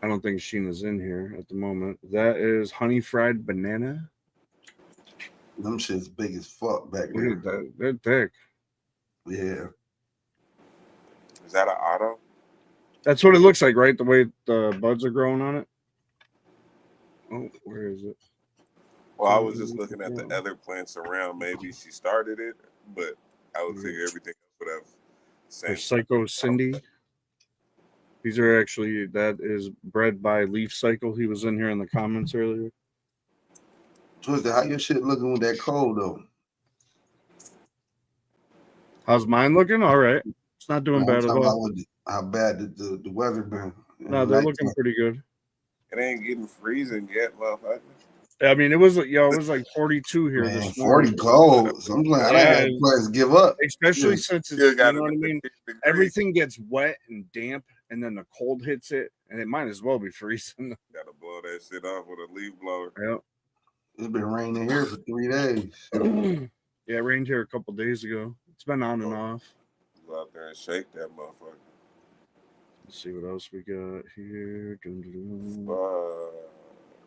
I don't think Sheena's in here at the moment. That is Honey Fried Banana. Them shit's big as fuck back there. Look at that. They're thick. Yeah. Is that an auto? That's what it looks like, right? The way the buds are growing on it. Oh, where is it? Well, I was just looking at the other plants around. Maybe she started it, but I would figure everything else would have same. There's Psycho Cindy. These are actually, that is bred by Leaf Cycle. He was in here in the comments earlier. Twisted, how your shit looking with that cold though? How's mine looking? All right. It's not doing I'm bad at talking about all. how bad the weather been. No, they're looking pretty good. It ain't getting freezing yet, motherfucker. I mean, it was like 42 here Man, this 40 morning. cold. So I'm playing. I Yeah. didn't have plans give up. Especially Yeah. since it's, Still you got know what I mean? 50 degrees. Everything gets wet and damp, and then the cold hits it, and it might as well be freezing. Gotta blow that shit off with a leaf blower. Yep. It's been raining here for 3 days. Yeah, it rained here a couple days ago. It's been on and off. Go out there and shake that motherfucker. Let's see what else we got here. Dun, dun, dun. Fuck.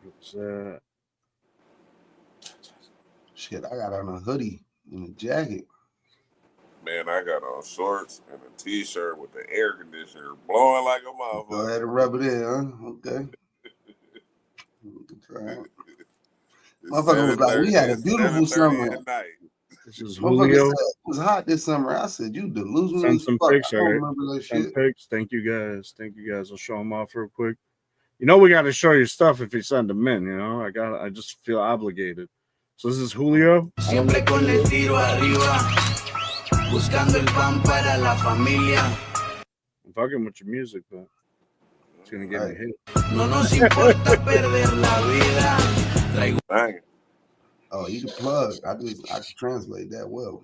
What's that? Shit, I got on a hoodie and a jacket. Man, I got on shorts and a t-shirt with the air conditioner blowing like a Go motherfucker. ahead and rub it in, huh? Okay. Try it. It's Motherfucker was like, we had a 7:30 beautiful 7:30 summer. at night. This is Motherfucker Julio. said it was hot this summer. I said, you delusional Send as some fuck. pics, I don't alright. remember that Send shit. pics. Thank you guys. I'll show them off real quick. You know, we got to show you stuff if you send them in. You know, I just feel obligated. So this is Julio. Siempre con el tiro arriba, buscando el pan para la familia. I'm fucking with your music, but it's gonna get me hit. No nos importa perder la vida. Traigo Dang. Oh, you the plug. I can translate that well.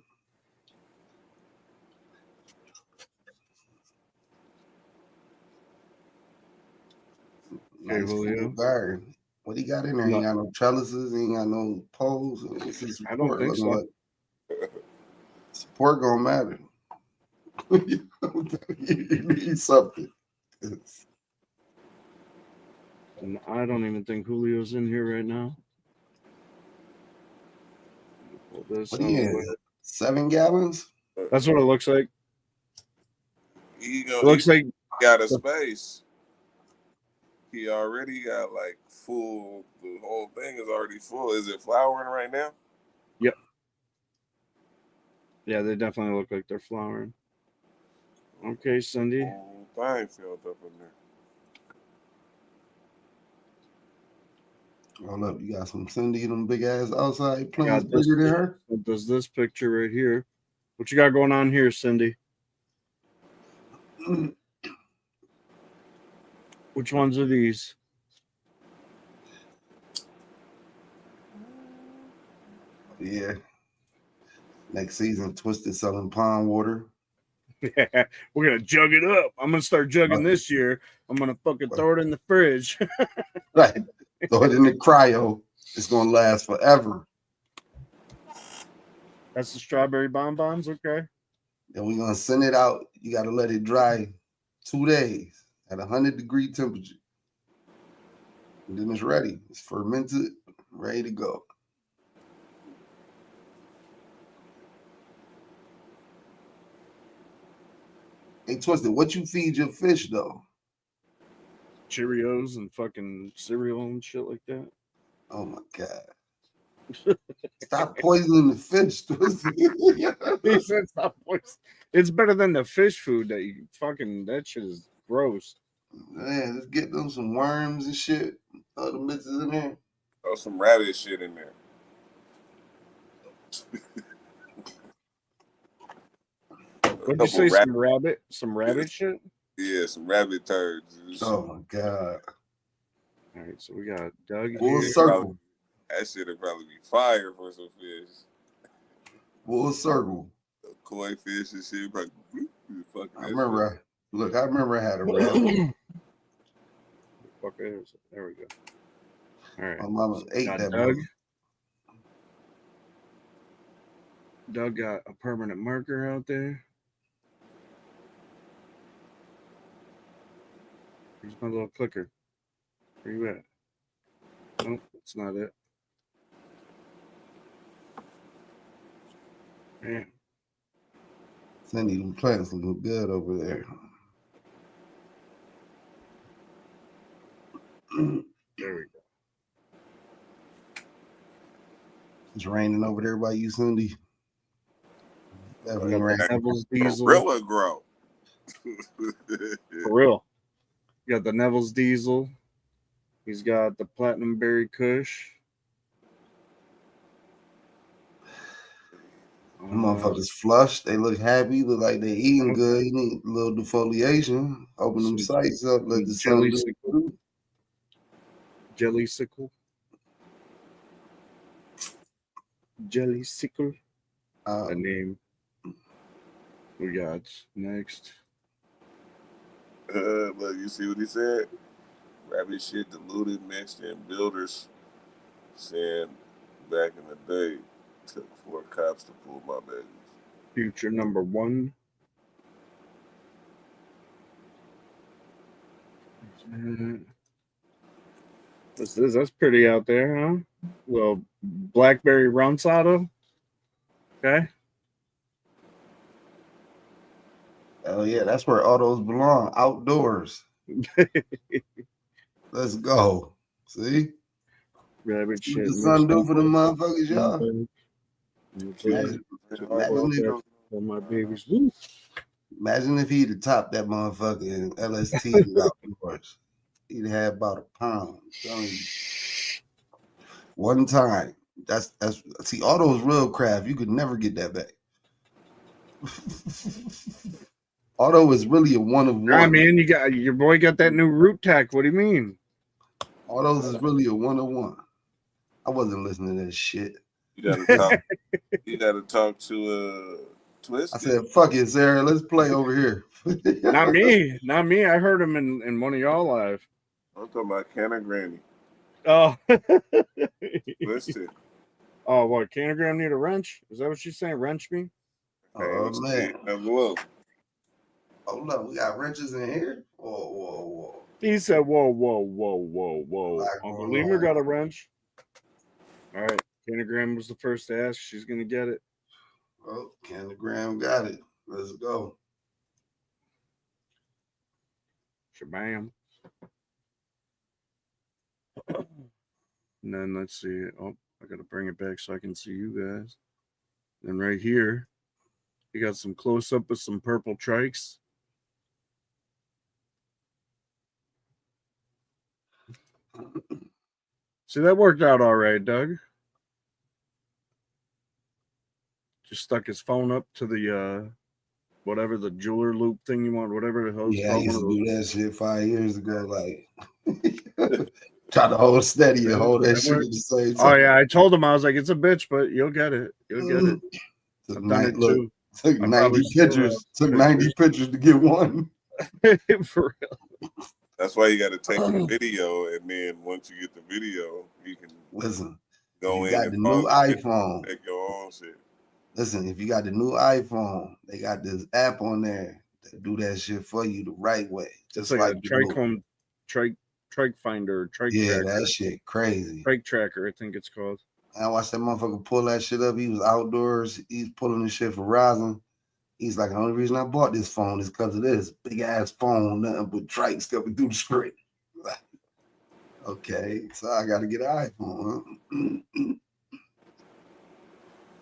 Okay, Nice Julio. full garden. What he got in there? He ain't got no trellises. He ain't got no poles. What's his I don't support think looking so. like? Support gonna matter. You need something. And I don't even think Julio's in here right now. Pull this What out do of the you way. have? 7 gallons? That's what it looks like. He It looks like got a space. He already got like full. The whole thing is already full. Is it flowering right now? yeah, they definitely look like they're flowering. Okay, Cindy. Whole thing filled up in there. Hold up, you got some Cindy and them big ass outside I plants got this bigger than her? Does this picture right here? What you got going on here, Cindy? Which ones are these? Yeah. Next season, Twisted selling pond water. We're gonna jug it up. I'm gonna start jugging this year. I'm gonna fucking throw it in the fridge. Right. Throw it in the cryo. It's gonna last forever. That's the strawberry bonbons. Okay. Then we're gonna send it out. You gotta let it dry 2 days at 100-degree temperature. And then it's ready. It's fermented, ready to go. Hey, Twisted, what you feed your fish though? Cheerios and fucking cereal and shit like that. Oh my god. Stop poisoning the fish, Twisted. He said stop poison. It's better than the fish food that you fucking, that shit is gross. Man, let's get them some worms and shit. Throw the mixes in there. Oh, some rabbit shit in there. What'd you say? Some rabbit shit? Yeah, some rabbit turds. Oh my god. All right, so we got Doug Full here. circle. That shit would probably be fire for some fish. Full circle. Koi fish and shit. Probably, fuck I remember I had a rabbit. Fuck is it? There we go. All right. My mama ate Got that Doug. mother. Doug got a permanent marker out there. Here's my little clicker. Where you at? Nope, that's not it. Man, Cindy, them plants look good over there. there we go. It's raining over there by you, Cindy. Definitely raining. Neville's Diesel. Gorilla grow. For real. You got the Neville's Diesel. He's got the Platinum Berry Kush. The motherfuckers flushed. They look happy. Look like they eating good. You need a little defoliation. Open them sights up. Let the sun do it through. Jelly sickle. Jelly sickle. A name. We got next. Look, you see what he said? Rabbit shit diluted, mixed in builders. Saying back in the day, took 4 cops to pull my babies. Future number 1. What's this? That's pretty out there, huh? Well, Blackberry Runts Auto. Okay. Oh yeah, that's where autos belong. Outdoors. Let's go. See? Rabbit See shit. what the sun do for the motherfuckers, y'all. For my babies. Woo. Imagine if he'd have topped that motherfucker in LST outdoors. He'd have about a pound. I'm telling you. One time. That's see, autos real craft. You could never get that back. Auto is really a one of one. I mean, your boy got that new root tack. What do you mean? Autos is really a one of one. I wasn't listening to that shit. You gotta talk to Twist. I said, fuck it, Sarah. Let's play over here. Not me. I heard him in one of y'all live. I'm talking about Ken and Granny. Oh. Twisted. Oh, what? Canogram need a wrench? Is that what she's saying? Wrench me? Oh, man. Whoa. Hold up. We got wrenches in here? Whoa. He said, whoa. Uncle Lemur got a wrench. All right. Canogram was the first to ask. She's going to get it. Oh, Canogram got it. Let's go. Shabam. And then let's see. Oh, I got to bring it back so I can see you guys. And right here, you got some close up of some purple trikes. See, that worked out all right, Doug. Just stuck his phone up to the whatever the jeweler loop thing you want, whatever the hell. Yeah, I used to do that shit 5 years ago. Like, try to hold steady and hold that shit at the same time. Oh yeah, I told him I was like, it's a bitch, but you'll get it. You'll get it. Took, I've done it too. Took 90 pictures. Took 90 pictures to get one. For real. That's why you got to take the video, and then once you get the video, you can go in. Got the new iPhone. Make your own shit. Listen, if you got the new iPhone, they got this app on there that do that shit for you the right way. Just like a Trike Finder, Trike Tracker. That shit crazy. Trike Tracker, I think it's called. I watched that motherfucker pull that shit up. He was outdoors. He's pulling this shit for Verizon. He's like, the only reason I bought this phone is because of this big ass phone, nothing but trikes coming through the screen. Like, okay, so I got to get an iPhone. Huh?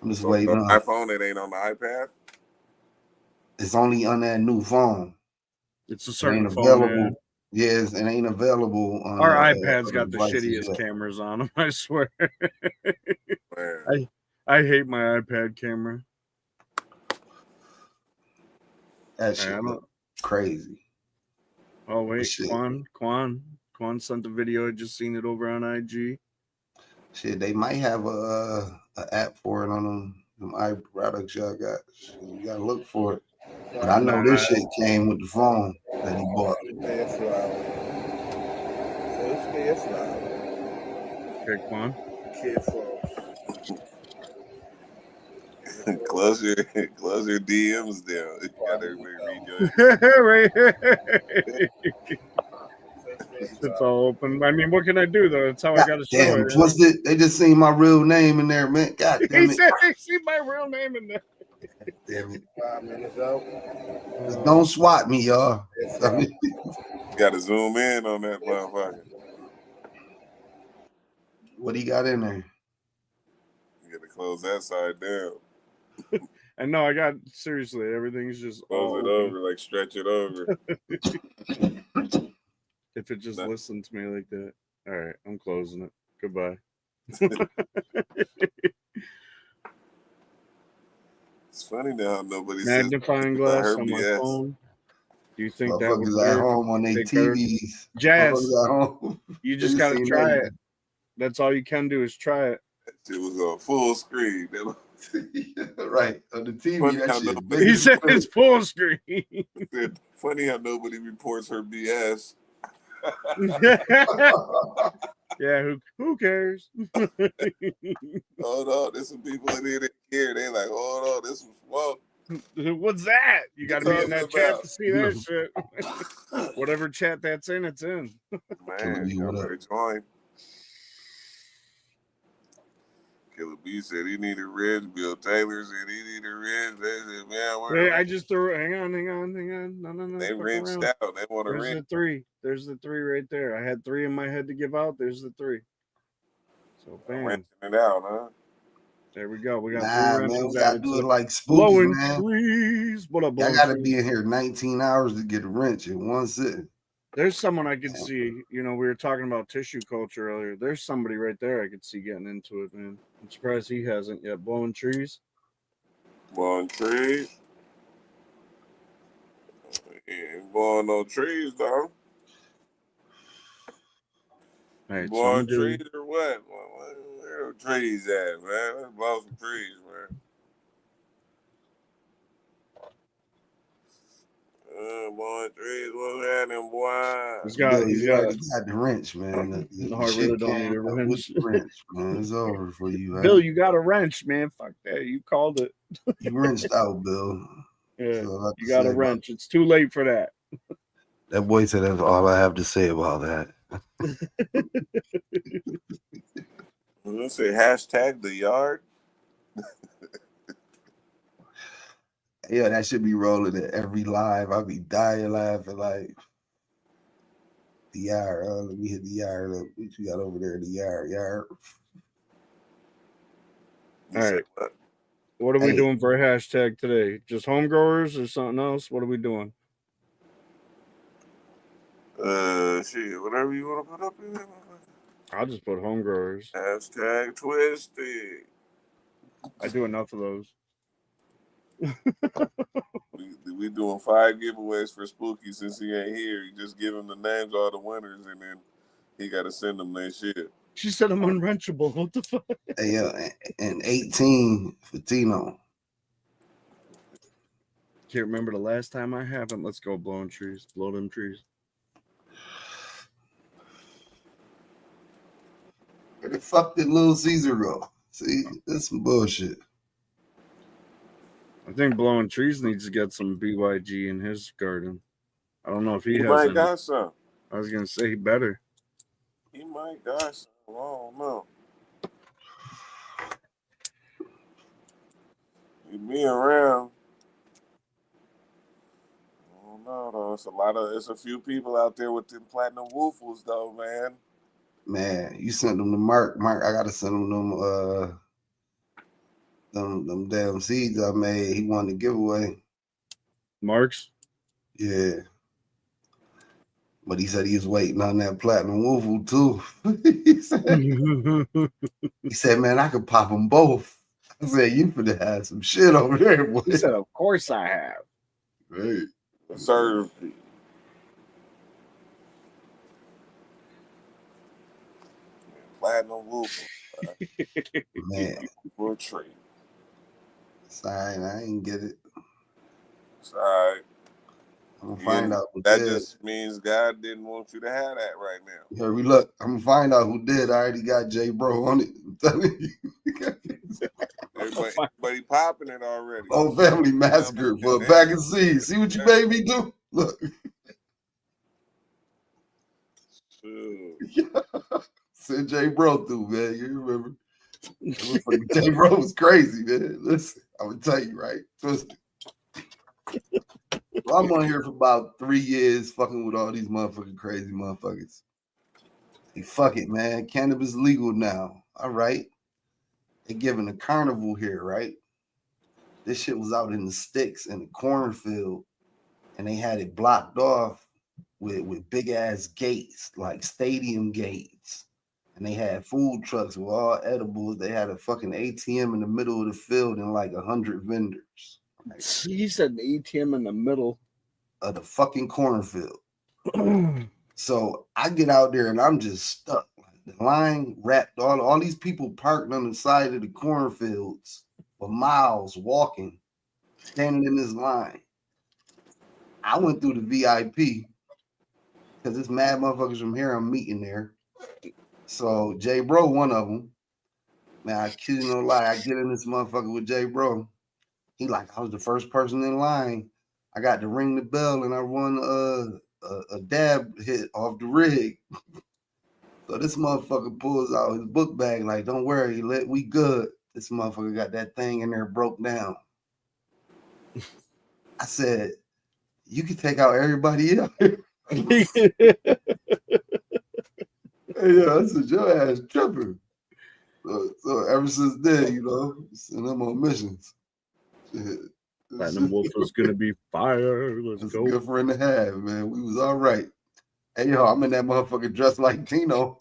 I'm just waiting on iPhone. It ain't on the iPad. It's only on that new phone. It's a certain phone. Available. Yes, it ain't available on our iPad's got the shittiest cameras on them, I swear. I hate my iPad camera. That shit crazy. Oh wait, Quan sent a video. I just seen it over on IG. Shit, they might have a app for it on them iProducts y'all got. You gotta look for it. But I know this shit came with the phone that he bought. Okay, Quan. Close your DMs down. You got everybody read your It's all open. I mean, what can I do though? That's how I got to show it. Twisted. They just seen my real name in there, man. God damn it. He said they see my real name in there. God damn it. 5 minutes out. Just don't swat me, y'all. You got to zoom in on that motherfucker. What do you got in there? You got to close that side down. I know. I got seriously. Everything's just close it over, like stretch it over. If it just listened to me like that. All right, I'm closing it. Goodbye. It's funny now how nobody Magnifying says glass her on my BS. phone. Do you think that would Motherfuckers at home on their take better? TVs. Jazz, Motherfuckers at home. you just They got to seen try that. it. That's all you can do is try it. That shit was on full screen. Right. On the TV, Funny that how shit nobody- big He as said fuck. it's full screen. Funny how nobody reports her BS. Yeah, who cares? Hold on, there's some people in here that care. They like, hold on, this some smoke. What's that? You got to be in that chat about? to see that shit. Whatever chat that's in, it's in. Man, B, what y'all up? better join. Killer B said he needed ribs. Bill Taylor said he needed ribs. They said, man, Wait, I just threw it. Hang on. No. they fuck rinsed around. out. They want to There's rinse. the three. There's the three right there. I had three in my head to give out. There's the three. So bam. Rinsing it out, huh? There we go. We got Nah, three man, wrenches we gotta added do to it like spooky, blowing man. trees. What up, Y'all blowing gotta trees? be in here 19 hours to get a wrench in one sitting. There's someone I could see. You know, we were talking about tissue culture earlier. There's somebody right there I could see getting into it, man. I'm surprised he hasn't yet. Blowing trees. Blowing trees. He ain't blowing no trees, though. All right, Blowing some dude. trees or what? Where the trees at, man? Let's blow some trees, man. Blowing trees, what's happening, boy? He's You got. already got the wrench, man. The No, I shit really don't came need a up with wrench. the wrench, man. It's over for you, man. Bill, you got a wrench, man. Fuck that. You called it. You wrenched out, Bill. Yeah, So I you got say a wrench. It's too late for that. That boy said that's all I have to say about that. I'm gonna say hashtag the yard. Yeah, that should be rolling at every live. I'll be dying laughing like the yard. Let me hit the yard up. What you got over there? The yard. You All say right. what? What are we Hey. doing for a hashtag today? Just home growers or something else? What are we doing? Shit, whatever you want to put up in there. I'll just put home growers. Hashtag twisted. I do enough of those. We doing 5 giveaways for Spooky since he ain't here. You just give him the names of all the winners, and then he got to send them their shit. She said I'm unwrenchable. What the fuck? Hey, and 18 for Tino. Can't remember the last time I haven't. Let's go blowing trees. Blow them trees. Where the fuck did Little Caesar go? See, that's some bullshit. I think blowing trees needs to get some BYG in his garden. I don't know if he He has might any. got some. I was gonna say he better. He might got some. I don't know. He be around. I don't know though. It's a few people out there with them platinum woofles though, man. Man, you sent them to Mark. Mark, I gotta send him them damn seeds I made. He won the giveaway. Marks. Yeah. But he said he was waiting on that platinum woofle too. he said, man, I could pop them both. I said, you finna have some shit over there, boy. He said, of course I have. Right. Serve. Platinum woofle. Man, For a tree. sorry, I ain't get it. It's all right. I'm gonna find out who That did. just means God didn't want you to have that right now. Here we look. I'm gonna find out who did. I already got J Bro on it. I'm telling you. Everybody popping it already. Oh, Family Massacre for a pack of seeds. See what you made me do? Look. Send J Bro through, man. You remember? J Bro was crazy, man. Listen, I'm gonna tell you, right? Listen. Well, I'm on here for about 3 years fucking with all these motherfucking crazy motherfuckers. Hey, fuck it, man. Cannabis legal now. All right. They giving a carnival here, right? This shit was out in the sticks in the cornfield, and they had it blocked off with big ass gates, like stadium gates. and they had food trucks with all edibles. They had a fucking ATM in the middle of the field and like 100 vendors. Like, He said an ATM in the middle of the fucking cornfield. So I get out there and I'm just stuck. The line wrapped all these people parked on the side of the cornfields for miles walking, standing in this line. I went through the VIP because this mad motherfuckers from here I'm meeting there. So Jay Bro, one of them. Man, I kid you no lie. I get in this motherfucker with Jay Bro. He like, I was the first person in line. I got to ring the bell and I won a dab hit off the rig. So this motherfucker pulls out his book bag like, don't worry, we good. This motherfucker got that thing in there broke down. I said, you can take out everybody else. Hey, yeah, I said, your ass tripping. So ever since then, you know, send them on missions. Platinum Wolf was gonna be fire. Let's It's go. a good friend to have, man. We was all right. Hey, yo, I'm in that motherfucker dressed like Tino.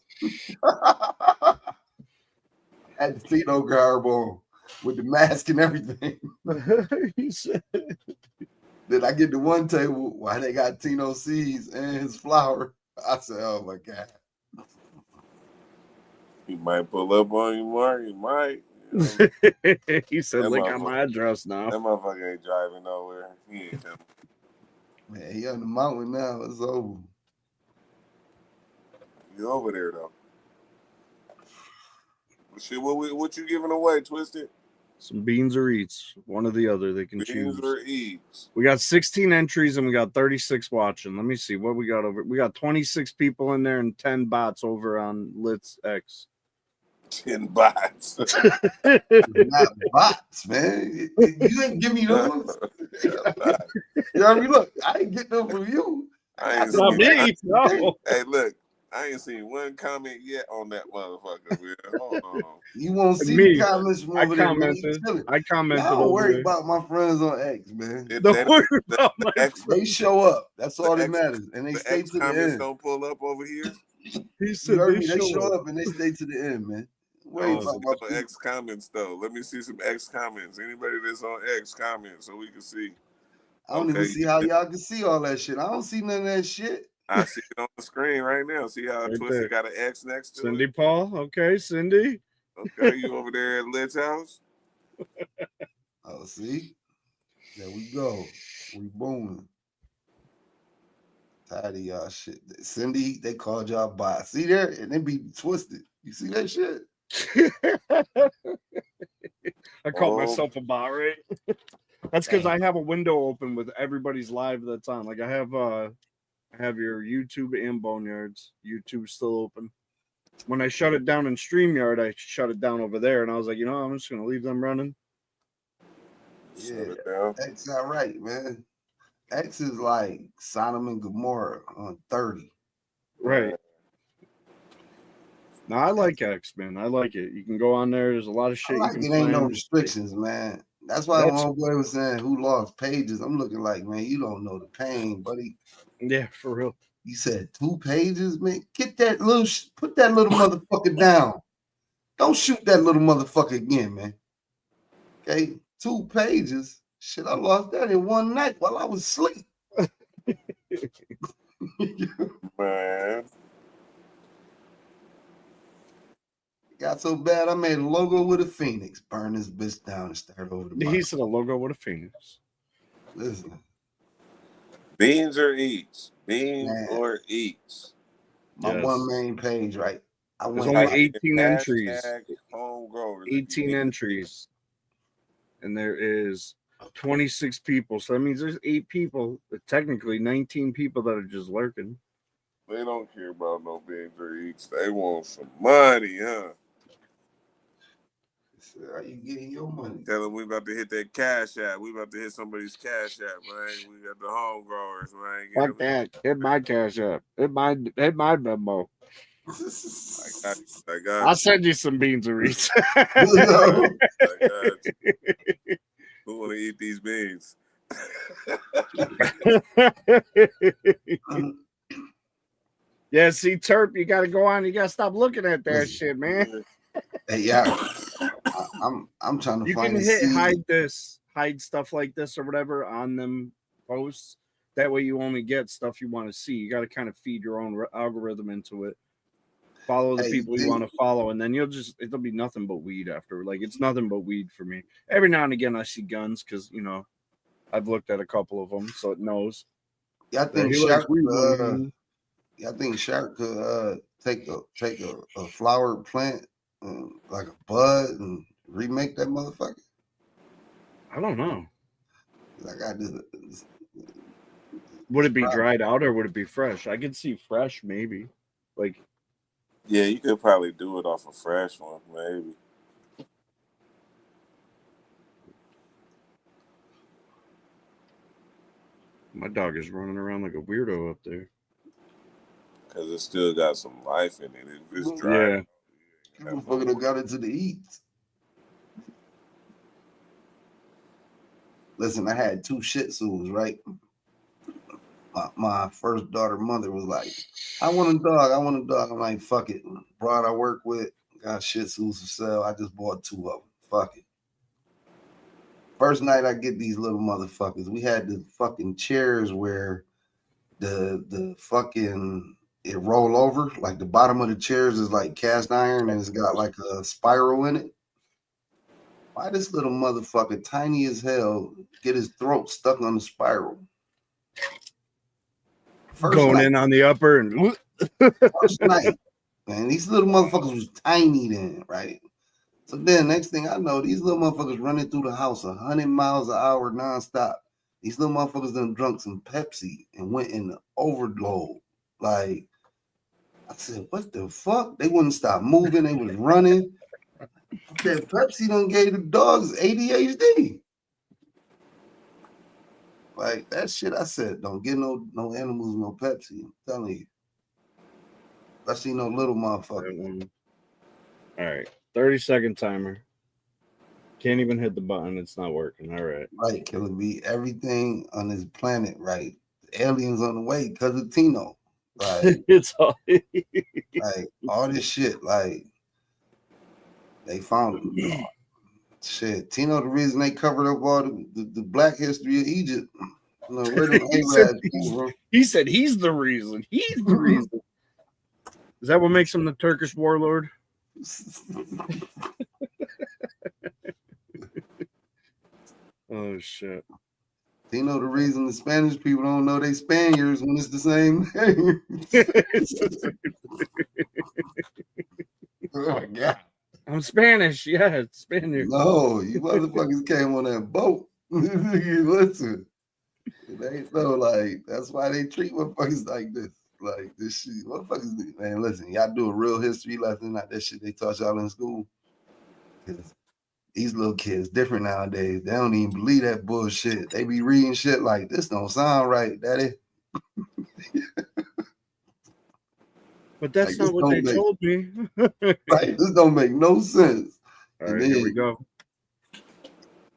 Had the Tino garb on with the mask and everything. He said, Then I get to one table why they got Tino seeds and his flour. I said, oh my God. He might pull up on you, Mark. He might. You know, he said, That look at motherfucker- my address now. that motherfucker ain't driving nowhere. He ain't coming. Man, he on the mountain now. It's over. You over there though. Shit, what you giving away, Twisted? Some beans or eats, one or the other. They can Beans choose. or eats? We got 16 entries and we got 36 watching. Let me see what we got over. We got 26 people in there and 10 bots over on Litz X. 10 bots. Not bots, man. You ain't give me those. You know what I mean? Look, I ain't get them from you. I ain't Not seen, me. No. Hey, look, I ain't seen one comment yet on that motherfucker. Man. Hold on. You won't see Me. the comments from I over there, man. commented. You chilling. I commented. Don't over worry there. about my friends on X, man. Don't worry about my X, They show up. That's all that X- matters. And they the stay X to the comments end. don't pull up over here. He You said heard they me? They show show up. up and they stay to the end, man. Worry Oh, about so my no people. X comments though. Let me see some X comments. Anybody that's on X comments so we can see. I don't even Okay. see how y'all can see all that shit. I don't see none of that shit. I see it on the screen right now. See how Right Twisted there. got an X next to Cindy it? Paul. Okay, Cindy. Okay, you over there at Lit's house? Oh, see? There we go. We booming. Tired of y'all shit. Cindy, they called y'all bots. See there? And they be twisted. You see that shit? I called Oh. myself a bot, right? That's because I have a window open with everybody's live that's on. Like I have your YouTube and Boneyards. YouTube's still open. When I shut it down in StreamYard, I shut it down over there, and I was like, I'm just gonna leave them running. Shut Yeah. it down. X not right, man. X is like Sodom and Gomorrah on 30. Right. No, I like X, man. I like it. You can go on there. There's a lot of I shit like you it can ain't no plan. restrictions, man. That's why That's- my boy was saying who lost pages. I'm looking like, man, you don't know the pain, buddy. Yeah, for real. You said 2 pages, man. Get that little, put that little motherfucker down. Don't shoot that little motherfucker again, man. Okay, 2 pages. Shit, I lost that in one night while I was asleep. Man. Got so bad, I made a logo with a phoenix. Burn this bitch down and start over the He bottom. said a logo with a phoenix. Listen, Beans or eats? Beans Man. or eats? my Yes. one main page, right? I There's went only like, 18 entries. Hashtag home growers. 18 entries. And there is 26 people. So that means there's 8 people, but technically 19 people that are just lurking. They don't care about no beans or eats. They want some money, huh? how you getting your money? Tell them we about to hit that cash app. We about to hit somebody's cash app, man. We got the home growers, man. Get Fuck them- that. Hit my cash up. Hit my memo. I got I'll send you some beans or eats. I got you. Who want to eat these beans? Yeah, see, Terp, you got to go on. You got to stop looking at that shit, man. Hey, yeah, I'm trying to You find can this seed. hide stuff like this or whatever on them posts. That way, you only get stuff you want to see. You got to kind of feed your own algorithm into it. Follow the Hey, people you want to follow, and then it'll be nothing but weed after. Like, it's nothing but weed for me. Every now and again, I see guns because I've looked at a couple of them, so it knows. I think He likes Shark. weed. I think Shark could take a flower plant, like a bud, and remake that motherfucker. I don't know. Like I just. Would it be dried out or would it be fresh? I could see fresh, maybe. Like, Yeah, you could probably do it off a fresh one, maybe. my dog is running around like a weirdo up there. Because it still got some life in it. If it's dry. Yeah. Motherfucker done got into the eats. Listen, I had 2 Shih Tzus, right? My first daughter mother was like, I want a dog. I'm like, fuck it. Broad I work with got Shih Tzus for sale. I just bought 2 of them. Fuck it. First night I get these little motherfuckers. We had the fucking chairs where the fucking it roll over, like the bottom of the chairs is like cast iron and it's got like a spiral in it. Why this little motherfucker, tiny as hell, get his throat stuck on the spiral? Going in on the upper and first night, man, these little motherfuckers was tiny then, right? So then next thing I know, these little motherfuckers running through the house 100 miles an hour nonstop. These little motherfuckers done drunk some Pepsi and went in the overload. Like, I said, what the fuck? They wouldn't stop moving. They was running. That Pepsi done gave the dogs ADHD. Like, that shit I said, don't get no animals, no Pepsi. I'm telling you. Especially no little motherfucker. All right. 30-second timer. Can't even hit the button. It's not working. All right. Right, Killer B. Everything on this planet, right? The aliens on the way because of Tino. Like, it's all like all this shit, like they found him. Shit, Tino, the reason they covered up all the black history of Egypt. You know, where he said he's the reason. He's the reason. Is that what makes him the Turkish warlord? Oh shit. Tino, the reason the Spanish people don't know they Spaniards when it's the same thing. Oh my god. I'm Spanish. Yeah, it's Spaniard. No, you motherfuckers came on that boat. Listen. It ain't so like that's why they treat motherfuckers like this. Like this shit. Motherfuckers, man, listen, y'all do a real history lesson, not that shit they taught y'all in school. These little kids different nowadays. They don't even believe that bullshit. They be reading shit like this don't sound right, daddy. But that's like, not what they told me. Right, this don't make no sense. All right, here we go.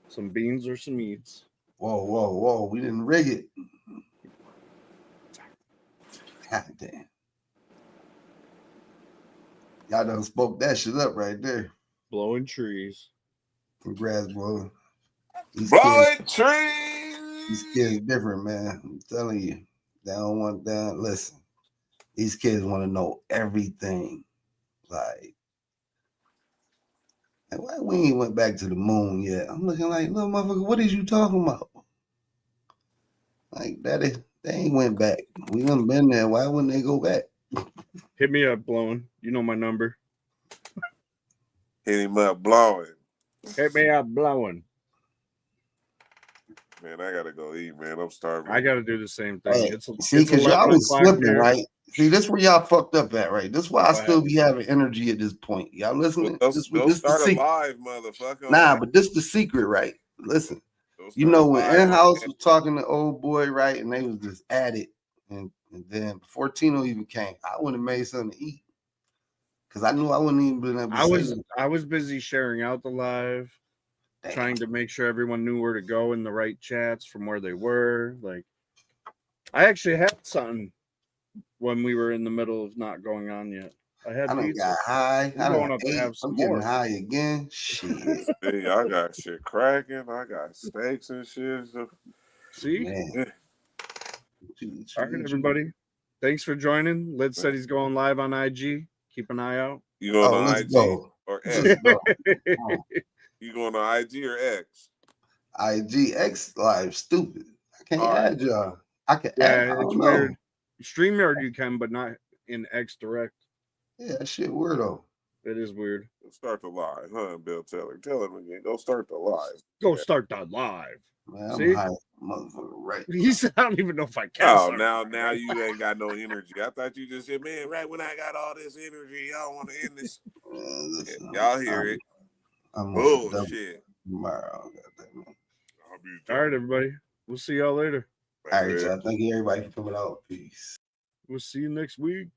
Some beans or some meats. Whoa. We didn't rig it. God damn. Y'all done spoke that shit up right there. Blowing trees. Congrats, bro. Blowing trees. These kids different, man. I'm telling you. They don't want that. Listen, these kids want to know everything. Like, why we ain't went back to the moon yet? I'm looking like, little motherfucker, what is you talking about? Like, they ain't went back. We done been there. Why wouldn't they go back? Hit me up, Blowing. You know my number. Hit him up, Blowing. Hit me up, Blowing. Man, I gotta go eat, man. I'm starving. I gotta do the same thing. Hey, see, because y'all was slipping, right? See, this where y'all fucked up at, right? This is why I still be having energy at this point. Y'all listening? Don't start a live, motherfucker. Nah, but this the secret, right? Listen, you know when In-House was talking to old boy, right? And they was just at it. And then before Tino even came, I would have made something to eat. Because I knew I wouldn't even been able to I was busy sharing out the live, trying to make sure everyone knew where to go in the right chats from where they were. Like, I actually had something when we were in the middle of not going on yet. I had I done pizza. got high. I'm I going done up to ate. have some I'm getting more. high again. Shit. Hey, I got shit cracking. I got steaks and shit. See? Man. All right, everybody. Thanks for joining. Lid said he's going live on IG. Keep an eye out. You going Oh, on let's IG go. or Let's X? go. You going on IG or X? IGX live, stupid. I can't All right. add y'all. I can add. Yeah, I it's don't know. weird. StreamYard you can, but not in X Direct. Yeah, that shit weirdo. It is weird. Start the live, huh, Bill Taylor? Tell him again. Go start the live. Go start that live. Man, I'm See? high, motherfucker. Right. He said, I don't even know if I can. Oh, start now that. you ain't got no energy. I thought you just said, man, right when I got all this energy, y'all want to end this. Listen, Y'all hear it. I'm Bullshit. tomorrow. Goddamn. All right, everybody. We'll see y'all later. All right, y'all. Thank you, everybody, for coming out. Peace. We'll see you next week.